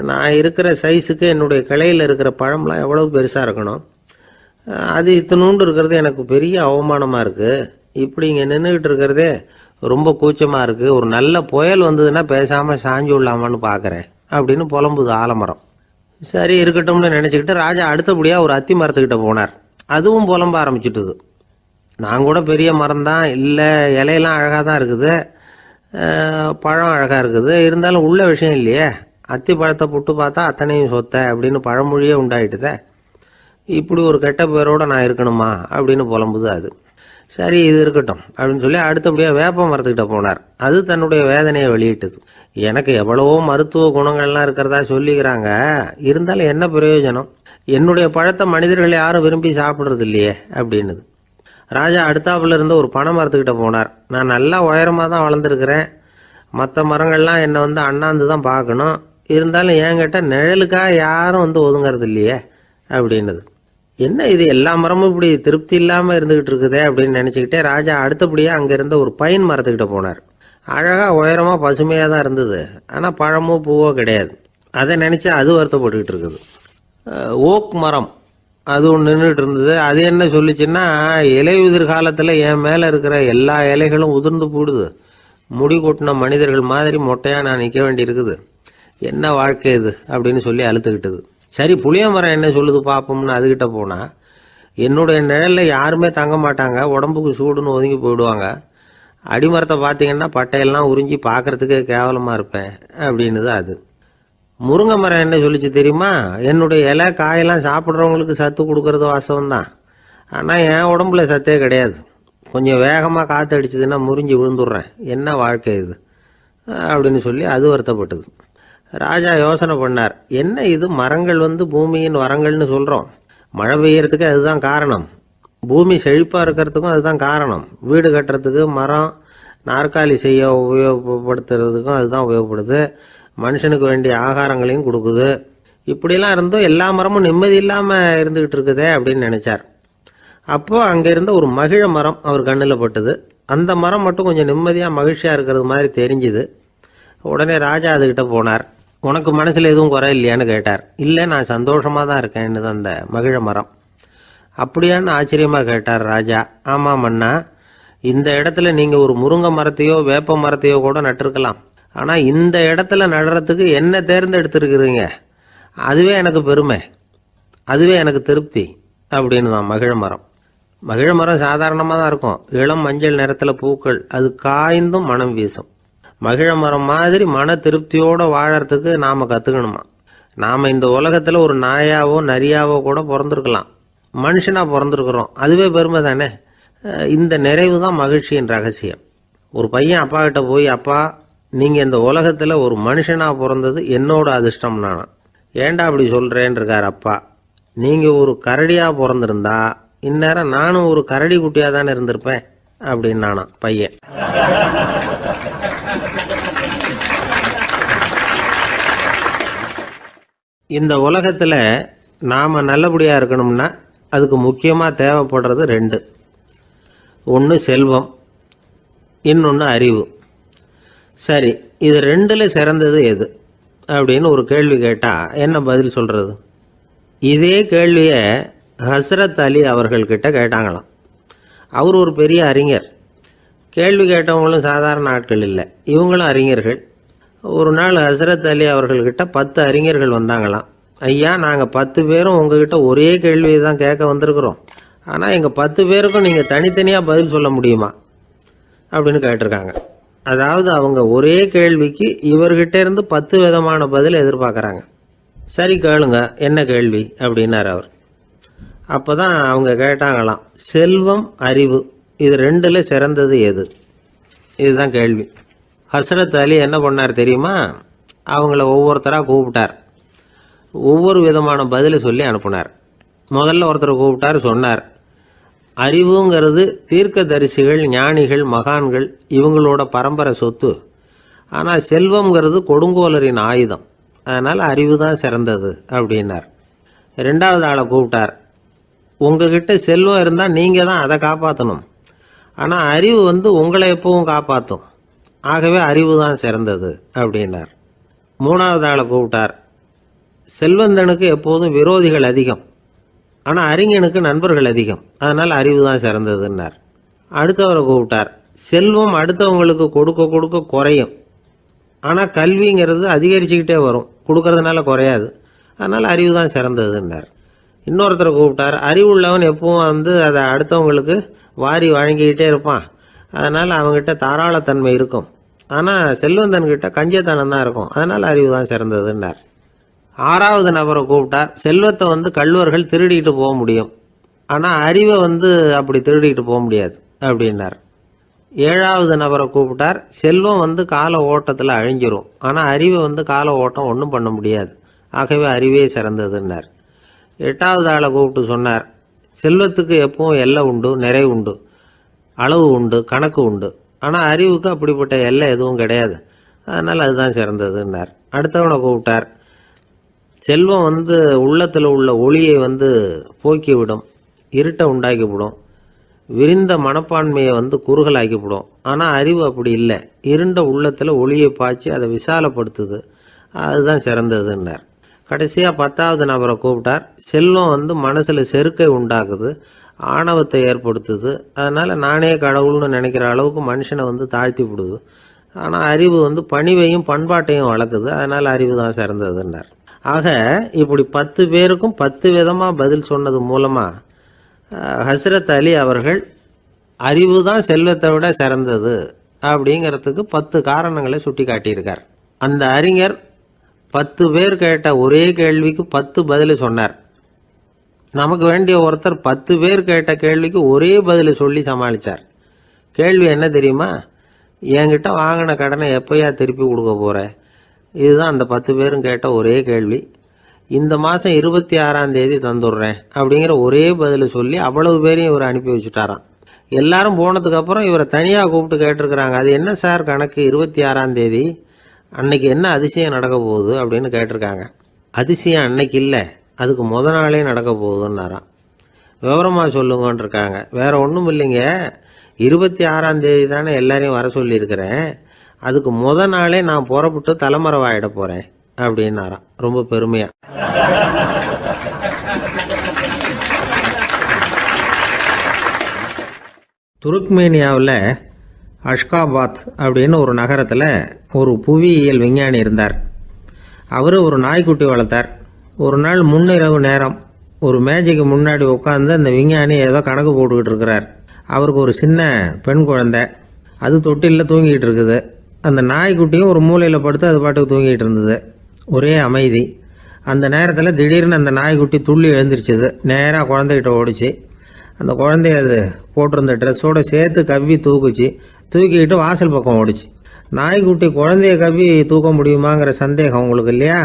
நான் இருக்கிற சைஸுக்கு என்னுடைய கிளையில் இருக்கிற பழம்லாம் எவ்வளவு பெருசாக இருக்கணும், அது இத்தனூண்டு இருக்கிறது எனக்கு பெரிய அவமானமாக இருக்குது. இப்படி இங்கே நின்றுக்கிட்டு இருக்கிறதே ரொம்ப கூச்சமாக இருக்குது. ஒரு நல்ல புயல் வந்ததுன்னா பேசாமல் சாஞ்சு விடலாமான்னு பார்க்குறேன் அப்படின்னு புலம்புது ஆலமரம். சரி இருக்கட்டும்னு நினச்சிக்கிட்டு ராஜா அடுத்தபடியாக ஒரு அத்தி மரத்துக்கிட்ட போனார். அதுவும் புலம்ப ஆரம்பிச்சுட்டுது. நான் கூட பெரிய மரம் தான், இல்லை இலையெல்லாம் அழகாக தான் இருக்குது, பழம் அழகாக இருக்குது, இருந்தாலும் உள்ள விஷயம் இல்லையே, அத்தி பழத்தை புட்டு பார்த்தா அத்தனையும் சொத்த அப்படின்னு பழமொழியே உண்டாயிட்டுதே. இப்படி ஒரு கெட்ட பேரோடு நான் இருக்கணுமா அப்படின்னு புலம்புது அது. சரி இது இருக்கட்டும் அப்படின்னு சொல்லி அடுத்தபடியாக வேப்ப மரத்துக்கிட்ட போனார். அது தன்னுடைய வேதனையை வெளியிட்டது. எனக்கு எவ்வளவோ மருத்துவ குணங்கள்லாம் இருக்கிறதா சொல்லிக்கிறாங்க, இருந்தாலும் என்ன பிரயோஜனம், என்னுடைய பழத்தை மனிதர்கள் யாரும் விரும்பி சாப்பிட்றது இல்லையே அப்படின்னுது. ராஜா அடுத்தாப்புல இருந்த ஒரு பனை மரத்துக்கிட்ட போனார். நான் நல்லா உயரமாக தான் வளர்ந்துருக்கிறேன், மற்ற மரங்கள்லாம் என்னை அண்ணாந்து தான் பார்க்கணும், இருந்தாலும் என்கிட்ட நிழலுக்காக யாரும் ஒதுங்கிறது இல்லையே அப்படின்னுது. என்ன இது எல்லா மரமும் இப்படி திருப்தி இல்லாமல் இருந்துகிட்டு இருக்குதே அப்படின்னு நினச்சிக்கிட்டே ராஜா அடுத்தபடியாக அங்கே இருந்த ஒரு பைன் மரத்துக்கிட்ட போனார். அழகாக உயரமாக பசுமையாக தான் இருந்தது, ஆனால் பழமோ பூவோ கிடையாது. அதை நினச்சி அது வருத்தப்பட்டுக்கிட்டு இருக்குது. ஓக் மரம் அது ஒன்று நின்றுட்டு இருந்தது. அது என்ன சொல்லிச்சுன்னா, இலையுதிர் காலத்தில் என் மேலே இருக்கிற எல்லா இலைகளும் உதிர்ந்து போடுது, முடி கொட்டின மனிதர்கள் மாதிரி மொட்டையாக நான் நிற்க வேண்டி இருக்குது, என்ன வாழ்க்கை இது அப்படின்னு சொல்லி அழுத்துக்கிட்டது. சரி புளிய மரம் என்ன சொல்லுது பார்ப்போம்னு அதுகிட்ட போனால், என்னுடைய நிழலில் யாருமே தங்க மாட்டாங்க, உடம்புக்கு சூடுன்னு ஒதுங்கி போயிடுவாங்க, அடிமரத்தை பார்த்தீங்கன்னா பட்டையெல்லாம் உறிஞ்சி பார்க்கறதுக்கே கேவலமாக இருப்பேன் அப்படின்னுது அது. முருங்கை மரம் என்ன சொல்லிச்சு தெரியுமா, என்னுடைய இலை காயெல்லாம் சாப்பிட்றவங்களுக்கு சத்து கொடுக்கறது வாசவம்தான், ஆனால் என் உடம்புல சத்தே கிடையாது, கொஞ்சம் வேகமாக காற்று அடிச்சதுன்னா முறிஞ்சி விழுந்துடுறேன், என்ன வாழ்க்கை இது அப்படின்னு சொல்லி அது வருத்தப்பட்டது. ராஜா யோசனை பண்ணார், என்ன இது மரங்கள் பூமியின் வரங்கள்னு சொல்கிறோம், மழை பெய்யறதுக்கு அதுதான் காரணம், பூமி செழிப்பாக இருக்கிறதுக்கும் அதுதான் காரணம், வீடு கட்டுறதுக்கு மரம், நாற்காலி செய்ய உபயோகப்படுத்துறதுக்கும் அதுதான் உபயோகப்படுது, மனுஷனுக்கு வேண்டிய ஆகாரங்களையும் கொடுக்குது, இப்படிலாம் இருந்தும் எல்லா மரமும் நிம்மதி இல்லாமல் இருந்துகிட்டு இருக்குதே அப்படின்னு நினைச்சார். அப்போ அங்கே இருந்த ஒரு மகிழ மரம் அவர் கண்ணில் பட்டுது. அந்த மரம் மட்டும் கொஞ்சம் நிம்மதியாக மகிழ்ச்சியாக இருக்கிறது மாதிரி தெரிஞ்சுது. உடனே ராஜா அதுகிட்ட போனார். உனக்கு மனசில் எதுவும் குறை இல்லையான்னு கேட்டார். இல்லை நான் சந்தோஷமாக தான் இருக்கேன்னு அந்த மகிழ மரம். அப்படியான்னு ஆச்சரியமாக கேட்டார் ராஜா. ஆமாம் மன்னா, இந்த இடத்துல நீங்கள் ஒரு முருங்கை மரத்தையோ வேப்ப மரத்தையோ கூட நட்டிருக்கலாம், ஆனால் இந்த இடத்துல நடுறதுக்கு என்ன தேர்ந்தெடுத்துருக்குறீங்க, அதுவே எனக்கு பெருமை, அதுவே எனக்கு திருப்தி அப்படின்னு தான் மகிழ மரம். மகிழ மரம் சாதாரணமாக தான் இருக்கும், இளம் மஞ்சள் நிறத்தில் பூக்கள், அது காய்ந்தும் மனம் வீசும். மகிழ மரம் மாதிரி மன திருப்தியோடு வாழறதுக்கு நாம் கற்றுக்கணுமா. நாம் இந்த உலகத்தில் ஒரு நாயாவோ நரியாவோ கூட பிறந்திருக்கலாம், மனுஷனாக பிறந்திருக்கிறோம், அதுவே பெருமை தானே. இந்த நிறைவு தான் மகிழ்ச்சியின் ரகசியம். ஒரு பையன் அப்பா கிட்ட போய், அப்பா நீங்கள் இந்த உலகத்தில் ஒரு மனுஷனாக பிறந்தது என்னோட அதிர்ஷ்டம் நானா. ஏண்டா அப்படி சொல்கிறேன்னு இருக்கார் அப்பா. நீங்கள் ஒரு கரடியாக பிறந்திருந்தா இந்நேரம் நானும் ஒரு கரடி குட்டியாக தானே இருந்திருப்பேன் அப்படின்னு நானா பையன். இந்த உலகத்தில் நாம் நல்லபடியாக இருக்கணும்னா அதுக்கு முக்கியமாக தேவைப்படுறது 2. ஒன்று செல்வம், இன்னொன்று அறிவு. சரி, இது 2ல் சிறந்தது எது அப்படின்னு ஒரு கேள்வி கேட்டால் என்ன பதில் சொல்கிறது? இதே கேள்வியை ஹஸ்ரத் அலி அவர்கள்கிட்ட கேட்டாங்களாம். அவர் ஒரு பெரிய அறிஞர். கேள்வி கேட்டவங்களும் சாதாரண ஆட்கள் இல்லை, இவங்களும் அறிஞர்கள். ஒரு நாள் ஹஸ்ரத் அலி அவர்கள்கிட்ட 10 அறிஞர்கள் வந்தாங்களாம். ஐயா, நாங்கள் 10 பேரும் உங்ககிட்ட ஒரே கேள்வியை தான் கேட்க வந்திருக்கிறோம், ஆனால் எங்கள் 10 பேருக்கும் நீங்கள் தனித்தனியாக பதில் சொல்ல முடியுமா அப்படின்னு கேட்டிருக்காங்க. அதாவது அவங்க ஒரே கேள்விக்கு இவர்கிட்ட இருந்து 10 விதமான பதில் எதிர்பார்க்குறாங்க. சரி கேளுங்க, என்ன கேள்வி அப்படின்னார் அவர். அப்போ தான் அவங்க கேட்டாங்களாம், செல்வம் அறிவு இது ரெண்டில் சிறந்தது எது? இதுதான் கேள்வி. ஹஸ்ரத் அலி என்ன பண்ணார் தெரியுமா? அவங்கள ஒவ்வொருத்தராக கூப்பிட்டார். ஒவ்வொரு விதமான பதிலை சொல்லி அனுப்புனார். முதல்ல ஒருத்தரை கூப்பிட்டார், சொன்னார், அறிவுங்கிறது தீர்க்கதரிசிகள், ஞானிகள், மகான்கள் இவங்களோட பரம்பரை சொத்து. ஆனால் செல்வம்ங்கிறது கொடுங்கோலரின் ஆயுதம். அதனால் அறிவு தான் சிறந்தது அப்படின்னார். ரெண்டாவது ஆளை கூப்பிட்டார். உங்ககிட்ட செல்வம் இருந்தால் நீங்கள் தான் அதை காப்பாற்றணும். ஆனால் அறிவு உங்களை எப்பவும் காப்பாற்றும். ஆகவே அறிவு தான் சிறந்தது அப்படின்னார். மூணாவது ஆளை கூப்பிட்டார். செல்வந்தனுக்கு எப்போதும் விரோதிகள் அதிகம், ஆனால் அறிஞனுக்கு நண்பர்கள் அதிகம். அதனால் அறிவு தான் சிறந்ததுன்னார். அடுத்தவரை கூப்பிட்டார். செல்வம் அடுத்தவங்களுக்கு கொடுக்க கொடுக்க குறையும், ஆனால் கல்விங்கிறது அதிகரிச்சுக்கிட்டே வரும், கொடுக்கறதுனால குறையாது. அதனால் அறிவு தான் சிறந்ததுன்னார். இன்னொருத்தரை கூப்பிட்டார். அறிவுள்ளவன் எப்பவும் அதை அடுத்தவங்களுக்கு வாரி வழங்கிக்கிட்டே இருப்பான். அதனால் அவங்ககிட்ட தாராளத்தன்மை இருக்கும். ஆனால் செல்வந்தன்கிட்ட கஞ்சத்தனம் தான் இருக்கும். அதனால் அறிவு தான் சிறந்ததுன்னார். ஆறாவது நபரை கூப்பிட்டார். செல்வத்தை கள்வர்கள் திருடிட்டு போக முடியும், ஆனால் அறிவை அப்படி திருடிட்டு போக முடியாது அப்படின்னார். ஏழாவது நபரை கூப்பிட்டார். செல்வம் கால ஓட்டத்தில் அழிஞ்சிரும், ஆனால் அறிவை கால ஓட்டம் ஒன்றும் பண்ண முடியாது. ஆகவே அறிவே சிறந்ததுன்னார். எட்டாவது ஆளை கூப்பிட்டு சொன்னார், செல்வத்துக்கு எப்பவும் எல்லை உண்டு, நிறைவு உண்டு, அளவு உண்டு, கணக்கு உண்டு. ஆனால் அறிவுக்கு அப்படிப்பட்ட எல்லை எதுவும் கிடையாது. அதனால் அதுதான் சிறந்ததுன்னார். அடுத்தவனை கூப்பிட்டார். செல்வம் உள்ளத்தில் உள்ள ஒளியை போக்கிவிடும், இருட்டை உண்டாக்கிவிடும், விரிந்த மனப்பான்மையை குறுகலாக்கிவிடும். ஆனால் அறிவு அப்படி இல்லை, இருண்ட உள்ளத்தில் ஒளியை பாய்ச்சி அதை விசாலப்படுத்துது. அதுதான் சிறந்ததுன்னார். கடைசியாக 10வது நபரை கூப்பிட்டார். செல்வம் மனசில் செருக்கை உண்டாக்குது, ஆணவத்தை ஏற்படுத்துது. அதனால் நானே கடவுள்னு நினைக்கிற அளவுக்கு மனுஷனை தாழ்த்தி விடுது. ஆனால் அறிவு பணிவையும் பண்பாட்டையும் வளர்க்குது. அதனால் அறிவு தான் சிறந்ததுன்னார். ஆக இப்படி 10 பேருக்கும் 10 விதமாக பதில் சொன்னது மூலமாக ஹஸ்ரத் அலி அவர்கள் அறிவு தான் செல்வத்தை விட சிறந்தது அப்படிங்கிறதுக்கு 10 காரணங்களை சுட்டி காட்டியிருக்கார். அந்த அறிஞர் 10 பேர் கேட்ட ஒரே கேள்விக்கு 10 பதில் சொன்னார். நமக்கு வேண்டிய ஒருத்தர் 10 பேர் கேட்ட கேள்விக்கு ஒரே பதில் சொல்லி சமாளித்தார். கேள்வி என்ன தெரியுமா? என்கிட்ட வாங்கின கடனை எப்போயா திருப்பி கொடுக்க போகிற? இதுதான் அந்த 10 பேரும் கேட்ட ஒரே கேள்வி. இந்த மாதம் 26ஆம் தேதி தந்துடுறேன் அப்படிங்கிற ஒரே பதில் சொல்லி அவ்வளவு பேரையும் இவர் அனுப்பி வச்சுட்டாராம். எல்லாரும் போனதுக்கப்புறம் இவரை தனியாக கூப்பிட்டு கேட்டிருக்கிறாங்க. அது என்ன சார் கணக்கு, 26ஆம் தேதி அன்னைக்கு என்ன அதிசயம் நடக்க போகுது அப்படின்னு கேட்டிருக்காங்க. அதிசயம் அன்னைக்கு இல்லை, அதுக்கு நாளே நடக்க போகுதுன்னாராம். விவரமாக சொல்லுங்கன்னு இருக்காங்க. வேற ஒன்றும் இல்லைங்க, 26ஆம் தேதி தானே எல்லாரையும் வர சொல்லியிருக்கிறேன், அதுக்கு நாளே நான் புறப்பட்டு தலைமறைவாயிட போகிறேன் அப்படின்னாராம், ரொம்ப பெருமையா. துருக்மேனியாவில் அஷ்காபாத் அப்படின்னு ஒரு நகரத்தில் ஒரு புவியியல் விஞ்ஞானி இருந்தார். அவர் ஒரு நாய்க்குட்டி வளர்த்தார். ஒரு நாள் முன்னிரவு நேரம் ஒரு மேஜைக்கு முன்னாடி உட்காந்து அந்த விஞ்ஞானி ஏதோ கணக்கு போட்டுக்கிட்டு இருக்கிறார். அவருக்கு ஒரு சின்ன பெண் குழந்தை, அது தொட்டிலில் தூங்கிட்டு இருக்குது. அந்த நாய்க்குட்டியும் ஒரு மூலையில் படுத்து அது பாட்டுக்கு தூங்கிட்டு இருந்தது. ஒரே அமைதி. அந்த நேரத்தில் திடீர்னு அந்த நாய்க்குட்டி துள்ளி எழுந்திரிச்சிது. நேராக குழந்தைகிட்ட ஓடிச்சு. அந்த குழந்தைய அது போட்டிருந்த ட்ரெஸ்ஸோடு சேர்த்து கவ்வி தூக்குச்சு. தூக்கிக்கிட்டு வாசல் பக்கம் ஓடிச்சு. நாய்க்குட்டி குழந்தைய கவ்வி தூக்க முடியுமாங்கிற சந்தேகம் உங்களுக்கு இல்லையா?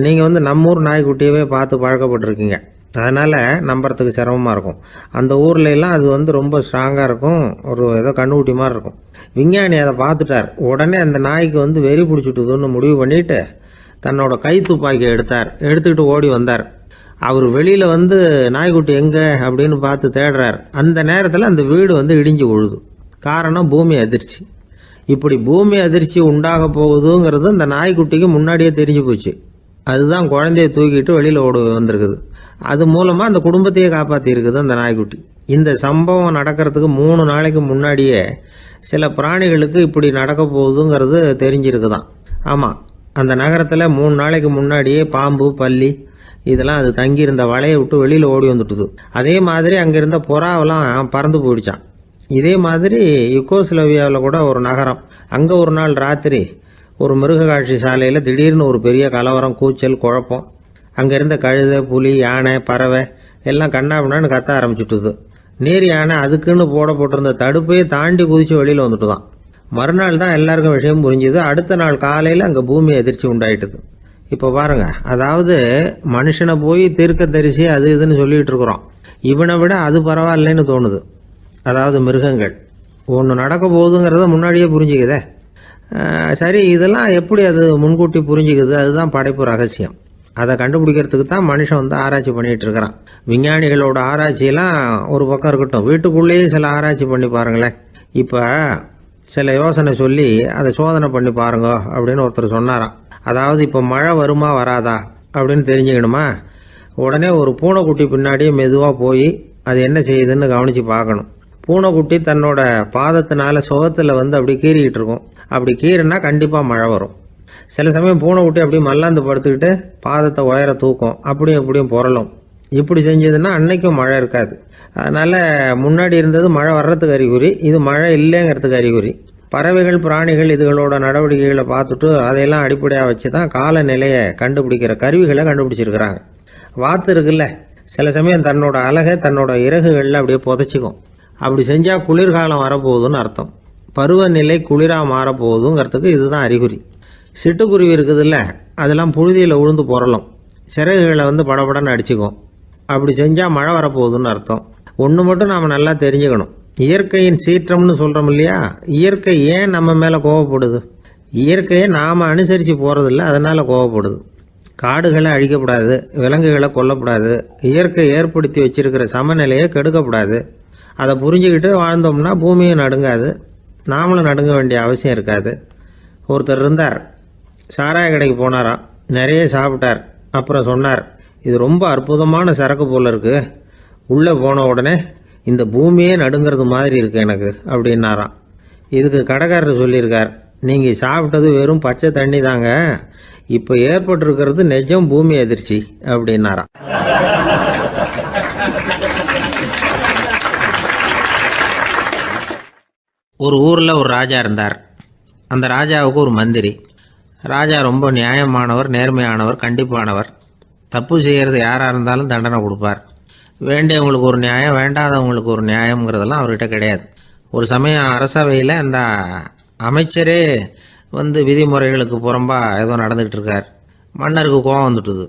நீங்கள் நம்ம ஊர் நாய்க்குட்டியவே பார்த்து பழக்கப்பட்டிருக்கீங்க, அதனால் நம்புறதுக்கு சிரமமாக இருக்கும். அந்த ஊர்லெலாம் அது ரொம்ப ஸ்ட்ராங்காக இருக்கும், ஒரு ஏதோ கண்ணுக்குட்டி மாதிரி இருக்கும். விஞ்ஞானி அதை பார்த்துட்டார். உடனே அந்த நாய்க்கு வெறி பிடிச்சிட்டுதுன்னு முடிவு பண்ணிவிட்டு தன்னோட கை துப்பாக்கியை எடுத்துக்கிட்டு ஓடி வந்தார். அவர் வெளியில் நாய்க்குட்டி எங்கே அப்படின்னு பார்த்து தேடுறார். அந்த நேரத்தில் அந்த வீடு இடிஞ்சு விழுது. காரணம் பூமி அதிர்ச்சி. இப்படி பூமி அதிர்ச்சி உண்டாக போகுதுங்கிறது அந்த நாய்க்குட்டிக்கு முன்னாடியே தெரிஞ்சு போச்சு. அதுதான் குழந்தைய தூக்கிட்டு வெளியில் ஓடி வந்திருக்குது. அது மூலமாக அந்த குடும்பத்தையே காப்பாற்றி இருக்குது அந்த நாய்க்குட்டி. இந்த சம்பவம் நடக்கிறதுக்கு 3 நாளைக்கு முன்னாடியே சில பிராணிகளுக்கு இப்படி நடக்க போகுதுங்கிறது தெரிஞ்சிருக்குதான். ஆமாம், அந்த நகரத்தில் 3 நாளைக்கு முன்னாடியே பாம்பு, பல்லி இதெல்லாம் அது தங்கியிருந்த வலையை விட்டு வெளியில் ஓடி வந்துட்டுது. அதே மாதிரி அங்கே இருந்த புறாவெல்லாம் பறந்து போயிடுச்சான். இதே மாதிரி யுகோஸ்லோவியாவில் கூட ஒரு நகரம், அங்கே ஒரு நாள் ராத்திரி ஒரு மிருக காட்சி சாலையில் திடீர்னு ஒரு பெரிய கலவரம், கூச்சல், குழப்பம். அங்கே இருந்த கழுதை, புலி, யானை, பறவை எல்லாம் கண்ணாபின்னான்னு கத்த ஆரம்பிச்சுட்டுது. நீர் யானை அதுக்குன்னு போட்டிருந்த தடுப்பையே தாண்டி குதிச்சு வெளியில் வந்துட்டு தான். மறுநாள் தான் எல்லாருக்கும் விஷயம் புரிஞ்சுது. அடுத்த நாள் காலையில் அங்கே பூமி எதிர்ச்சி உண்டாயிட்டுது. இப்போ பாருங்க, அதாவது மனுஷனை போய் தீர்க்க தரிசி அது இதுன்னு சொல்லிட்டு இருக்கிறோம். இவனை விட அது பரவாயில்லைன்னு தோணுது. அதாவது மிருகங்கள் ஒன்று நடக்க போகுதுங்கிறத முன்னாடியே புரிஞ்சுக்குதே. சரி, இதெல்லாம் எப்படி அது முன்கூட்டி புரிஞ்சுக்குது? அதுதான் படைப்பு ரகசியம். அதை கண்டுபிடிக்கிறதுக்கு தான் மனுஷன் வந்து ஆராய்ச்சி பண்ணிகிட்டு இருக்கிறான். விஞ்ஞானிகளோட ஆராய்ச்சியெல்லாம் ஒரு பக்கம் இருக்கட்டும், வீட்டுக்குள்ளேயே சில ஆராய்ச்சி பண்ணி பாருங்களேன். இப்போ சில யோசனை சொல்லி அதை சோதனை பண்ணி பாருங்க அப்படின்னு ஒருத்தர் சொன்னாராம். அதாவது இப்போ மழை வருமா வராதா அப்படின்னு தெரிஞ்சுக்கணுமா, உடனே ஒரு பூனைக்குட்டி பின்னாடியே மெதுவாக போய் அது என்ன செய்யுதுன்னு கவனித்து பார்க்கணும். பூனைக்குட்டி தன்னோட பாதத்தினால சுகத்தில் வந்து அப்படி கீறிக்கிட்டு இருக்கும். அப்படி கீறினா கண்டிப்பாக மழை வரும். சில சமயம் பூனைக்குட்டி அப்படி மல்லாந்து படுத்துக்கிட்டு பாதத்தை உயர தூக்கும், அப்படியும் இப்படியும் புரளும். இப்படி செஞ்சதுன்னா அன்னைக்கும் மழை இருக்காது. அதனால் முன்னாடி இருந்தது மழை வர்றதுக்கு அறிகுறி, இது மழை இல்லைங்கிறதுக்கு அறிகுறி. பறவைகள், பிராணிகள் இதுகளோட நடவடிக்கைகளை பார்த்துட்டு அதையெல்லாம் அடிப்படையாக வச்சு தான் காலநிலையை கண்டுபிடிக்கிற கருவிகளை கண்டுபிடிச்சிருக்கிறாங்க. வாத்து இருக்குல்ல, சில சமயம் தன்னோட அழகை தன்னோட இறகுகளில் அப்படியே புதைச்சிக்கும். அப்படி செஞ்சால் குளிர்காலம் வரப்போகுதுன்னு அர்த்தம். பருவநிலை குளிராக மாறப்போகுதுங்கிறதுக்கு இதுதான் அறிகுறி. சிட்டுக்குருவி இருக்குதுல்ல, அதெல்லாம் புழுதியில் உழுந்து புரளும், சிறகுகளை வந்து படபடன்னு அடிச்சுக்கும். அப்படி செஞ்சால் மழை வரப்போகுதுன்னு அர்த்தம். ஒன்று மட்டும் நாம் நல்லா தெரிஞ்சுக்கணும், இயற்கையின் சீற்றம்னு சொல்கிறோம் இல்லையா, இயற்கை ஏன் நம்ம மேலே கோவப்படுது? இயற்கையை நாம் அனுசரித்து போகிறதில்ல, அதனால் கோவப்படுது. காடுகளை அழிக்கப்படாது, விலங்குகளை கொல்லக்கூடாது, இயற்கை ஏற்படுத்தி வச்சிருக்கிற சமநிலையை கெடுக்கக்கூடாது. அதை புரிஞ்சுக்கிட்டு வாழ்ந்தோம்னா பூமியும் நடுங்காது, நாமளும் நடுங்க வேண்டிய அவசியம் இருக்காது. ஒருத்தர் இருந்தார், சாராய கடைக்கு போனாராம், நிறைய சாப்பிட்டார். அப்புறம் சொன்னார், இது ரொம்ப அற்புதமான சரக்கு போல இருக்கு. உள்ளே போன உடனே இந்த பூமியே நடுங்கிறது மாதிரி இருக்கு எனக்கு அப்படின்னாராம். இதுக்கு கடைக்காரர் சொல்லியிருக்கார், நீங்கள் சாப்பிட்டது வெறும் பச்சை தண்ணி தாங்க, இப்போ ஏற்பட்டிருக்கிறது நிஜம் பூமி அதிர்ச்சி அப்படின்னாராம். ஒரு ஊரில் ஒரு ராஜா இருந்தார். அந்த ராஜாவுக்கு ஒரு மந்திரி. ராஜா ரொம்ப நியாயமானவர், நேர்மையானவர், கண்டிப்பானவர். தப்பு செய்கிறது யாராக இருந்தாலும் தண்டனை கொடுப்பார். வேண்டியவங்களுக்கு ஒரு நியாயம், வேண்டாதவங்களுக்கு ஒரு நியாயங்கிறதெல்லாம் அவர்கிட்ட கிடையாது. ஒரு சமயம் அரசவையில் அந்த அமைச்சரே வந்து விதிமுறைகளுக்கு புறம்பா ஏதோ நடந்துகிட்டு இருக்கார். மன்னருக்கு கோபம் வந்துட்டுது.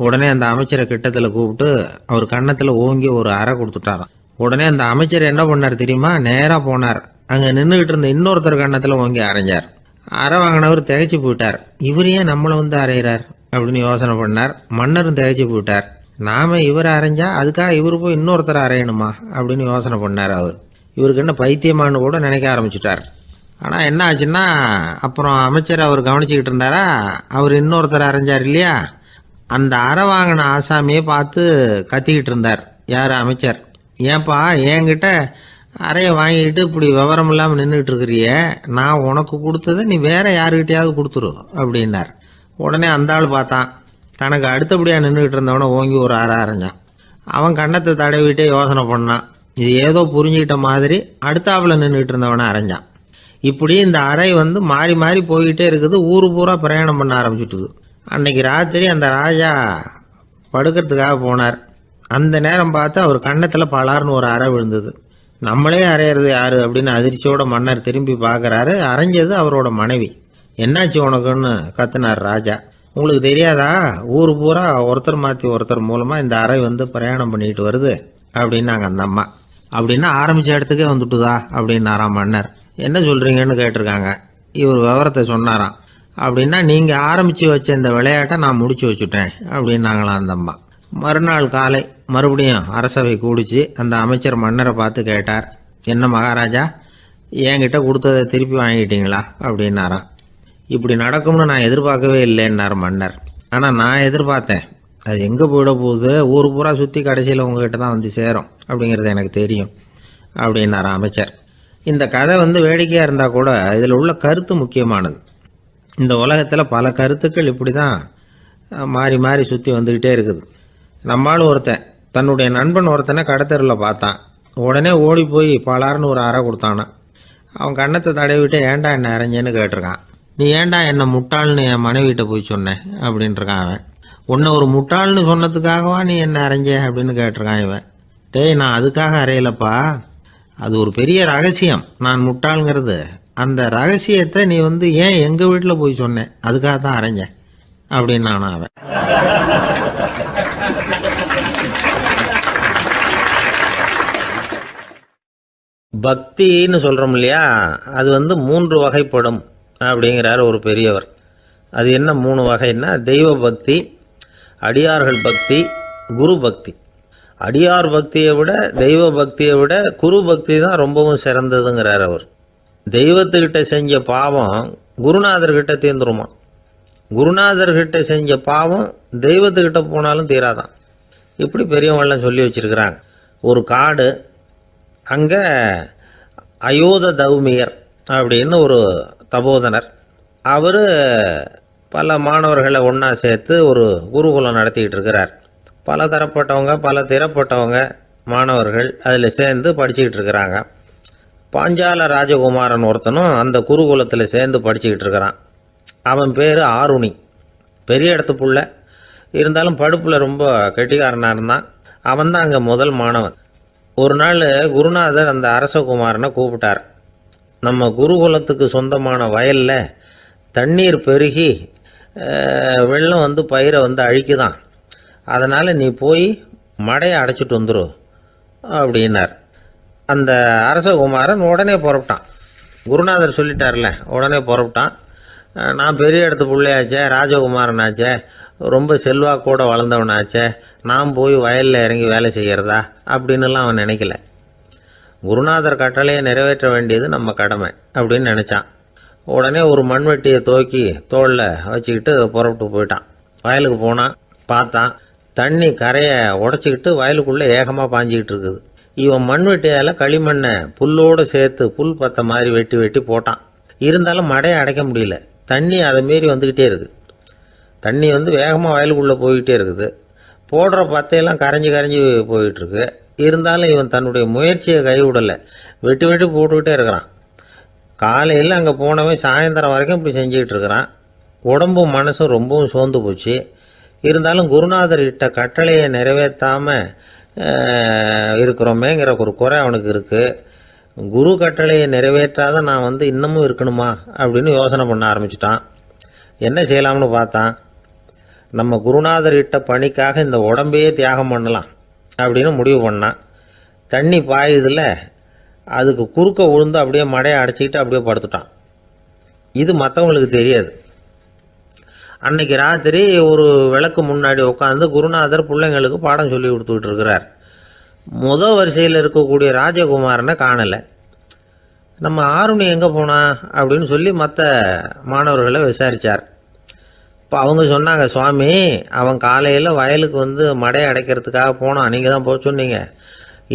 உடனே அந்த அமைச்சரை கிட்டத்தில் கூப்பிட்டு அவர் கன்னத்தில் ஓங்கி ஒரு அறை கொடுத்துட்டாராம். உடனே அந்த அமைச்சர் என்ன பண்ணார் தெரியுமா, நேராக போனார், அங்கே நின்றுக்கிட்டு இருந்த இன்னொருத்தர் கன்னத்தில் ஓங்கி அரைஞ்சார். அரை வாங்கினவர் திகைச்சு போயிட்டார். இவர் ஏன் நம்மளை வந்து அரைகிறார் அப்படின்னு யோசனை பண்ணார். மன்னரும் திகைச்சு போயிட்டார். நாம இவரை அரைஞ்சா அதுக்காக இவர் போய் இன்னொருத்தரை அரையணுமா அப்படின்னு யோசனை பண்ணார். இவருக்கு என்ன பைத்தியமானு கூட நினைக்க ஆரம்பிச்சுட்டார். ஆனால் என்ன ஆச்சுன்னா, அப்புறம் அமைச்சர் அவர் கவனிச்சுக்கிட்டு இருந்தாரா, அவர் இன்னொருத்தர் அரைஞ்சார் இல்லையா, அந்த அரை வாங்கின ஆசாமியை பார்த்து கத்திக்கிட்டு இருந்தார். யார்? அமைச்சர். ஏன்பா என்கிட்ட அறையை வாங்கிட்டு இப்படி விவரம் இல்லாமல் நின்றுட்டு இருக்கிறிய, நான் உனக்கு கொடுத்ததை நீ வேற யாருக்கிட்டையாவது கொடுத்துரு அப்படின்னார். உடனே அந்த ஆள் பார்த்தான், தனக்கு அடுத்தபடியாக நின்றுக்கிட்டு இருந்தவனை ஓங்கி ஒரு அரை அரைஞ்சான். அவன் கன்னத்தை தடவிட்டே யோசனை பண்ணான். இது ஏதோ புரிஞ்சுக்கிட்ட மாதிரி அடுத்தாப்புல நின்றுக்கிட்டு இருந்தவனை அரைஞ்சான். இப்படி இந்த அறை வந்து மாறி மாறி போய்கிட்டே இருக்குது. ஊர் பூரா பிரயாணம் பண்ண ஆரம்பிச்சுட்டுது. அன்னைக்கு ராத்திரி அந்த ராஜா படுக்கிறதுக்காக போனார். அந்த நேரம் பார்த்து அவர் கன்னத்தில் பலார்னு ஒரு அறை விழுந்தது. நம்மளே அரையிறது யாரு அப்படின்னு அதிர்ச்சியோட மன்னர் திரும்பி பார்க்குறாரு. அரைஞ்சது அவரோட மனைவி. என்னாச்சு உனக்குன்னு கத்துனார் ராஜா. உங்களுக்கு தெரியாதா, ஊர் பூரா ஒருத்தர் மாற்றி ஒருத்தர் மூலமாக இந்த அறை வந்து பிரயாணம் பண்ணிட்டு வருது அப்படின்னாங்க அந்த அம்மா. அப்படின்னா ஆரம்பித்த இடத்துக்கே வந்துட்டுதா அப்படின்னாராம் மன்னர். என்ன சொல்கிறீங்கன்னு கேட்டிருக்காங்க. இவர் விவரத்தை சொன்னாராம். அப்படின்னா நீங்கள் ஆரம்பித்து வச்ச இந்த விளையாட்டை நான் முடிச்சு வச்சுட்டேன் அப்படின்னாங்களாம் அந்த அம்மா. மறுநாள் காலை மறுபடியும் அரசவை கூடிச்சு அந்த அமைச்சர் மன்னரை பார்த்து கேட்டார், என்ன மகாராஜா, என்கிட்ட கொடுத்ததை திருப்பி வாங்கிட்டீங்களா அப்படின்னாராம். இப்படி நடக்கும்னு நான் எதிர்பார்க்கவே இல்லைன்னார் மன்னர். ஆனால் நான் எதிர்பார்த்தேன். அது எங்கே போயிட போகுது, ஊர் பூரா சுற்றி கடைசியில் உங்ககிட்ட தான் வந்து சேரும் அப்படிங்கிறது எனக்கு தெரியும் அப்படின்னார் அமைச்சர். இந்த கதை வந்து வேடிக்கையாக இருந்தால் கூட இதில் உள்ள கருத்து முக்கியமானது. இந்த உலகத்தில் பல கருத்துக்கள் இப்படி தான் மாறி மாறி சுற்றி வந்துக்கிட்டே இருக்குது. நம்மளும் ஒருத்தன் தன்னுடைய நண்பன் ஒருத்தனை கடத்தெருவில் பார்த்தான். உடனே ஓடி போய் பலார்னு ஒரு அறை கொடுத்தானான். அவன் கன்னத்தை தடவிட்டு ஏன்டா என்ன அரைஞ்சேன்னு கேட்டிருக்கான். நீ ஏன்டா என்ன முட்டாள்னு என் மனைவிட்ட போய் சொன்னேன் அப்படின்ட்டுருக்கான் அவன். உன்னை ஒரு முட்டாள்னு சொன்னதுக்காகவா நீ என்ன அரைஞ்ச அப்படின்னு கேட்டிருக்கான் இவன். டேய், நான் அதுக்காக அறையலப்பா, அது ஒரு பெரிய ரகசியம் நான் முட்டாளுங்கிறது. அந்த ரகசியத்தை நீ ஏன் எங்கள் வீட்டில் போய் சொன்னேன், அதுக்காக தான் அரைஞ்சேன் அப்படின்னு நானும் அவன். பக்தின்னு சொல்கிறோம் இல்லையா, அது 3 வகைப்படும் அப்படிங்கிறார் ஒரு பெரியவர். அது என்ன 3 வகைன்னா, தெய்வ பக்தி, அடியார்கள் பக்தி, குரு பக்தி. அடியார் பக்தியை விட தெய்வ பக்தியை விட குரு பக்தி தான் ரொம்பவும் சிறந்ததுங்கிறார் அவர். தெய்வத்துக்கிட்ட செஞ்ச பாவம் குருநாதர்கிட்ட தீர்ந்துருமா, குருநாதர்கிட்ட செஞ்ச பாவம் தெய்வத்துக்கிட்ட போனாலும் தீராதான். இப்படி பெரியவங்களாம் சொல்லி வச்சிருக்கிறாங்க. ஒரு காடு, அங்கே அயோத தௌமியர் அப்படின்னு ஒரு தபோதனர், அவர் பல மாணவர்களை ஒன்றா சேர்த்து ஒரு குருகுலம் நடத்திக்கிட்டு இருக்கிறார். பல தரப்பட்டவங்க பல திறப்பட்டவங்க மாணவர்கள் அதில் சேர்ந்து படிச்சுக்கிட்டு இருக்கிறாங்க. பாஞ்சால ராஜகுமாரன் ஒருத்தனும் அந்த குருகுலத்தில் சேர்ந்து படிச்சுக்கிட்டு இருக்கிறான். அவன் பேர் ஆருணி. பெரிய இடத்து புள்ள, இருந்தாலும் படுப்பில் ரொம்ப கெட்டிக்காரனாக இருந்தான். அவன் தான் அங்கே முதல் மாணவன். ஒரு நாள் குருநாதர் அந்த அரசகுமாரனை கூப்பிட்டார். நம்ம குருகுலத்துக்கு சொந்தமான வயலில் தண்ணீர் பெருகி வெள்ளம் பயிரை அழிக்குதான், அதனால் நீ போய் மடையை அடைச்சிட்டு வந்துரு அப்படின்னார். அந்த அரசகுமாரன் உடனே புறப்பட்டான். குருநாதர் சொல்லிட்டார்ல, உடனே புறப்பட்டான். நான் பெரிய இடத்து பிள்ளையாச்சே, ராஜகுமாரனாச்சே, ரொம்ப செல்வாக்கூட வளர்ந்தவனாச்சே, நான் போய் வயலில் இறங்கி வேலை செய்கிறதா அப்படின்னுலாம் அவன் நினைக்கல. குருநாதர் கட்டளையை நிறைவேற்ற வேண்டியது நம்ம கடமை அப்படின்னு நினச்சான். உடனே ஒரு மண்வெட்டியை தூக்கி தோளில் வச்சுக்கிட்டு புறப்பட்டு போயிட்டான். வயலுக்கு போனான். பார்த்தான், தண்ணி கரையை உடச்சிக்கிட்டு வயலுக்குள்ளே ஏகமாக பாஞ்சிக்கிட்டு இருக்குது. இவன் மண்வெட்டியால் களிமண்ணை புல்லோடு சேர்த்து புல் பத்த மாதிரி வெட்டி வெட்டி போட்டான். இருந்தாலும் மடையை அடைக்க முடியல. தண்ணி அதை மீறி வந்துக்கிட்டே இருக்குது. தண்ணி வேகமாக வயலுக்குள்ளே போய்கிட்டே இருக்குது. போடுற பத்தையெல்லாம் கரைஞ்சி கரைஞ்சி போயிட்டுருக்கு. இருந்தாலும் இவன் தன்னுடைய முயற்சியை கைவிடலை. வெட்டி வெட்டி போட்டுக்கிட்டே இருக்கிறான். காலையில் அங்கே போனவன் சாயந்தரம் வரைக்கும் இப்படி செஞ்சுக்கிட்டு இருக்கிறான். உடம்பும் மனசும் ரொம்பவும் சோர்ந்து போச்சு. இருந்தாலும் குருநாதர் இட்ட கட்டளையை நிறைவேற்றாமல் இருக்கிறோமேங்கிற ஒரு குறை அவனுக்கு இருக்குது. குரு கட்டளையை நிறைவேற்றாத நான் இன்னமும் இருக்கணுமா அப்படின்னு யோசனை பண்ண ஆரம்பிச்சிட்டான். என்ன செய்யலாம்னு பார்த்தான். நம்ம குருநாதர் இட்ட பணிக்காக இந்த உடம்பையே தியாகம் பண்ணலாம் அப்படின்னு முடிவு பண்ணான். தண்ணி பாயுதில் அதுக்கு குறுக்க விழுந்து அப்படியே மடையை அடைச்சிக்கிட்டு அப்படியே படுத்துட்டான். இது மற்றவங்களுக்கு தெரியாது. அன்னைக்கு ராத்திரி ஒரு விளக்கு முன்னாடி உட்காந்து குருநாதர் பிள்ளைங்களுக்கு பாடம் சொல்லி கொடுத்துக்கிட்டு இருக்கிறார். வரிசையில் இருக்கக்கூடிய ராஜகுமாரனை காணலை. நம்ம ஆருணி எங்கே போனா அப்படின்னு சொல்லி மற்ற மாணவர்களை விசாரித்தார். இப்போ அவங்க சொன்னாங்க, சுவாமி, அவன் காலையில் வயலுக்கு மடையை அடைக்கிறதுக்காக போனான், நீங்கள் தான் போக சொன்னீங்க,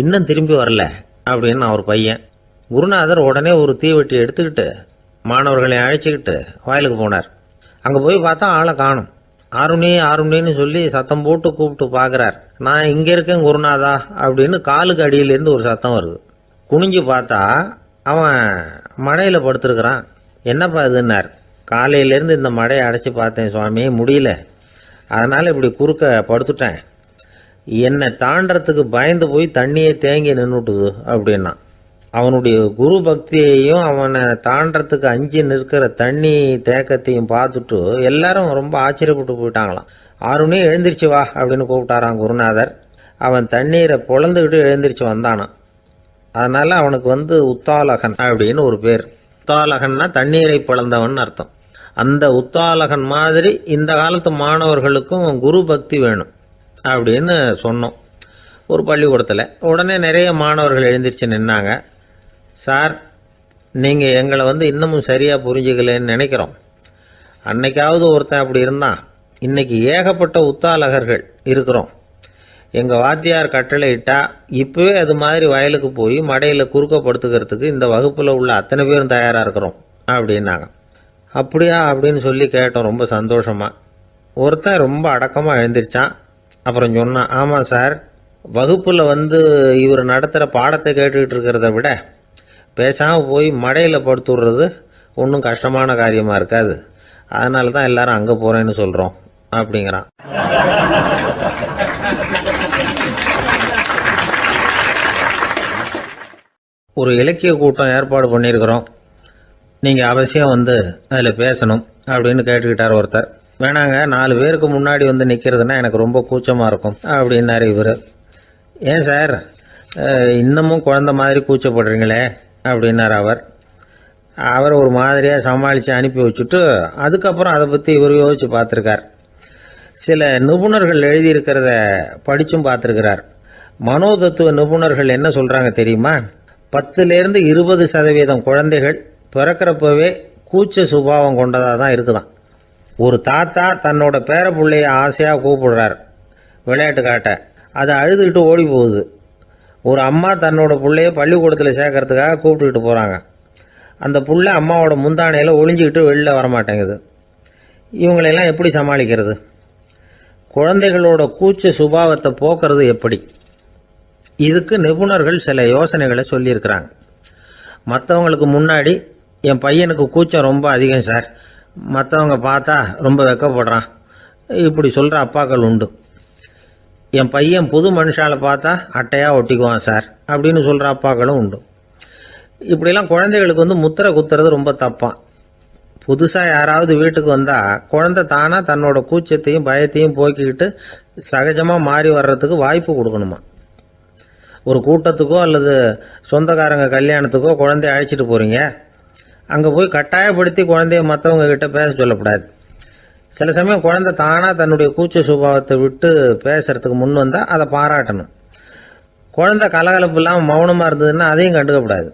இன்னும் திரும்பி வரல அப்படின்னு அவர் பையன். குருநாதர் உடனே ஒரு தீவெட்டி எடுத்துக்கிட்டு மாணவர்களை அழைச்சிக்கிட்டு வயலுக்கு போனார். அங்கே போய் பார்த்தா ஆளை காணும். ஆருணி ஆருணின்னு சொல்லி சத்தம் போட்டு கூப்பிட்டு பார்க்குறார். நான் இங்கே இருக்கேன் குருநாதா அப்படின்னு காலுக்கு அடியிலேருந்து ஒரு சத்தம் வருது. குனிஞ்சு பார்த்தா அவன் மடையில் படுத்துருக்கிறான். என்னப்பா இதுன்னார். காலையிலேருந்து இந்த மடையை அடைச்சி பார்த்தேன் சுவாமி, முடியல, அதனால் இப்படி குறுக்க படுத்துட்டேன். என்னை தாண்டறதுக்கு பயந்து போய் தண்ணியே தேங்கி நின்றுட்டுது அப்படின்னா. அவனுடைய குரு பக்தியையும் அவனை தாண்டறதுக்கு அஞ்சு நிற்கிற தண்ணி தேக்கத்தையும் பார்த்துட்டு எல்லாரும் ரொம்ப ஆச்சரியப்பட்டு போயிட்டாங்களாம். ஆருணி எழுந்திரிச்சு வா அப்படின்னு கூப்பிட்டாரான் குருநாதர். அவன் தண்ணீரை பொழந்துக்கிட்டு எழுந்திரிச்சு வந்தானான். அதனால் அவனுக்கு உத்தாலகன் அப்படின்னு ஒரு பேர். உத்தாலகன்னா தண்ணீரை பிளந்தவன் அர்த்தம். அந்த உத்தாலகன் மாதிரி இந்த காலத்து மாணவர்களுக்கும் குரு பக்தி வேணும் அப்படின்னு சொன்னோம் ஒரு பள்ளிக்கூடத்தில். உடனே நிறைய மாணவர்கள் எழுந்திரிச்சு நின்னாங்க. சார், நீங்கள் எங்களை இன்னமும் சரியாக புரிஞ்சுக்கலன்னு நினைக்கிறோம். அன்னைக்காவது ஒருத்தன் அப்படி இருந்தான், இன்றைக்கி ஏகப்பட்ட உத்தாலகர்கள் இருக்கிறோம். எங்கள் வாத்தியார் கட்டளை இட்டால் இப்போவே அது மாதிரி வயலுக்கு போய் மடையில் குறுக்கப்படுத்துக்கிறதுக்கு இந்த வகுப்பில் உள்ள அத்தனை பேரும் தயாராக இருக்கிறோம் அப்படின்னாங்க. அப்படியா அப்படின்னு சொல்லி கேட்டோம் ரொம்ப சந்தோஷமாக. ஒருத்தன் ரொம்ப அடக்கமாக எழுந்திரிச்சான். அப்புறம் சொன்னான், ஆமாம் சார், வகுப்பில் இவர் நடத்துகிற பாடத்தை கேட்டுக்கிட்டு இருக்கிறத விட பேசாமல் போய் மடையில் படுத்துடுறது ஒன்றும் கஷ்டமான காரியமாக இருக்காது. அதனால தான் எல்லாரும் அங்கே போகிறேன்னு சொல்கிறோம் அப்படிங்கிறான். ஒரு இலக்கிய கூட்டம் ஏற்பாடு பண்ணியிருக்கிறோம், நீங்கள் அவசியம் அதில் பேசணும் அப்படின்னு கேட்டுக்கிட்டார் ஒருத்தர். வேணாங்க, 4 பேருக்கு முன்னாடி நிற்கிறதுனா எனக்கு ரொம்ப கூச்சமாக இருக்கும் அப்படின்னாரு இவர். ஏன் சார் இன்னமும் குழந்தை மாதிரி கூச்சப்படுறீங்களே அப்படின்னார் அவர் ஒரு மாதிரியாக சமாளித்து அனுப்பி வச்சுட்டு அதுக்கப்புறம் அதை பற்றி இவர் யோசித்து பார்த்துருக்கார். சில நிபுணர்கள் எழுதியிருக்கிறத படித்தும் பார்த்துருக்கிறார். மனோதத்துவ நிபுணர்கள் என்ன சொல்கிறாங்க தெரியுமா? 10லேருந்து 20% குழந்தைகள் பிறக்கிறப்பவே கூச்ச சுபாவம் கொண்டதாக தான் இருக்குதான். ஒரு தாத்தா தன்னோட பேர பிள்ளைய ஆசையாக கூப்பிடுறார் விளையாட்டு காட்ட, அதை அழுதுகிட்டு ஓடி போகுது. ஒரு அம்மா தன்னோட பிள்ளைய பள்ளிக்கூடத்தில் சேர்க்கறதுக்காக கூப்பிட்டுக்கிட்டு போகிறாங்க. அந்த புள்ள அம்மாவோட முந்தானையில் ஒளிஞ்சிக்கிட்டு வெளில வரமாட்டேங்குது. இவங்களெல்லாம் எப்படி சமாளிக்கிறது? குழந்தைகளோட கூச்ச சுபாவத்தை போக்குறது எப்படி? இதுக்கு நிபுணர்கள் சில யோசனைகளை சொல்லியிருக்கிறாங்க. மற்றவங்களுக்கு முன்னாடி என் பையனுக்கு கூச்சம் ரொம்ப அதிகம் சார், மற்றவங்க பார்த்தா ரொம்ப வெக்கப்படுறான், இப்படி சொல்கிற அப்பாக்கள் உண்டு. என் பையன் புது மனுஷால பார்த்தா அட்டையாக ஒட்டிக்குவான் சார் அப்படின்னு சொல்கிற அப்பாக்களும் உண்டு. இப்படிலாம் குழந்தைகளுக்கு முத்திரை குத்துறது ரொம்ப தப்பான். புதுசாக யாராவது வீட்டுக்கு வந்தால் குழந்தை தானாக தன்னோட கூச்சத்தையும் பயத்தையும் போக்கிக்கிட்டு சகஜமாக மாறி வர்றதுக்கு வாய்ப்பு கொடுக்கணுமா. ஒரு கூட்டத்துக்கோ அல்லது சொந்தக்காரங்க கல்யாணத்துக்கோ குழந்தைய அழைச்சிட்டு போகிறீங்க, அங்கே போய் கட்டாயப்படுத்தி குழந்தைய மற்றவங்க கிட்ட பேச சொல்லக்கூடாது. சில சமயம் குழந்தை தானாக தன்னுடைய கூச்ச சுபாவத்தை விட்டு பேசுறதுக்கு முன் வந்தால் அதை பாராட்டணும். குழந்தை கலகலப்பு இல்லாமல் மௌனமாக இருந்ததுன்னா அதையும் கண்டுக்கக்கூடாது.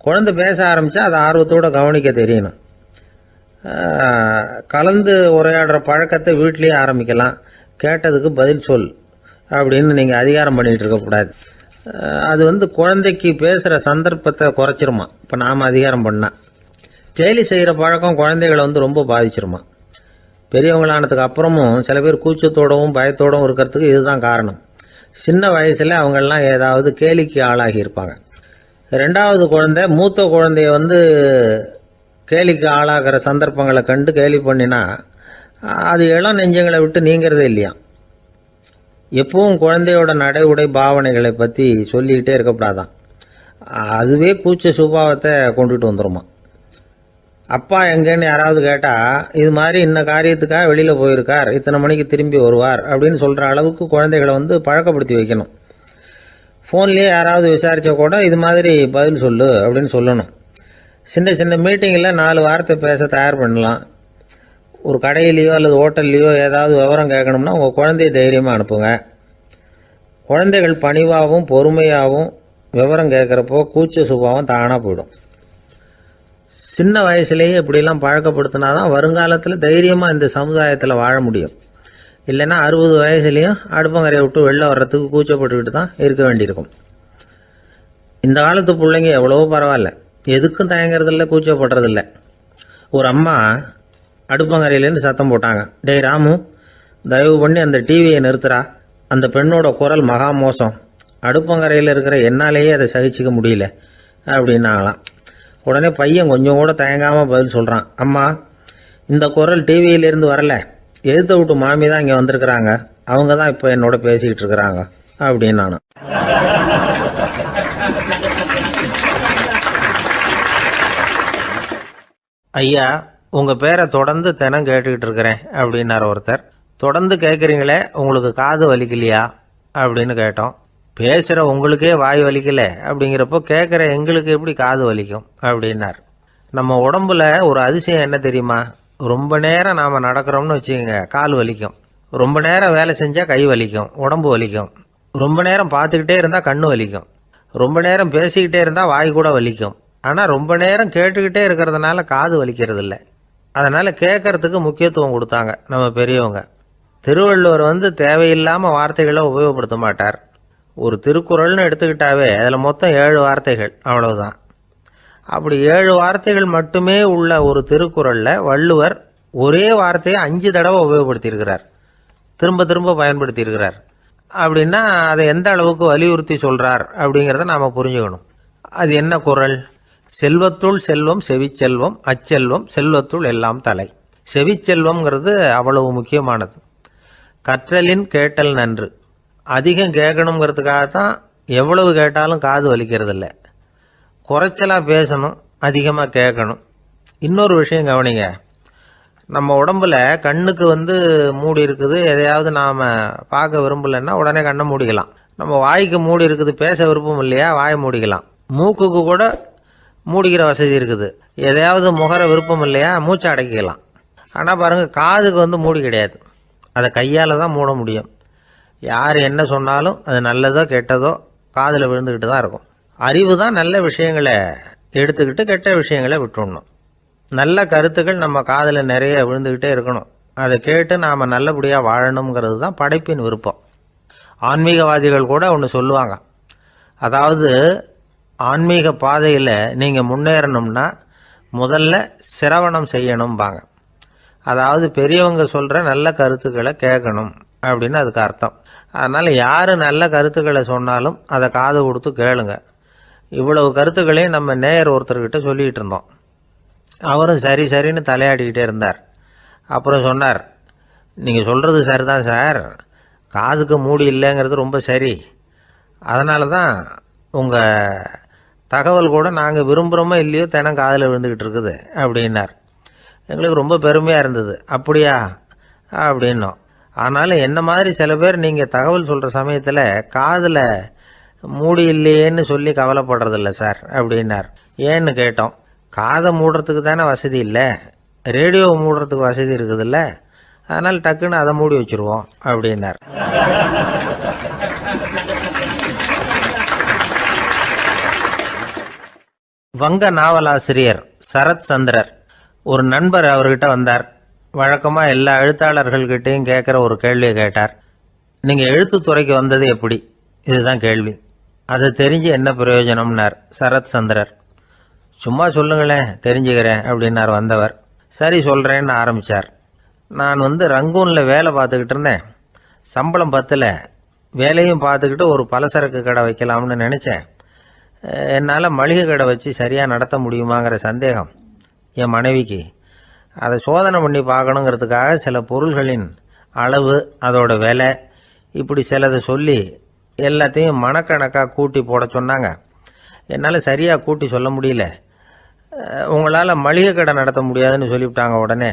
குழந்தை பேச ஆரம்பித்தா அதை ஆர்வத்தோடு கவனிக்க தெரியணும். கலந்து உரையாடுற பழக்கத்தை வீட்லேயே ஆரம்பிக்கலாம். கேட்டதுக்கு பதில் சொல் அப்படின்னு நீங்கள் அதிகாரம் பண்ணிகிட்டு இருக்கக்கூடாது. அது குழந்தைக்கு பேசுகிற சந்தர்ப்பத்தை குறைச்சிருமா. இப்போ நாம் அதிகாரம் பண்ணால் கேலி செய்கிற பழக்கம் குழந்தைகளை ரொம்ப பாதிச்சிருமா. பெரியவங்களானதுக்கு அப்புறமும் சில பேர் கூச்சத்தோடவும் பயத்தோடவும் இருக்கிறதுக்கு இதுதான் காரணம். சின்ன வயசில் அவங்கெல்லாம் ஏதாவது கேலிக்கு ஆளாகி இருப்பாங்க. 2வது குழந்தை மூத்த குழந்தைய கேலிக்கு ஆளாகிற சந்தர்ப்பங்களை கண்டு கேலி பண்ணினா அது இளம் நெஞ்சங்களை விட்டு நீங்கிறதே இல்லையா. எப்பவும் குழந்தையோட நடை உடை பாவனைகளை பற்றி சொல்லிக்கிட்டே இருக்கக்கூடாதான். அதுவே கூச்ச சுபாவத்தை கொண்டுட்டு வந்துடுமா. அப்பா எங்கேன்னு யாராவது கேட்டால் இது மாதிரி இன்ன காரியத்துக்காக வெளியில் போயிருக்கார், இத்தனை மணிக்கு திரும்பி வருவார் அப்படின்னு சொல்கிற அளவுக்கு குழந்தைகளை பழக்கப்படுத்தி வைக்கணும். ஃபோன்லேயே யாராவது விசாரித்தா கூட இது மாதிரி பதில் சொல்லு அப்படின்னு சொல்லணும். சின்ன சின்ன மீட்டிங்கில் 4 வார்த்தை பேச தயார் பண்ணலாம். ஒரு கடையிலையோ அல்லது ஹோட்டல்லையோ ஏதாவது விவரம் கேட்கணும்னா உங்கள் குழந்தைய தைரியமாக அனுப்புங்க. குழந்தைகள் பணிவாகவும் பொறுமையாகவும் விவரம் கேட்குறப்போ கூச்ச சுபாவம் தானாக போயிடும். சின்ன வயசுலேயே இப்படிலாம் பழக்கப்படுத்தினா தான் வருங்காலத்தில் தைரியமாக இந்த சமுதாயத்தில் வாழ முடியும். இல்லைன்னா 60 வயசுலேயும் அடுப்பங்கரையை விட்டு வெளில வர்றதுக்கு கூச்சப்பட்டுக்கிட்டு தான் இருக்க வேண்டியிருக்கும். இந்த காலத்து பிள்ளைங்க எவ்வளவோ பரவாயில்ல, எதுக்கும் தயங்குறதில்ல, கூச்சப்படுறதில்ல. ஒரு அம்மா அடுப்பங்கரையிலேருந்து சத்தம் போட்டாங்க, டேய் ராமு, தயவு பண்ணி அந்த டிவியை நிறுத்துறா, அந்த பெண்ணோட குரல் மகா மோசம், அடுப்பங்கரையில் இருக்கிற என்னாலேயே அதை சகிச்சிக்க முடியல அப்படின்னாங்களாம். உடனே பையன் கொஞ்சம் கூட தயங்காமல் பதில் சொல்கிறான், அம்மா இந்த குரல் டிவியிலேருந்து வரல, எழுத்த விட்டு மாமி தான் இங்கே வந்திருக்கிறாங்க, அவங்க தான் இப்போ என்னோட பேசிக்கிட்டு இருக்கிறாங்க அப்படின்னு நானும். ஐயா, உங்கள் பேரை தொடர்ந்து தினம் கேட்டுக்கிட்டு இருக்கிறேன் அப்படின்னார் ஒருத்தர். தொடர்ந்து கேட்குறீங்களே, உங்களுக்கு காது வலிக்கலையா அப்படின்னு கேட்டோம். பேசுகிற உங்களுக்கே வாய் வலிக்கலை அப்படிங்கிறப்போ கேட்குற எங்களுக்கு எப்படி காது வலிக்கும் அப்படின்னார். நம்ம உடம்புல ஒரு அதிசயம் என்ன தெரியுமா? ரொம்ப நேரம் நாம் நடக்கிறோம்னு வச்சுக்கோங்க, கால் வலிக்கும். ரொம்ப நேரம் வேலை செஞ்சால் கை வலிக்கும், உடம்பு வலிக்கும். ரொம்ப நேரம் பார்த்துக்கிட்டே இருந்தால் கண்ணு வலிக்கும். ரொம்ப நேரம் பேசிக்கிட்டே இருந்தால் வாய் கூட வலிக்கும். ஆனால் ரொம்ப நேரம் கேட்டுக்கிட்டே இருக்கிறதுனால காது வலிக்கிறது இல்லை. அதனால் கேட்கறதுக்கு முக்கியத்துவம் கொடுத்தாங்க நம்ம பெரியவங்க. திருவள்ளுவர் தேவையில்லாமல் வார்த்தைகளை உபயோகப்படுத்த மாட்டார். ஒரு திருக்குறள்னு எடுத்துக்கிட்டாவே அதில் மொத்தம் 7 வார்த்தைகள், அவ்வளவுதான். அப்படி 7 வார்த்தைகள் மட்டுமே உள்ள ஒரு திருக்குறளில் வள்ளுவர் ஒரே வார்த்தையை 5 தடவை உபயோகப்படுத்தியிருக்கிறார், திரும்ப திரும்ப பயன்படுத்தியிருக்கிறார். அப்படின்னா அதை எந்த அளவுக்கு வலியுறுத்தி சொல்கிறார் அப்படிங்கிறத நாம் புரிஞ்சுக்கணும். அது என்ன குறள்? செல்வத்துள் செல்வம் செவிச்செல்வம், அச்செல்வம் செல்வத்துள் எல்லாம் தலை. செவிச்செல்வம்ங்கிறது அவ்வளவு முக்கியமானது. கற்றலின் கேட்டல் நன்று. அதிகம் கேட்கணுங்கிறதுக்காக தான் எவ்வளவு கேட்டாலும் காது வலிக்கிறது இல்லை. குறைச்சலாக பேசணும், அதிகமாக கேட்கணும். இன்னொரு விஷயம் கவனிங்க, நம்ம உடம்புல கண்ணுக்கு மூடி இருக்குது, எதையாவது நாம் பார்க்க விரும்பலைன்னா உடனே கண்ணை மூடிக்கலாம். நம்ம வாய்க்கு மூடி இருக்குது, பேச விருப்பம் இல்லையா, வாயை மூடிக்கலாம். மூக்குக்கு கூட மூடிக்கிற வசதி இருக்குது, எதையாவது முகர விருப்பம் இல்லையா, மூச்சை அடக்கிக்கலாம். ஆனால் பாருங்கள், காதுக்கு மூடி கிடையாது, அதை கையால் தான் மூட முடியும். யார் என்ன சொன்னாலும் அது நல்லதோ கெட்டதோ காதில் விழுந்துக்கிட்டு தான் இருக்கும். அறிவு தான் நல்ல விஷயங்களை எடுத்துக்கிட்டு கெட்ட விஷயங்களை விட்டுடணும். நல்ல கருத்துக்கள் நம்ம காதில் நிறைய விழுந்துக்கிட்டே இருக்கணும். அதை கேட்டு நாம் நல்லபடியாக வாழணுங்கிறது தான் படைப்பின் விருப்பம். ஆன்மீகவாதிகள் கூட ஒன்று சொல்லுவாங்க, அதாவது ஆன்மீக பாதையில் நீங்கள் முன்னேறணும்னா முதல்ல சிரவணம் செய்யணும்பாங்க. அதாவது பெரியவங்க சொல்கிற நல்ல கருத்துக்களை கேட்கணும் அப்படின்னு அதுக்கு அர்த்தம். அதனால் யார் நல்ல கருத்துக்களை சொன்னாலும் அதை காது கொடுத்து கேளுங்க. இவ்வளவு கருத்துக்களையும் நம்ம நேயர் ஒருத்தர்கிட்ட சொல்லிகிட்டு இருந்தோம். அவரும் சரி சரின்னு தலையாடிக்கிட்டே இருந்தார். அப்புறம் சொன்னார், நீங்கள் சொல்கிறது சரிதான் சார், காதுக்கு மூடி இல்லைங்கிறது ரொம்ப சரி, அதனால தான் உங்கள் தகவல் கூட நாங்கள் விரும்புகிறோமோ இல்லையோ தினம் காதில் விழுந்துக்கிட்டு இருக்குது அப்படின்னார். எங்களுக்கு ரொம்ப பெருமையாக இருந்தது. அப்படியா அப்படின்னோம். ஆனாலும் என்ன மாதிரி சில பேர் நீங்கள் தகவல் சொல்கிற சமயத்தில் காதில் மூடி இல்லையேன்னு சொல்லி கவலைப்படுறதில்ல சார் அப்படின்னார். ஏன்னு கேட்டோம். காதை மூடுறதுக்கு தானே வசதி இல்லை, ரேடியோவை மூடுறதுக்கு வசதி இருக்குதுல்ல, அதனால் டக்குன்னு அதை மூடி வச்சுருவோம் அப்படின்னார். வங்க நாவலாசிரியர் சரத் சந்திரர் ஒரு நண்பர் அவர்கிட்ட வந்தார். வழக்கமாக எல்லா எழுத்தாளர்கள்கிட்டையும் கேட்குற ஒரு கேள்வியை கேட்டார். நீங்கள் எழுத்துத்துறைக்கு வந்தது எப்படி? இதுதான் கேள்வி. அதை தெரிஞ்சு என்ன பிரயோஜனம்னார் சரத் சந்திரர். சும்மா சொல்லுங்களேன், தெரிஞ்சுக்கிறேன் அப்படின்னார் வந்தவர். சரி சொல்கிறேன்னு ஆரம்பித்தார். நான் ரங்கூனில் வேலை பார்த்துக்கிட்டு இருந்தேன். சம்பளம் பத்தில், வேலையும் பார்த்துக்கிட்டு ஒரு பலசரக்கு கடை வைக்கலாம்னு நினச்சேன். என்னால் மளிகை கடை வச்சு சரியாக நடத்த முடியுமாங்கிற சந்தேகம் என் மனைவிக்கு. அதை சோதனை பண்ணி பார்க்கணுங்கிறதுக்காக சில பொருள்களின் அளவு, அதோட விலை, இப்படி சிலதை சொல்லி எல்லாத்தையும் மனக்கணக்காக கூட்டி போட சொன்னாங்க. என்னால் சரியாக கூட்டி சொல்ல முடியல. உங்களால் மளிகை கடை நடத்த முடியாதுன்னு சொல்லிவிட்டாங்க. உடனே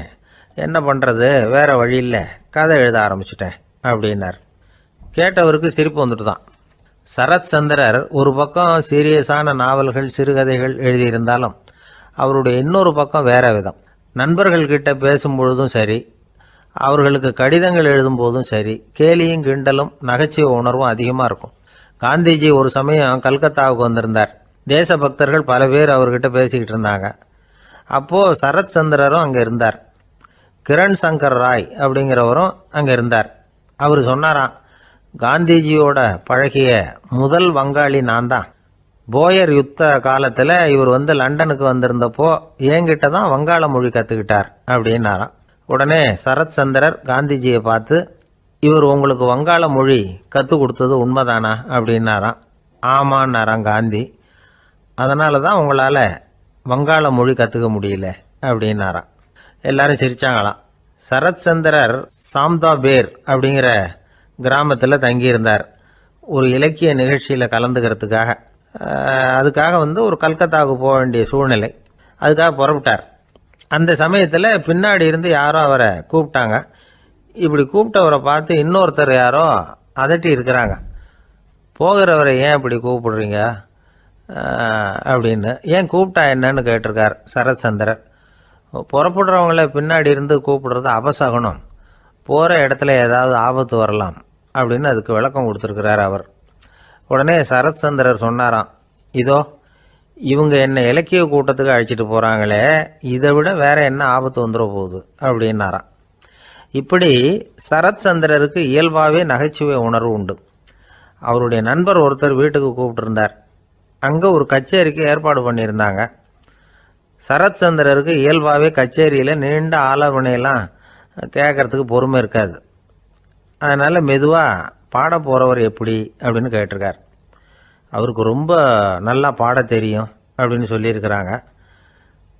என்ன பண்ணுறது, வேறு வழி இல்லை, கதை எழுத ஆரம்பிச்சிட்டேன் அப்படின்னார். கேட்டவருக்கு சிரிப்பு வந்துட்டு தான். சரத் சந்திரர் ஒரு பக்கம் சீரியஸான நாவல்கள், சிறுகதைகள் எழுதியிருந்தாலும் அவருடைய இன்னொரு பக்கம் வேற விதம். நண்பர்கள்கிட்ட பேசும்பொழுதும் சரி, அவர்களுக்கு கடிதங்கள் எழுதும்போதும் சரி, கேலியும் கிண்டலும் நகைச்சுவை உணர்வும் அதிகமாக இருக்கும். காந்திஜி ஒரு சமயம் கல்கத்தாவுக்கு வந்திருந்தார். தேசபக்தர்கள் பல பேர் அவர்கிட்ட பேசிக்கிட்டு இருந்தாங்க. அப்போது சரத் சந்திரரும் அங்கே இருந்தார். கிரண் சங்கர் ராய் அப்படிங்கிறவரும் அங்கே இருந்தார். அவர் சொன்னாராம், காந்திஜியோட பழகிய முதல் வங்காளி நான் தான். போயர் யுத்த காலத்தில் இவர் லண்டனுக்கு வந்திருந்தப்போ என்கிட்ட தான் வங்காள மொழி கற்றுக்கிட்டார் அப்படின்னாராம். உடனே சரத் சந்திரர் காந்திஜியை பார்த்து, இவர் உங்களுக்கு வங்காள மொழி கற்றுக் கொடுத்தது உண்மைதானா அப்படின்னாராம். ஆமான்னாராம் காந்தி. அதனால தான் உங்களால் வங்காள மொழி கற்றுக்க முடியல அப்படின்னாராம். எல்லாரும் சிரிச்சாங்களாம். சரத் சந்திரர் சாம்தாபேர் அப்படிங்கிற கிராமத்தில் தங்கியிருந்தார் ஒரு இலக்கிய நிகழ்ச்சியில் கலந்துக்கிறதுக்காக. அதுக்காக ஒரு கல்கத்தாவுக்கு போக வேண்டிய சூழ்நிலை. அதுக்காக புறப்பட்டார். அந்த சமயத்தில் பின்னாடி இருந்து யாரோ அவரை கூப்பிட்டாங்க. இப்படி கூப்பிட்டவரை பார்த்து இன்னொருத்தர் யாரோ அதட்டி இருக்கிறாங்க. போகிறவரை ஏன் இப்படி கூப்பிடுறீங்க அப்படின்னு. ஏன் கூப்பிட்டா என்னன்னு கேட்டிருக்கார் சரத் சந்திரர். புறப்படுறவங்கள பின்னாடி இருந்து கூப்பிடுறது அபசகுனம், போகிற இடத்துல ஏதாவது ஆபத்து வரலாம் அப்படின்னு அதுக்கு விளக்கம் கொடுத்துருக்கிறார் அவர். உடனே சரத் சந்திரர் சொன்னாராம், இதோ இவங்க என்னை இலக்கிய கூட்டத்துக்கு அழைச்சிட்டு போகிறாங்களே, இதை விட வேற என்ன ஆபத்து வந்துட போகுது அப்படின்னாராம். இப்படி சரத் சந்திரருக்கு இயல்பாகவே நகைச்சுவை உணர்வு உண்டு. அவருடைய நண்பர் ஒருத்தர் வீட்டுக்கு கூப்பிட்டுருந்தார். அங்கே ஒரு கச்சேரிக்கு ஏற்பாடு பண்ணியிருந்தாங்க. சரத் சந்திரருக்கு இயல்பாகவே கச்சேரியில் நீண்ட ஆலோசனையெல்லாம் கேட்கறதுக்கு பொறுமை இருக்காது. அதனால் மெதுவாக பாட போகிறவர் எப்படி அப்படின்னு கேட்டிருக்கார். அவருக்கு ரொம்ப நல்லா பாட தெரியும் அப்படின்னு சொல்லியிருக்கிறாங்க.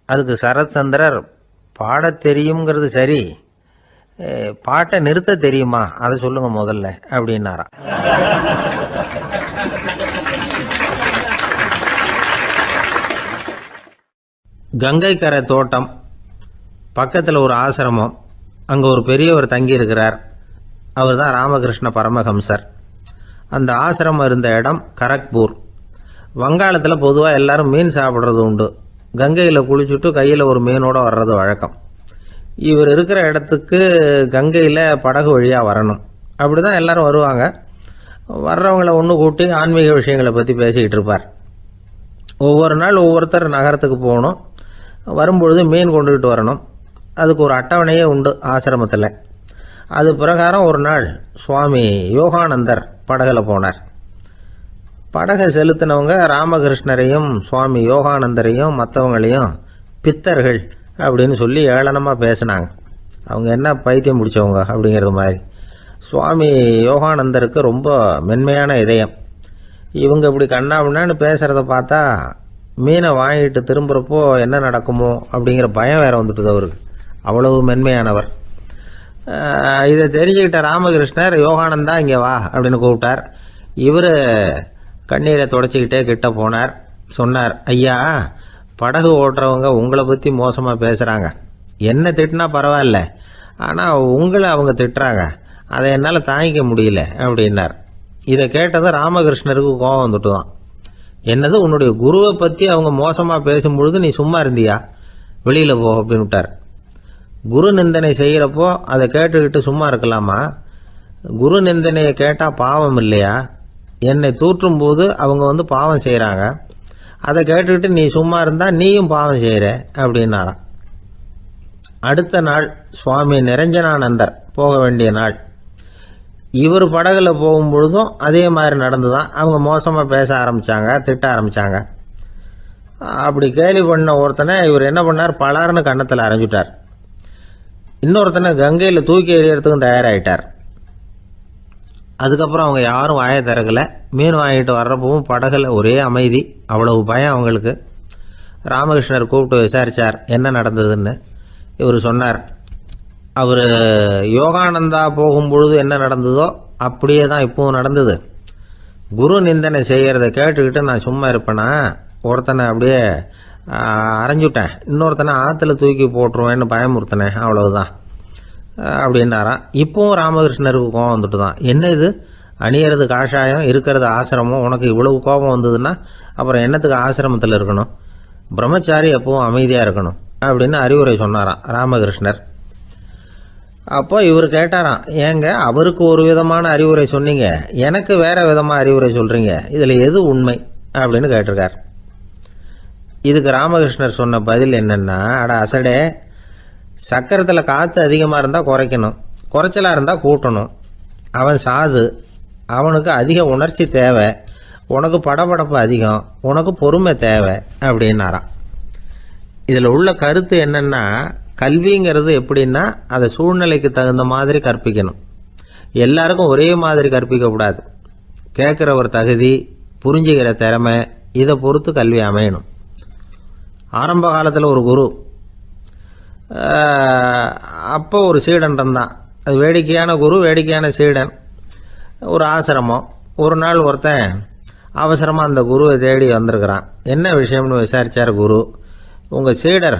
அதுக்கு சரத்சந்திரர், பாட தெரியுங்கிறது சரி, பாட்டை நிறுத்த தெரியுமா அதை சொல்லுங்க முதல்ல அப்படின்னாராம். கங்கை கரை தோட்டம் பக்கத்தில் ஒரு ஆசிரமம், அங்கே ஒரு பெரியவர் தங்கியிருக்கிறார். அவர் தான் ராமகிருஷ்ண பரமஹம்சர். அந்த ஆசிரமம் இருந்த இடம் கரக்பூர். வங்காளத்தில் பொதுவாக எல்லாரும் மீன் சாப்பிட்றது உண்டு. கங்கையில் குளிச்சுட்டு கையில் ஒரு மீனோடு வர்றது வழக்கம். இவர் இருக்கிற இடத்துக்கு கங்கையில் படகு வழியாக வரணும். அப்படி தான் எல்லோரும் வருவாங்க. வர்றவங்கள ஒன்று கூட்டி ஆன்மீக விஷயங்களை பற்றி பேசிக்கிட்டு இருப்பார். ஒவ்வொரு நாள் ஒவ்வொருத்தர் நகரத்துக்கு போகணும். வரும்பொழுது மீன் கொண்டுகிட்டு வரணும். அதுக்கு ஒரு அட்டவணையே உண்டு ஆசிரமத்தில். அது பிரகாரம் ஒரு நாள் சுவாமி யோகானந்தர் படகில் போனார். படகை செலுத்தினவங்க ராமகிருஷ்ணரையும் சுவாமி யோகானந்தரையும் மற்றவங்களையும் பித்தர்கள் அப்படின்னு சொல்லி ஏளனமாக பேசினாங்க. அவங்க என்ன பைத்தியம் பிடிச்சவங்க அப்படிங்கிறது மாதிரி. சுவாமி யோகானந்தருக்கு ரொம்ப மென்மையான இதயம். இவங்க இப்படி கண்ணாபின்னான்னு பேசுகிறத பார்த்தா மீனை வாங்கிட்டு திரும்புகிறப்போ என்ன நடக்குமோ அப்படிங்கிற பயம் வேறு வந்துட்டுது அவருக்கு. அவ்வளவு மென்மையானவர். இதை தெரிஞ்சுக்கிட்ட ராமகிருஷ்ணர், யோகானந்தா இங்கே வா அப்படின்னு கூப்பிட்டார். இவர் கண்ணீரை தொடச்சிக்கிட்டே கிட்ட போனார். சொன்னார், ஐயா, படகு ஓட்டுறவங்க உங்களை பற்றி மோசமாக பேசுகிறாங்க. என்ன திட்டினா பரவாயில்ல, ஆனால் உங்களை அவங்க திட்டுறாங்க. அதை என்னால் தாங்கிக்க முடியல அப்படின்னார். இதை கேட்டதும் ராமகிருஷ்ணருக்கு கோபம் வந்துட்டு தான். என்னது, உன்னுடைய குருவை பற்றி அவங்க மோசமாக பேசும்பொழுது நீ சும்மா இருந்தியா? வெளியில் போ அப்படின்னு விட்டார். குரு நிந்தனை செய்கிறப்போ அதை கேட்டுக்கிட்டு சும்மா இருக்கலாமா? குரு நிந்தனையை கேட்டால் பாவம் இல்லையா? என்னை தூற்றும் போது அவங்க பாவம் செய்கிறாங்க. அதை கேட்டுக்கிட்டு நீ சும்மா இருந்தால் நீயும் பாவம் செய்கிற அப்படின்னாராம். அடுத்த நாள் சுவாமி நிரஞ்சனானந்தர் போக வேண்டிய நாள். இவர் படகுல போகும்பொழுதும் அதே மாதிரி நடந்து தான். அவங்க மோசமாக பேச ஆரம்பித்தாங்க, திட்ட ஆரம்பித்தாங்க. அப்படி கேலி பண்ண ஒருத்தனை இவர் என்ன பண்ணார், பலார்னு கன்னத்தில் அரைஞ்சிட்டார். இன்னொருத்தனை கங்கையில் தூக்கி எறியறதுக்கும் தயாராகிட்டார். அதுக்கப்புறம் அவங்க யாரும் வாயை திறக்கலை. மீன் வாங்கிட்டு வர்றப்பவும் படகுல ஒரே அமைதி. அவ்வளவு பயம் அவங்களுக்கு. ராமகிருஷ்ணர் கூப்பிட்டு விசாரித்தார் என்ன நடந்ததுன்னு. இவர் சொன்னார், அவர் யோகானந்தா போகும்பொழுது என்ன நடந்ததோ அப்படியே தான் இப்பவும் நடந்தது. குரு நிந்தனை செய்கிறத கேட்டுக்கிட்டு நான் சும்மா இருப்பேனா? ஒருத்தனை அப்படியே அரைஞ்சுட்டேன், இன்னொருத்தனை ஆற்றுல தூக்கி போட்டுருவேன்னு பயமுறுத்தினேன், அவ்வளவுதான் அப்படின்னாராம். இப்போவும் ராமகிருஷ்ணருக்கு கோபம் வந்துட்டு தான். என்ன இது, அணியறது காஷாயம், இருக்கிறது ஆசிரமம், உனக்கு இவ்வளவு கோபம் வந்ததுன்னா அப்புறம் என்னத்துக்கு ஆசிரமத்தில் இருக்கணும்? பிரம்மச்சாரி எப்பவும் அமைதியாக இருக்கணும் அப்படின்னு அறிவுரை சொன்னாராம் ராமகிருஷ்ணர். அப்போ இவர் கேட்டாராம், ஏங்க அவருக்கு ஒரு விதமான அறிவுரை சொன்னீங்க, எனக்கு வேற விதமாக அறிவுரை சொல்கிறீங்க, இதில் எது உண்மை அப்படின்னு கேட்டிருக்கார். இதுக்கு ராமகிருஷ்ணர் சொன்ன பதில் என்னென்னா, அட அசடே, சக்கரத்தில் காற்று அதிகமாக இருந்தால் குறைக்கணும், குறைச்சலாக இருந்தால் கூட்டணும். அவன் சாது, அவனுக்கு அதிக உணர்ச்சி தேவை, உனக்கு படபடப்பு அதிகம், உனக்கு பொறுமை தேவை அப்படின்னாராம். இதில் உள்ள கருத்து என்னென்னா, கல்விங்கிறது எப்படின்னா அதை சூழ்நிலைக்கு தகுந்த மாதிரி கற்பிக்கணும். எல்லாருக்கும் ஒரே மாதிரி கற்பிக்கக்கூடாது. கேட்குற ஒரு தகுதி, புரிஞ்சுக்கிற திறமை, இதை பொறுத்து கல்வி அமையணும். ஆரம்ப காலத்தில் ஒரு குரு, அப்போ ஒரு சீடன் இருந்தான். அது வேடிக்கையான குரு, வேடிக்கையான சீடன். ஒரு ஆசிரமம். ஒரு நாள் ஒருத்தன் அவசரமாக அந்த குருவை தேடி வந்திருக்கிறான். என்ன விஷயம்னு விசாரித்தார் குரு. உங்கள் சீடர்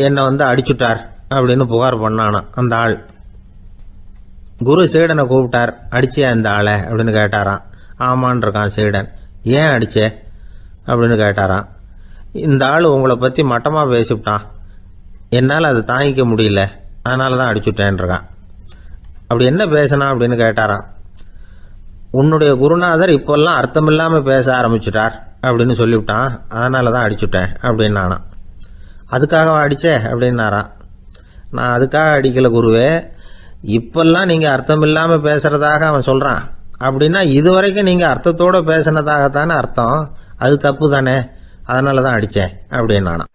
என்னை அடிச்சுட்டார் அப்படின்னு புகார் பண்ணானா அந்த ஆள். குரு சீடனை கூப்பிட்டார். அடிச்சியா இந்த ஆளை அப்படின்னு கேட்டாராம். ஆமான் இருக்கான் சீடன். ஏன் அடிச்சே அப்படின்னு கேட்டாராம். இந்த ஆள் உங்களை பற்றி மட்டமாக பேசிவிட்டான், என்னால் அதை தாங்கிக்க முடியல, அதனால தான் அடிச்சுட்டேன்ருக்கான். அப்படி என்ன பேசினா அப்படின்னு கேட்டாராம். உன்னுடைய குருநாதர் இப்போல்லாம் அர்த்தமில்லாமல் பேச ஆரம்பிச்சுட்டார் அப்படின்னு சொல்லிவிட்டான், அதனால தான் அடிச்சுட்டேன் அப்படின்னு நானாம். அதுக்காக அடித்தே அப்படின்னாராம். நான் அதுக்காக அடிக்கலை குருவே, இப்பெல்லாம் நீங்கள் அர்த்தம் இல்லாமல் பேசுகிறதாக அவன் சொல்கிறான், அப்படின்னா இதுவரைக்கும் நீங்கள் அர்த்தத்தோடு பேசினதாகத்தானே அர்த்தம், அது தப்பு தானே, அதனால தான் அடித்தேன் அப்படின்னு நானாம்.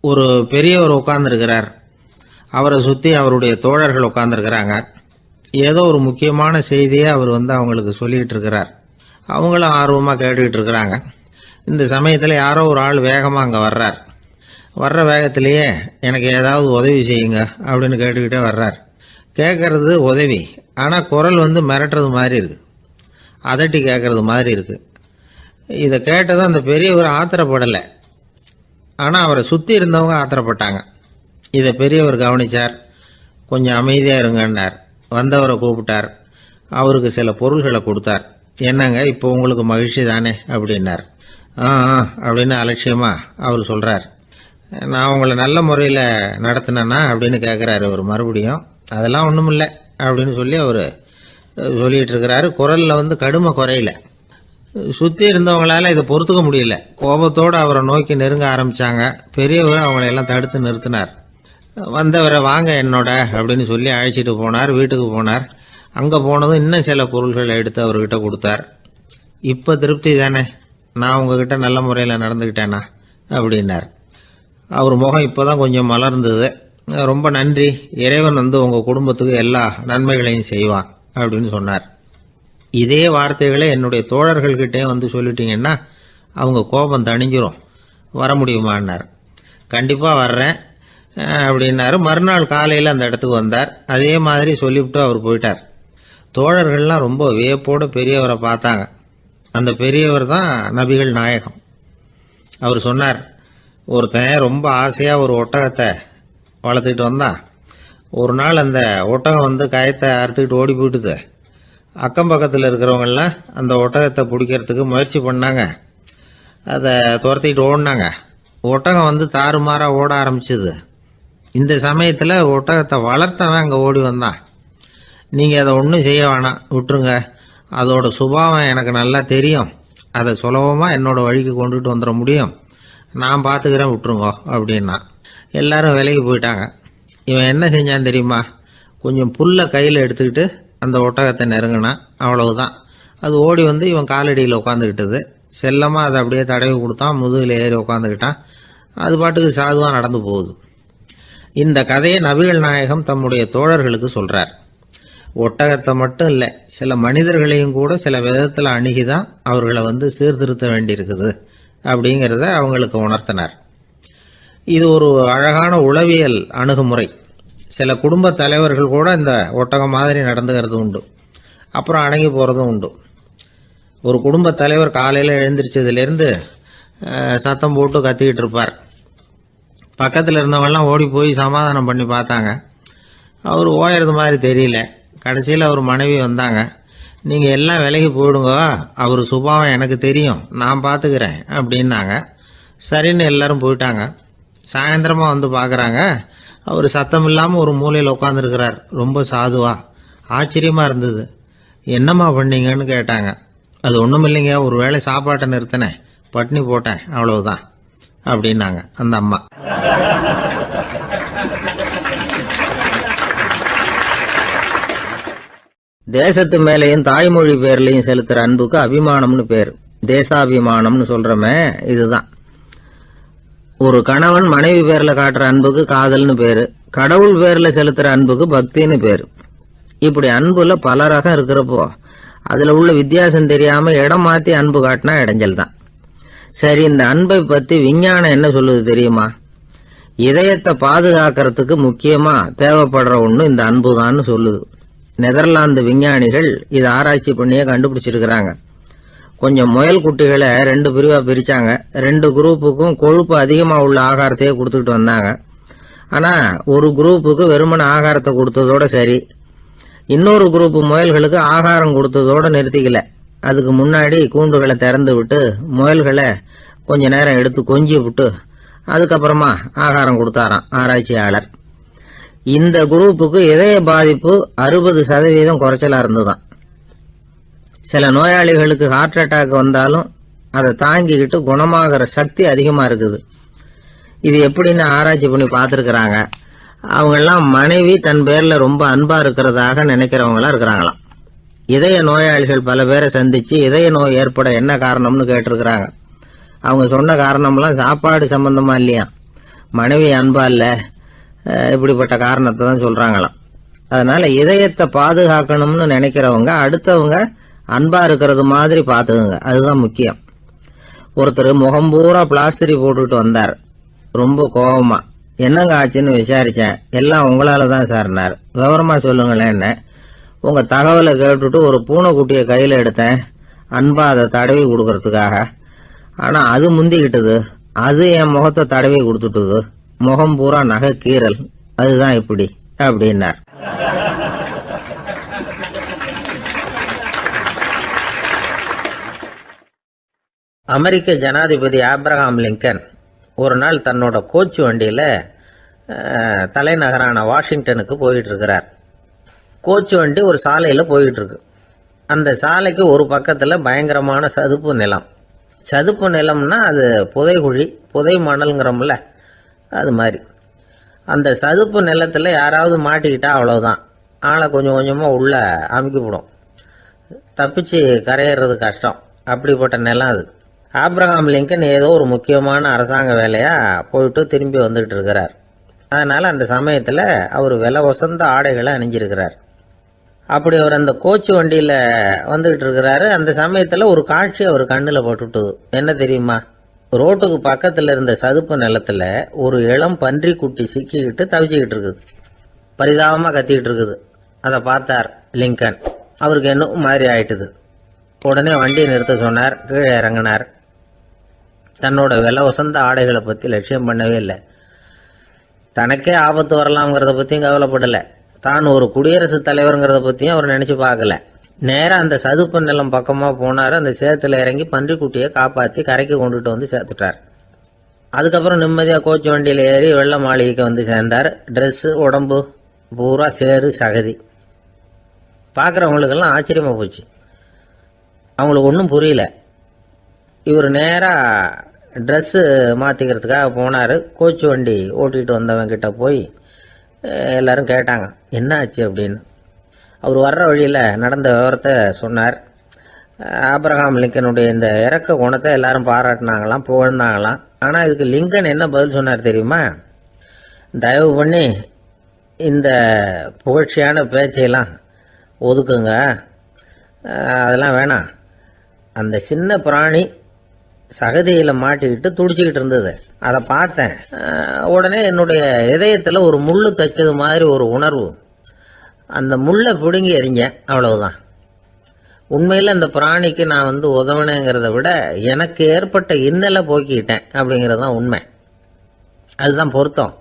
ஒரு பெரியவர் உட்கார்ந்துருக்கிறார். அவரை சுற்றி அவருடைய தோழர்கள் உட்கார்ந்துருக்கிறாங்க. ஏதோ ஒரு முக்கியமான செய்தியை அவர் அவங்களுக்கு சொல்லிகிட்டு இருக்கிறார். அவங்களும் ஆர்வமாக கேட்டுக்கிட்டு இருக்கிறாங்க. இந்த சமயத்தில் யாரோ ஒரு ஆள் வேகமாக அங்கே வர்றார். வர்ற வேகத்திலேயே எனக்கு ஏதாவது உதவி செய்யுங்க அப்படின்னு கேட்டுக்கிட்டே வர்றார். கேட்கறது உதவி, ஆனால் குரல் மிரட்டுறது மாதிரி இருக்கு, அதட்டி கேட்கறது மாதிரி இருக்கு. இதை கேட்டதும் அந்த பெரியவர் ஆத்திரப்படலை, ஆனால் அவரை சுற்றி இருந்தவங்க ஆத்திரப்பட்டாங்க. இதை பெரியவர் கவனிச்சார். கொஞ்சம் அமைதியாக இருங்கன்னார். வந்தவரை கூப்பிட்டார். அவருக்கு சில பொருள்களை கொடுத்தார். என்னங்க இப்போ உங்களுக்கு மகிழ்ச்சி தானே அப்படின்னார். ஆ அப்படின்னு அலட்சியமாக அவர் சொல்கிறார். நான் உங்களை நல்ல முறையில் நடத்தினேன்னா அப்படின்னு கேட்குறாரு அவர் மறுபடியும். அதெல்லாம் ஒன்றும் இல்லை அப்படின்னு சொல்லி அவர் சொல்லிகிட்டு இருக்கிறாரு. குரலில் கடுமை குறையில. சுற்றி இருந்தவங்களால இதை பொறுத்துக்க முடியல. கோபத்தோடு அவரை நோக்கி நெருங்க ஆரம்பித்தாங்க. பெரியவர் அவங்களையெல்லாம் தடுத்து நிறுத்தினார். வந்தவரை வாங்க என்னோட அப்படின்னு சொல்லி அழைச்சிட்டு போனார். வீட்டுக்கு போனார். அங்கே போனதும் இன்னும் சில பொருள்களை எடுத்து அவர்கிட்ட கொடுத்தார். இப்போ திருப்தி தானே, நான் உங்ககிட்ட நல்ல முறையில் நடந்துக்கிட்டேனா அப்படின்னார். அவர் முகம் இப்போ தான் கொஞ்சம் மலர்ந்தது. ரொம்ப நன்றி, இறைவன் உங்கள் குடும்பத்துக்கு எல்லா நன்மைகளையும் செய்வான் அப்படின்னு சொன்னார். இதே வார்த்தைகளை என்னுடைய தோழர்கள்கிட்டே சொல்லிட்டீங்கன்னா அவங்க கோபம் தணிஞ்சிரும், வர முடியுமான்னார். கண்டிப்பாக வர்றேன் அப்படின்னாரு. மறுநாள் காலையில் அந்த இடத்துக்கு வந்தார். அதே மாதிரி சொல்லிவிட்டு அவர் போயிட்டார். தோழர்கள்லாம் ரொம்ப வியப்போடு பெரியவரை பார்த்தாங்க. அந்த பெரியவர் தான் நபிகள் நாயகம். அவர் சொன்னார், ஒருத்தன் ரொம்ப ஆசையாக ஒரு ஒட்டகத்தை வளர்த்துக்கிட்டு வந்தான். ஒரு நாள் அந்த ஒட்டகம் கயத்தை அறுத்துக்கிட்டு ஓடி போயிட்டுது. அக்கம் பக்கத்தில் இருக்கிறவங்கெல்லாம் அந்த ஒட்டகத்தை பிடிக்கிறதுக்கு முயற்சி பண்ணாங்க. அதை துரத்திக்கிட்டு ஓடினாங்க. ஒட்டகம் தாறுமாறாக ஓட ஆரம்பிச்சுது. இந்த சமயத்தில் ஒட்டகத்தை வளர்த்தவன் அங்கே ஓடி வந்தான். நீங்கள் அதை ஒன்றும் செய்ய வேணாம், விட்டுருங்க, அதோட சுபாவம் எனக்கு நல்லா தெரியும், அதை சுலபமாக என்னோட வழிக்கு கொண்டுட்டு வந்துட முடியும், நான் பார்த்துக்கிறேன், விட்டுருங்கோ அப்படின்னா. எல்லாரும் விலைக்கு போயிட்டாங்க. இவன் என்ன செஞ்சான் தெரியுமா? கொஞ்சம் புல்லை கையில் எடுத்துக்கிட்டு அந்த ஒட்டகத்தை நெருங்கினான். அவ்வளவுதான். அது ஓடி இவன் காலடியில் உட்காந்துக்கிட்டது. செல்லமாக அதை அப்படியே தடவி கொடுத்தான். முதுகில் ஏறி உட்காந்துக்கிட்டான். அது பாட்டுக்கு சாதுவாக நடந்து போகுது. இந்த கதையை நபிகள் நாயகம் தம்முடைய தோழர்களுக்கு சொல்கிறார். ஒட்டகத்தை மட்டும் இல்லை, சில மனிதர்களையும் கூட சில விதத்தில் அணுகிதான் அவர்களை சீர்திருத்த வேண்டியிருக்குது அப்படிங்கிறத அவங்களுக்கு உணர்த்தினார். இது ஒரு அழகான உளவியல் அணுகுமுறை. சில குடும்ப தலைவர்கள் கூட இந்த ஒட்டகம் மாதிரி நடந்துக்கிறது உண்டு, அப்புறம் அடங்கி போகிறதும் உண்டு. ஒரு குடும்ப தலைவர் காலையில் எழுந்திரிச்சதுலேருந்து சத்தம் போட்டு கத்திக்கிட்டு இருப்பார். பக்கத்தில் இருந்தவங்கெல்லாம் ஓடி போய் சமாதானம் பண்ணி பார்த்தாங்க. அவர் ஓயறது மாதிரி தெரியல. கடைசியில் அவர் மனைவி வந்தாங்க. நீங்கள் எல்லாம் விலகி போயிடுங்க, அவர் சுபாவம் எனக்கு தெரியும், நான் பார்த்துக்கிறேன் அப்படின்னாங்க. சரின்னு எல்லாரும் போயிட்டாங்க. சாயந்தரமாக பார்க்குறாங்க, அவர் சத்தம் இல்லாமல் ஒரு மூலையில் உட்காந்துருக்கிறார். ரொம்ப சாதுவா. ஆச்சரியமாக இருந்தது. என்னம்மா பண்ணீங்கன்னு கேட்டாங்க. அது ஒன்றும் இல்லைங்க, ஒரு வேளை சாப்பாட்டை நிறுத்தினேன், பட்னி போட்டேன், அவ்வளவுதான் அப்படின்னாங்க அந்த அம்மா. தேசத்து மேலையும் தாய்மொழி பேர்லையும் செலுத்துற அன்புக்கு அபிமானம்னு பேர். தேசாபிமானம்னு சொல்றமே இதுதான். ஒரு கணவன் மனைவி பேர்ல காட்டுற அன்புக்கு காதல்னு பேரு. கடவுள் பேர்ல செலுத்துற அன்புக்கு பக்தின்னு பேரு. இப்படி அன்புல பல ரகம் இருக்கிறப்போ அதுல உள்ள வித்தியாசம் தெரியாம இடம் மாத்தி அன்பு காட்டினா இடைஞ்சல் தான். சரி, இந்த அன்பை பத்தி விஞ்ஞானம் என்ன சொல்லுது தெரியுமா? இதயத்தை பாதுகாக்கிறதுக்கு முக்கியமா தேவைப்படுற ஒண்ணு இந்த அன்புதான்னு சொல்லுது. நெதர்லாந்து விஞ்ஞானிகள் இதை ஆராய்ச்சி பண்ணியே கண்டுபிடிச்சிருக்கிறாங்க. கொஞ்சம் முயல் குட்டிகளை 2 பிரிவா பிரிச்சாங்க. 2 குரூப்புக்கும் கொழுப்பு அதிகமா உள்ள ஆகாரத்தையே கொடுத்துட்டு வந்தாங்க. ஆனா ஒரு குரூப்புக்கு வெறுமன ஆகாரத்தை கொடுத்ததோட சரி, இன்னொரு குரூப் முயல்களுக்கு ஆகாரம் கொடுத்ததோட நிறுத்திக்கல. அதுக்கு முன்னாடி கூண்டுகளை திறந்து விட்டு முயல்களை கொஞ்ச நேரம் எடுத்து கொஞ்சி விட்டு அதுக்கப்புறமா ஆகாரம் கொடுத்தாராம் ஆராய்ச்சியாளர். இந்த குரூப்புக்கு இதய பாதிப்பு 60% குறைச்சலா இருந்துதான். சில நோயாளிகளுக்கு ஹார்ட் அட்டாக் வந்தாலும் அதை தாங்கிக்கிட்டு குணமாகிற சக்தி அதிகமா இருக்குது. இது எப்படின்னு ஆராய்ச்சி பண்ணி பார்த்துருக்கிறாங்க. அவங்கெல்லாம் மனைவி தன் பேர்ல ரொம்ப அன்பா இருக்கிறதாக நினைக்கிறவங்களா இருக்கிறாங்களாம். இதய நோயாளிகள் பல பேரை சந்திச்சு இதய நோய் ஏற்பட என்ன காரணம்னு கேட்டிருக்கிறாங்க. அவங்க சொன்ன காரணம்லாம் சாப்பாடு சம்பந்தமா இல்லையா, மனைவி அன்பா இல்ல, இப்படிப்பட்ட காரணத்தை தான் சொல்றாங்களாம். அதனால இதயத்தை பாதுகாக்கணும்னு நினைக்கிறவங்க அடுத்தவங்க அன்பா இருக்கிறது மாதிரி பாத்துக்குங்க, அதுதான் முக்கியம். ஒருத்தர் முகம் பூரா பிளாஸ்டரி போட்டுட்டு வந்தார், ரொம்ப கோபமா. என்னங்க ஆச்சுன்னு விசாரிச்சேன். எல்லாம் உங்களால தான் சார்னார். விவரமா சொல்லுங்களேன். என்ன உங்க தகவலை கேட்டுட்டு ஒரு பூனைக்குட்டியை கையில எடுத்தேன், அன்பா அதை தடவி கொடுக்கறதுக்காக. ஆனா அது முந்திக்கிட்டது, அது என் முகத்தை தடவி கொடுத்துட்டுது. முகம் பூரா நகை கீறல், அதுதான் இப்படி அப்படின்னார். அமெரிக்க ஜனாதிபதி ஆப்ரஹாம் லிங்கன் ஒரு நாள் தன்னோட கோச்சு வண்டியில தலைநகரான வாஷிங்டனுக்கு போயிட்டு இருக்கிறார். கோச்சு வண்டி ஒரு சாலையில போயிட்டு இருக்கு. அந்த சாலைக்கு ஒரு பக்கத்துல பயங்கரமான சதுப்பு நிலம். சதுப்பு நிலம்னா அது புதைகுழி, புதை மணல்ங்கிறோம்ல, அது மாதிரி. அந்த சதுப்பு நிலத்துல யாராவது மாட்டிக்கிட்டா அவ்வளவுதான், ஆளை கொஞ்சம் கொஞ்சமா உள்ள அமுக்கிவிடும். தப்பிச்சு கரையேறது கஷ்டம். அப்படிப்பட்ட நிலம் அது. ஆப்ரஹாம் லிங்கன் ஏதோ ஒரு முக்கியமான அரசாங்க வேலையா போயிட்டு திரும்பி வந்துட்டு இருக்கிறார். அதனால அந்த சமயத்துல அவர் விலை வசந்த ஆடைகளை அணிஞ்சிருக்கிறார். அப்படி அவர் அந்த கோச்சு வண்டியில வந்துகிட்டு இருக்கிறாரு. அந்த சமயத்துல ஒரு காட்சி அவர் கண்ணுல போட்டுட்டுது. என்ன தெரியுமா? ரோட்டுக்கு பக்கத்துல இருந்த சதுப்பு நிலத்துல ஒரு இளம் பன்றி குட்டி சிக்கிக்கிட்டு தவிச்சுக்கிட்டு இருக்குது. பரிதாபமா கத்திக்கிட்டு இருக்குது. அதை பார்த்தார் லிங்கன். அவருக்கு என்ன மாதிரி ஆயிட்டுது. உடனே வண்டியை நிறுத்த சொன்னார். கீழே இறங்கினார். தன்னோட விலை வசந்த ஆடைகளை பத்தி லட்சியம் பண்ணவே இல்லை. தனக்கே ஆபத்து வரலாம்ங்கிறத பத்தியும் கவலைப்படல. தான் ஒரு குடியரசுத் தலைவருங்கிறத பத்தியும் அவர் நினைச்சு பார்க்கல. நேரா அந்த சதுப்பு நிலம் பக்கமா போனாரு. அந்த சேத்துல இறங்கி பன்றிக்குட்டியை காப்பாத்தி கரைக்கு கொண்டுட்டு வந்து சேர்த்துட்டார். அதுக்கப்புறம் நிம்மதியா கோச்சு வண்டியில ஏறி வெள்ள மாளிகைக்கு வந்து சேர்ந்தார். ட்ரெஸ், உடம்பு பூரா சேறு சகதி. பாக்குறவங்களுக்கெல்லாம் ஆச்சரியமா போச்சு. அவங்களுக்கு ஒன்றும் புரியல. இவர் நேரா ட்ரெஸ்ஸு மாத்திக்கிறதுக்காக போனாரு. கோச்சு வண்டி ஓட்டிட்டு வந்தவன் கிட்ட போய் எல்லாரும் கேட்டாங்க என்ன ஆச்சு அப்படின்னு. அவர் வர்ற வழியில நடந்த விவரத்தை சொன்னார். ஆப்ரஹாம் லிங்கனுடைய இந்த இறக்க குணத்தை எல்லாரும் பாராட்டினாங்களாம், புகழ்ந்தாங்களாம். ஆனா இதுக்கு லிங்கன் என்ன பதில் சொன்னார் தெரியுமா? தயவு பண்ணி இந்த புகழ்ச்சியான பேச்சையெல்லாம் ஒதுக்குங்க, அதெல்லாம் வேணாம். அந்த சின்ன பிராணி சகதியில மாட்டிக்கிட்டு துடிச்சுக்கிட்டு இருந்தது, அதை பார்த்தேன். உடனே என்னுடைய இதயத்துல ஒரு முள்ளு தச்சது மாதிரி ஒரு உணர்வு. அந்த முள்ளை பிடுங்கி எறிஞ்சேன், அவ்வளவுதான். உண்மையில அந்த பிராணிக்கு நான் உதவினேங்கிறத விட எனக்கு ஏற்பட்ட இன்னலை போக்கிக்கிட்டேன் அப்படிங்கிறது தான் உண்மை. அதுதான் பொருத்தம்.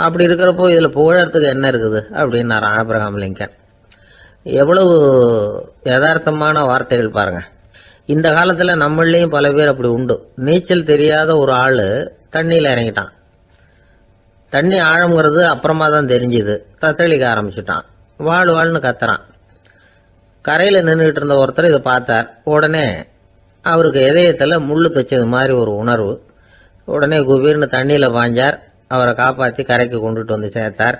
அப்படி இருக்கிறப்போ இதுல புகழறதுக்கு என்ன இருக்குது அப்படின்னாரு ஆப்ரஹாம் லிங்கன். எவ்வளவு யதார்த்தமான வார்த்தைகள் பாருங்க. இந்த காலத்துல நம்மளையும் பல பேர் அப்படி உண்டு. நீச்சல் தெரியாத ஒரு ஆளு தண்ணியில இறங்கிட்டான். தண்ணி ஆழம்ங்கிறது அப்புறமா தான் தெரிஞ்சுது. தத்தளிக்க ஆரம்பிச்சுட்டான். வாழ் வாழ்னு கத்துறான். கரையில நின்றுட்டு இருந்த ஒருத்தர் இதை பார்த்தார். உடனே அவருக்கு இதயத்துல முள்ளு தச்சது மாதிரி ஒரு உணர்வு. உடனே குபீர்னு தண்ணியில பாஞ்சார். அவரை காப்பாத்தி கரைக்கு கொண்டுட்டு வந்து சேர்த்தார்.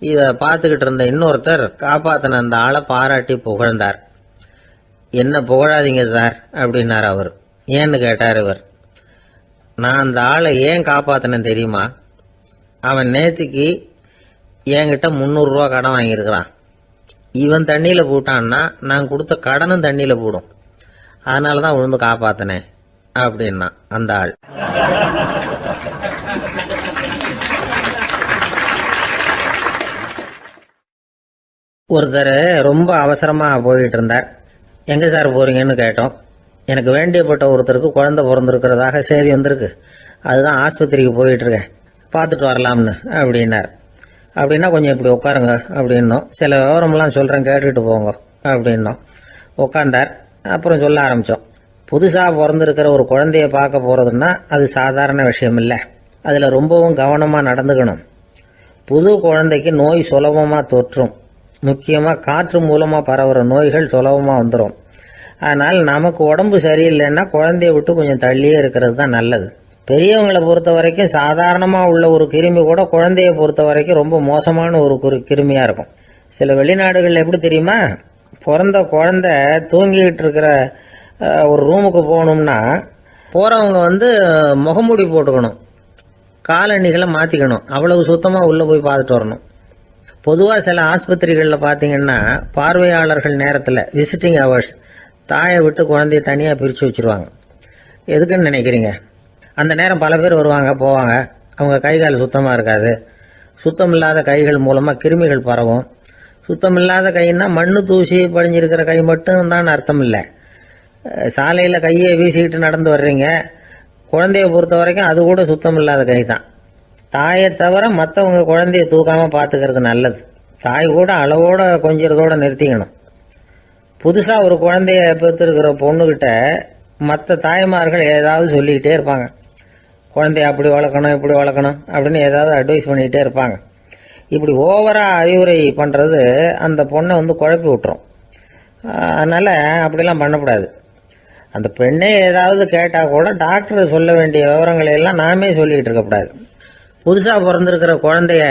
இத பார்த்துக்கிட்டு இருந்த இன்னொருத்தர் காப்பாத்தின அந்த ஆளை பாராட்டி புகழ்ந்தார். என்ன புகழாதீங்க சார் அப்படின்னார் அவர். ஏன்னு கேட்டார் இவர். நான் அந்த ஆளை ஏன் காப்பாத்தினேன் தெரியுமா? அவன் நேத்திக்கு என்கிட்ட 300 ரூபா கடன் வாங்கியிருக்கிறான். இவன் தண்ணியில போட்டான்னா நான் கொடுத்த கடனும் தண்ணியில போடும். அதனாலதான் விழுந்து காப்பாத்தினேன் அப்படின்னா அந்த ஆள். ஒருத்தர் ரொம்ப அவசரமா போயிட்டு இருந்தார். எங்க சார் போறீங்கன்னு கேட்டோம். எனக்கு வேண்டியப்பட்ட ஒருத்தருக்கு குழந்தை பிறந்திருக்கிறதாக செய்தி வந்திருக்கு, அதுதான் ஆஸ்பத்திரிக்கு போயிட்டு இருக்கேன், பார்த்துட்டு வரலாம்னு அப்படின்னார். அப்படின்னா கொஞ்சம் இப்படி உட்காருங்க அப்படின்னோம். சில விவரம்லாம் சொல்றேன், கேட்டுட்டு போங்க அப்படின்னோம். உட்காந்தார். அப்புறம் சொல்ல ஆரம்பிச்சோம். புதுசா பிறந்திருக்கிற ஒரு குழந்தைய பார்க்க போறதுன்னா அது சாதாரண விஷயம் இல்லை. அதுல ரொம்பவும் கவனமா நடந்துக்கணும். புது குழந்தைக்கு நோய் சுலபமா தொற்றும். முக்கியமா காற்று மூலமா பரவுற நோய்கள் சுலபமா வந்துடும். அதனால் நமக்கு உடம்பு சரியில்லைன்னா குழந்தைய விட்டு கொஞ்சம் தள்ளியே இருக்கிறது தான் நல்லது. பெரியவங்களை பொறுத்த வரைக்கும் சாதாரணமா உள்ள ஒரு கிருமி கூட குழந்தைய பொறுத்த வரைக்கும் ரொம்ப மோசமான ஒரு கிருமியா இருக்கும். சில வெளிநாடுகள் எப்படி தெரியுமா? பிறந்த குழந்தை தூங்கிட்டு இருக்கிற ஒரு ரூமுக்கு போகணும்னா போறவங்க முகமூடி போட்டுக்கணும். காலணிகளை மாற்றிக்கணும். அவ்வளவு சுத்தமாக உள்ளே போய் பார்த்துட்டு வரணும். பொதுவாக சில ஆஸ்பத்திரிகளில் பார்த்தீங்கன்னா பார்வையாளர்கள் நேரத்தில் விசிட்டிங் ஹவர்ஸ் தாயை விட்டு குழந்தைய தனியாக பிரித்து வச்சுருவாங்க. எதுக்குன்னு நினைக்கிறீங்க? அந்த நேரம் பல பேர் வருவாங்க போவாங்க. அவங்க கை கால் சுத்தமாக இருக்காது. சுத்தம் இல்லாத கைகள் மூலமாக கிருமிகள் பரவும். சுத்தம் இல்லாத கைன்னா மண்ணு தூசி படிஞ்சிருக்கிற கை மட்டும் தான் அர்த்தம் இல்லை. சாலையில் கையை வீசிக்கிட்டு நடந்து வர்றீங்க, குழந்தைய பொறுத்த வரைக்கும் அது கூட சுத்தம் இல்லாத கை தான். தாயை தவிர மற்றவங்க குழந்தைய தூக்காமல் பார்த்துக்கிறது நல்லது. தாய் கூட அளவோட கொஞ்சிறதோட நிறுத்திக்கணும். புதுசாக ஒரு குழந்தைய பெற்றுருக்கிற பொண்ணுக்கிட்ட மற்ற தாய்மார்கள் ஏதாவது சொல்லிக்கிட்டே இருப்பாங்க. குழந்தைய அப்படி வளர்க்கணும் இப்படி வளர்க்கணும் அப்படின்னு ஏதாவது அட்வைஸ் பண்ணிக்கிட்டே இருப்பாங்க. இப்படி ஓவராக அறிவுரை பண்ணுறது அந்த பொண்ணை குழப்பி விட்டுரும். அதனால் அப்படிலாம் பண்ணக்கூடாது. அந்த பெண்ணே ஏதாவது கேட்டால் கூட டாக்டர் சொல்ல வேண்டிய விவரங்களை எல்லாம் நாமே சொல்லிக்கிட்டு இருக்கக்கூடாது. புதுசாக பிறந்திருக்கிற குழந்தைய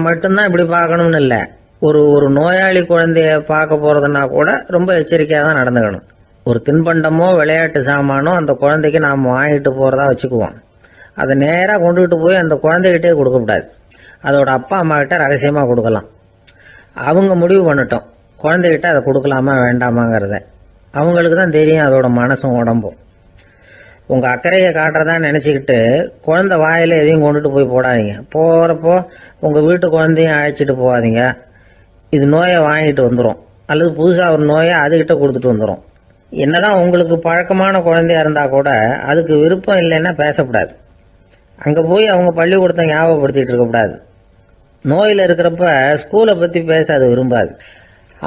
மட்டும்தான் இப்படி பார்க்கணும்னு இல்லை. ஒரு நோயாளி குழந்தைய பார்க்க போகிறதுனா கூட ரொம்ப எச்சரிக்கையாக தான் நடந்துக்கணும். ஒரு தின்பண்டமோ விளையாட்டு சாமானோ அந்த குழந்தைக்கு நாம் வாங்கிட்டு போகிறதா வச்சுக்குவோம். அதை நேராக கொண்டுகிட்டு போய் அந்த குழந்தைகிட்டே கொடுக்கக்கூடாது. அதோட அப்பா அம்மா கிட்ட ரகசியமாக கொடுக்கலாம். அவங்க முடிவு பண்ணட்டும் குழந்தைகிட்ட அதை கொடுக்கலாமா வேண்டாமாங்கிறத. அவங்களுக்கு தான் தெரியும் அதோட மனசும் உடம்பும். உங்கள் அக்கறையை காட்டுறதா நினச்சிக்கிட்டு குழந்தை வாயில் எதையும் கொண்டுட்டு போய் போடாதீங்க. போகிறப்போ உங்கள் வீட்டு குழந்தையும் அழைச்சிட்டு போகாதீங்க. இது நோயை வாங்கிட்டு வந்துடும், அல்லது புதுசாக ஒரு நோயை அதுக்கிட்ட கொடுத்துட்டு வந்துடும். என்னதான் உங்களுக்கு பழக்கமான குழந்தையா இருந்தால் கூட அதுக்கு விருப்பம் இல்லைன்னா பேசக்கூடாது. அங்கே போய் அவங்க பள்ளிக்கூடத்தை ஞாபகப்படுத்திட்டு இருக்கக்கூடாது. நோயில் இருக்கிறப்ப ஸ்கூலை பற்றி பேச அது விரும்பாது.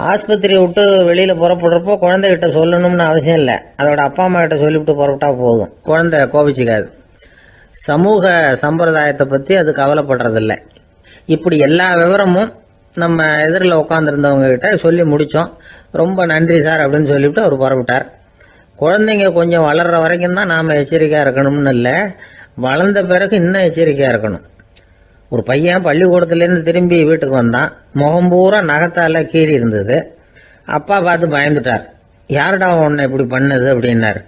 ஆஸ்பத்திரியை விட்டு வெளியில் புறப்படுறப்போ குழந்தைகிட்ட சொல்லணும்னு அவசியம் இல்லை. அதோட அப்பா அம்மா கிட்ட சொல்லிவிட்டு புறப்பட்டா போதும். குழந்தை கோபிச்சிக்காது. சமூக சம்பிரதாயத்தை பற்றி அது கவலைப்படுறதில்லை. இப்படி எல்லா விவரமும் நம்ம எதிரில் உட்காந்துருந்தவங்க கிட்ட சொல்லி முடித்தோம். ரொம்ப நன்றி சார் அப்படின்னு சொல்லிவிட்டு அவர் புறப்பட்டார். குழந்தைங்க கொஞ்சம் வளர்கிற வரைக்கும் தான் நாம் எச்சரிக்கையாக இருக்கணும்னு இல்லை, வளர்ந்த பிறகு இன்னும் எச்சரிக்கையாக இருக்கணும். ஒரு பையன் பள்ளிக்கூடத்துலேருந்து திரும்பி வீட்டுக்கு வந்தான். முகம் பூரா நகத்தால் கீறி இருந்தது. அப்பா பார்த்து பயந்துட்டார். யாருடா உன்னை இப்படி பண்ணது அப்படின்னார்.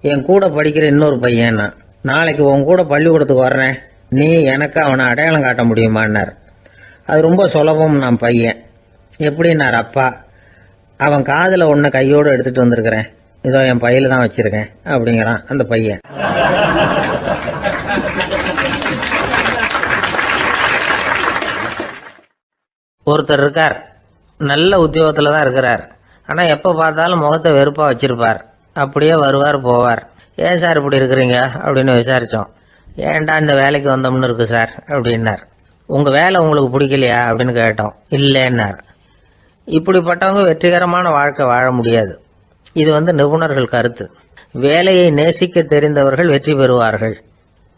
என் கூட படிக்கிற இன்னொரு பையன். நாளைக்கு உன் கூட பள்ளிக்கூடத்துக்கு வர்றேன், நீ எனக்கு அவனை அடையாளம் காட்ட முடியுமான்னார். அது ரொம்ப சுலபம் நான் பையன். எப்படின்னார் அப்பா. அவன் காதில் ஒன்றை கையோடு எடுத்துகிட்டு வந்திருக்கிறேன், இதோ என் பையில தான் வச்சுருக்கேன் அப்படிங்கிறான் அந்த பையன். ஒருத்தர் இருக்கார், நல்ல உத்தியோகத்தில் தான் இருக்கிறார். ஆனால் எப்போ பார்த்தாலும் முகத்தை வெறுப்பாக வச்சிருப்பார். அப்படியே வருவார் போவார். ஏன் சார் இப்படி இருக்கிறீங்க அப்படின்னு விசாரித்தோம். ஏன்டா இந்த வேலைக்கு வந்தோம்னு இருக்கு சார் அப்படின்னார். உங்கள் வேலை உங்களுக்கு பிடிக்கலையா அப்படின்னு கேட்டோம். இல்லைன்னார். இப்படிப்பட்டவங்க வெற்றிகரமான வாழ்க்கை வாழ முடியாது. இது நிபுணர்கள் கருத்து. வேலையை நேசிக்க தெரிந்தவர்கள் வெற்றி பெறுவார்கள்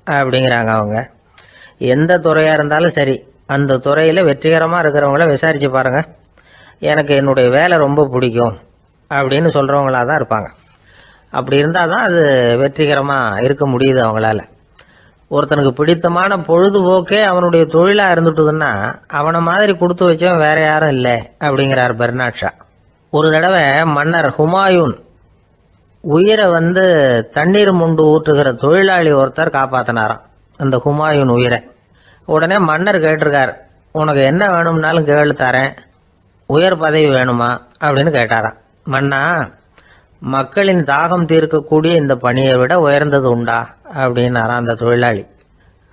அப்படிங்கிறாங்க அவங்க. எந்த துறையாக இருந்தாலும் சரி, அந்த துறையில் வெற்றிகரமாக இருக்கிறவங்கள விசாரித்து பாருங்கள். எனக்கு என்னுடைய வேலை ரொம்ப பிடிக்கும் அப்படின்னு சொல்கிறவங்களாக தான் இருப்பாங்க. அப்படி இருந்தால் தான் அது வெற்றிகரமாக இருக்க முடியுது அவங்களால. ஒருத்தனுக்கு பிடித்தமான பொழுதுபோக்கே அவனுடைய தொழிலாக இருந்துட்டுதுன்னா அவனை மாதிரி கொடுத்து வச்சவன் வேற யாரும் இல்லை அப்படிங்கிறார் பெர்னாட் ஷா. ஒரு தடவை மன்னர் ஹுமாயூன் உயிரை தண்ணீர் முண்டு ஊற்றுகிற தொழிலாளி ஒருத்தர் காப்பாற்றினாராம் அந்த ஹுமாயூன் உயிரை. உடனே மன்னர் கேட்டிருக்கார், உனக்கு என்ன வேணும்னாலும் கேளு தரேன், உயர் பதவி வேணுமா அப்படின்னு கேட்டாராம். மன்னா, மக்களின் தாகம் தீர்க்கக்கூடிய இந்த பணியை விட உயர்ந்தது உண்டா அப்படின்னாராம் அந்த தொழிலாளி.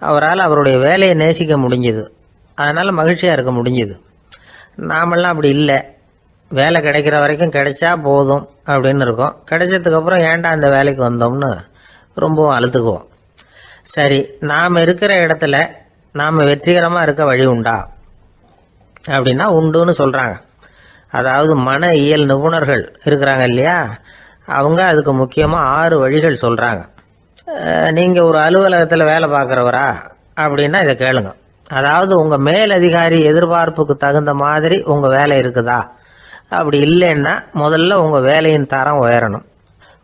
அவரால் அவருடைய வேலையை நேசிக்க முடிஞ்சுது, அதனால் மகிழ்ச்சியாக இருக்க முடிஞ்சுது. நாமெல்லாம் அப்படி இல்லை. வேலை கிடைக்கிற வரைக்கும் கிடைச்சா போதும் அப்படின்னு இருக்கோம். கிடைச்சதுக்கப்புறம் ஏன்டா அந்த வேலைக்கு வந்தோம்னு ரொம்பவும் அழுத்துக்குவோம். சரி, நாம் இருக்கிற இடத்துல நாம் வெற்றிகரமாக இருக்க வழி உண்டா அப்படின்னா உண்டுன்னு சொல்கிறாங்க. அதாவது மன இயல் நிபுணர்கள் இருக்கிறாங்க இல்லையா, அவங்க அதுக்கு முக்கியமாக 6 வழிகள் சொல்கிறாங்க. நீங்கள் ஒரு அலுவலகத்தில் வேலை பார்க்குறவரா அப்படின்னா இதை கேளுங்க. அதாவது உங்கள் மேலதிகாரி எதிர்பார்ப்புக்கு தகுந்த மாதிரி உங்கள் வேலை இருக்குதா? அப்படி இல்லைன்னா முதல்ல உங்கள் வேலையின் தரம் உயரணும்.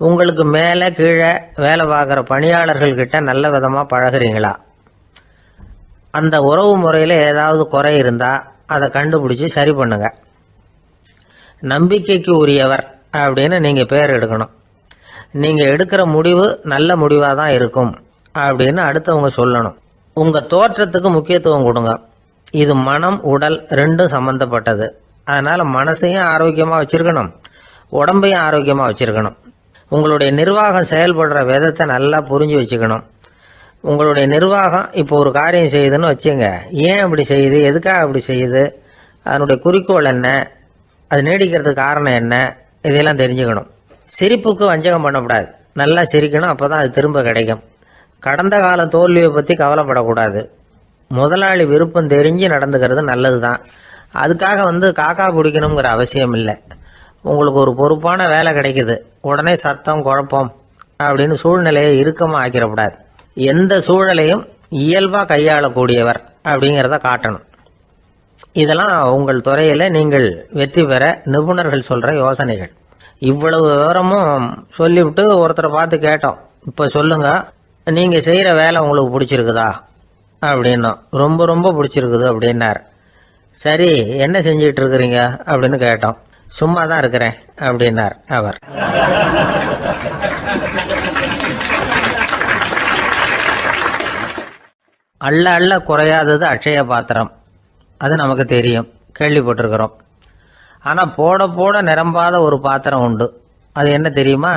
உங்களுக்கு மேலே கீழே வேலை பார்க்குற பணியாளர்கள்கிட்ட நல்ல விதமாக பழகுறீங்களா? அந்த உறவு முறையில் ஏதாவது குறை இருந்தால் அதை கண்டுபிடிச்சி சரி பண்ணுங்க. நம்பிக்கைக்கு உரியவர் அப்படின்னு நீங்கள் பேர் எடுக்கணும். நீங்கள் எடுக்கிற முடிவு நல்ல முடிவாக தான் இருக்கும் அப்படின்னு அடுத்தவங்க சொல்லணும். உங்கள் தோற்றத்துக்கு முக்கியத்துவம் கொடுங்க. இது மனம் உடல் ரெண்டும் சம்பந்தப்பட்டது. அதனால் மனசையும் ஆரோக்கியமாக வச்சுருக்கணும், உடம்பையும் ஆரோக்கியமாக வச்சுருக்கணும். உங்களுடைய நிர்வாகம் செயல்படுற விதத்தை நல்லா புரிஞ்சு வச்சுக்கணும். உங்களுடைய நிர்வாகம் இப்போ ஒரு காரியம் செய்யுதுன்னு வச்சுங்க, ஏன் அப்படி செய்யுது, எதுக்காக அப்படி செய்யுது, அதனுடைய குறிக்கோள் என்ன, அது நீடிக்கிறதுக்கு காரணம் என்ன, இதையெல்லாம் தெரிஞ்சுக்கணும். சிரிப்புக்கு வஞ்சகம் பண்ணக்கூடாது, நல்லா சிரிக்கணும், அப்போ தான் அது திரும்ப கிடைக்கும். கடந்த கால தோல்வியை பற்றி கவலைப்படக்கூடாது. முதலாளி விருப்பம் தெரிஞ்சு நடந்துக்கிறது நல்லது தான். அதுக்காக காக்கா பிடிக்கணுங்கிற அவசியம் இல்லை. உங்களுக்கு ஒரு பொறுப்பான வேலை கிடைக்குது, உடனே சத்தம் குழப்பம் அப்படின்னு சூழ்நிலையை இறுக்கமாக ஆக்கிடக்கூடாது. எந்த சூழலையும் இயல்பாக கையாளக்கூடியவர் அப்படிங்கிறத காட்டணும். இதெல்லாம் உங்கள் துறையில் நீங்கள் வெற்றி பெற நிபுணர்கள் சொல்கிற யோசனைகள். இவ்வளவு விவரமும் சொல்லிவிட்டு ஒருத்தரை பார்த்து கேட்டோம், இப்போ சொல்லுங்க, நீங்கள் செய்கிற வேலை உங்களுக்கு பிடிச்சிருக்குதா அப்படின்னோம். ரொம்ப ரொம்ப பிடிச்சிருக்குது அப்படின்னார். சரி, என்ன செஞ்சிட்டு இருக்கிறீங்க அப்படின்னு கேட்டோம். சும்மா தான் இருக்கிறேன் அப்படின்னார் அவர். அள்ள அள்ள குறையாதது அட்சய பாத்திரம், அது நமக்கு தெரியும், கேள்விப்பட்டிருக்கிறோம். ஆனால் போட போட நிரம்பாத ஒரு பாத்திரம் உண்டு. அது என்ன தெரியுமா?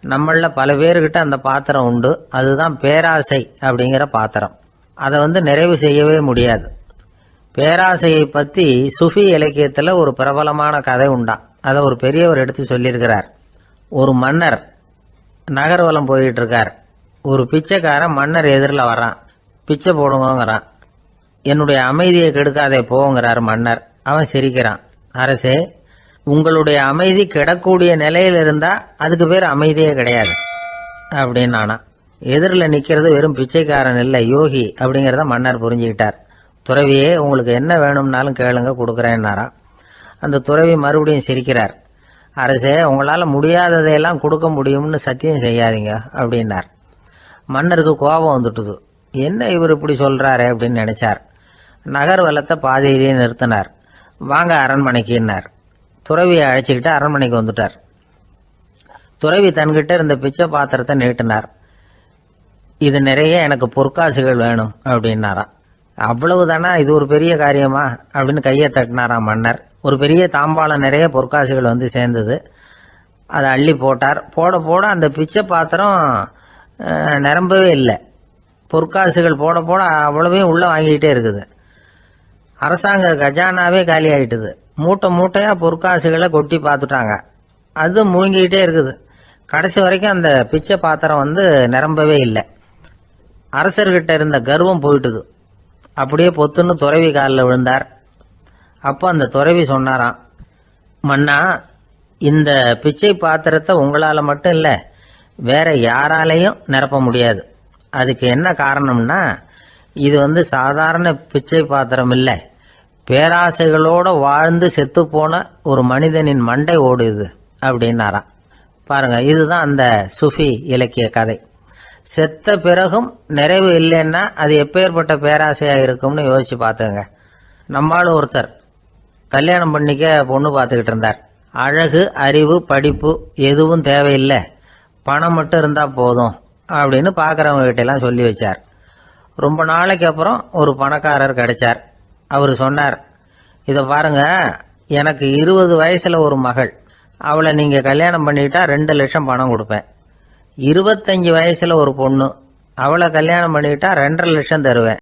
நம்மளில் பல பேர்கிட்ட அந்த பாத்திரம் உண்டு. அதுதான் பேராசை அப்படிங்கிற பாத்திரம். அதை நிறைவு செய்யவே முடியாது. பேராசையை பற்றி சுஃபி இலக்கியத்தில் ஒரு பிரபலமான கதை உண்டாம். அதை ஒரு பெரியவர் எடுத்து சொல்லியிருக்கிறார். ஒரு மன்னர் நகர்வலம் போயிட்டு இருக்கார். ஒரு பிச்சைக்காரன் மன்னர் எதிரில் வரான். பிச்சை போடுங்கிறான். என்னுடைய அமைதியை கெடுக்காதே போங்கிறார் மன்னர். அவன் சிரிக்கிறான். அரசே, உங்களுடைய அமைதி கிடக்கூடிய நிலையில் இருந்தால் அதுக்கு பேர் அமைதியே கிடையாது அப்படின்னு நானா. எதிரில் நிற்கிறது வெறும் பிச்சைக்காரன் இல்லை, யோகி அப்படிங்கிறத மன்னர் புரிஞ்சுக்கிட்டார். துறவியே, உங்களுக்கு என்ன வேணும்னாலும் கேளுங்க, கொடுக்குறேன்னாராம். அந்த துறவி மறுபடியும் சிரிக்கிறார். அரசே, உங்களால் முடியாததையெல்லாம் கொடுக்க முடியும்னு சத்தியம் செய்யாதீங்க அப்படின்னார். மன்னருக்கு கோபம் வந்துட்டுது. என்ன இவர் இப்படி சொல்கிறாரு அப்படின்னு நினைச்சார். நகர் வலத்தை பாதியிலேயே நிறுத்தினார். வாங்க அரண்மனைக்குன்னார். துறவியை அழைச்சிக்கிட்டு அரண்மனைக்கு வந்துட்டார். துறவி தன்கிட்ட இருந்த பிச்சை பாத்திரத்தை நீட்டினார். இது நிறைய எனக்கு பொற்காசுகள் வேணும் அப்படின்னாராம். அவ்வளவு தானா, இது ஒரு பெரிய காரியமா அப்படின்னு கையை தட்டினாராம் மன்னர். ஒரு பெரிய தாம்பாளம் நிறைய பொற்காசுகள் சேர்ந்தது. அதை அள்ளி போட்டார். போட போட அந்த பிச்சை பாத்திரம் நிரம்பவே இல்லை. பொற்காசுகள் போட போட அவ்வளவையும் உள்ளே வாங்கிக்கிட்டே இருக்குது. அரசாங்க கஜானாவே காலி ஆகிட்டுது. மூட்டை மூட்டையாக பொற்காசுகளை கொட்டி பார்த்துட்டாங்க. அது முழுங்கிக்கிட்டே இருக்குது. கடைசி வரைக்கும் அந்த பிச்சை பாத்திரம் நிரம்பவே இல்லை. அரசர்கிட்ட இருந்த கர்வம் போயிட்டுது. அப்படியே பொத்துன்னு துறவி காலில் விழுந்தார். அப்போ அந்த துறவி சொன்னாராம், மன்னா, இந்த பிச்சை பாத்திரத்தை உங்களால் மட்டும் இல்லை, வேற யாராலையும் நிரப்ப முடியாது. அதுக்கு என்ன காரணம்னா, இது சாதாரண பிச்சை பாத்திரம் இல்லை, பேராசைகளோடு வாழ்ந்து செத்துப்போன ஒரு மனிதனின் மண்டை ஓடுது அப்படின்னாராம். பாருங்க, இதுதான் அந்த சுஃபி இலக்கிய கதை. செத்த பிறகும் நிறைவு இல்லைன்னா அது எப்பேற்பட்ட பேராசையாக இருக்கும்னு யோசிச்சு பார்த்துங்க. நம்மளும் ஒருத்தர் கல்யாணம் பண்ணிக்க பொண்ணு பார்த்துக்கிட்டு இருந்தார். அழகு, அறிவு, படிப்பு எதுவும் தேவையில்லை, பணம் மட்டும் இருந்தால் போதும் அப்படின்னு பார்க்குறவங்க கிட்டெல்லாம் சொல்லி வச்சார். ரொம்ப நாளைக்கு அப்புறம் ஒரு பணக்காரர் கிடைச்சார். அவர் சொன்னார், இதை பாருங்க, எனக்கு 20 வயசில் ஒரு மகள், அவளை நீங்கள் கல்யாணம் பண்ணிக்கிட்டா 2 லட்சம் பணம் கொடுப்பேன். 25 வயசில் ஒரு பொண்ணு, அவளை கல்யாணம் பண்ணிக்கிட்டா 2.5 லட்சம் தருவேன்.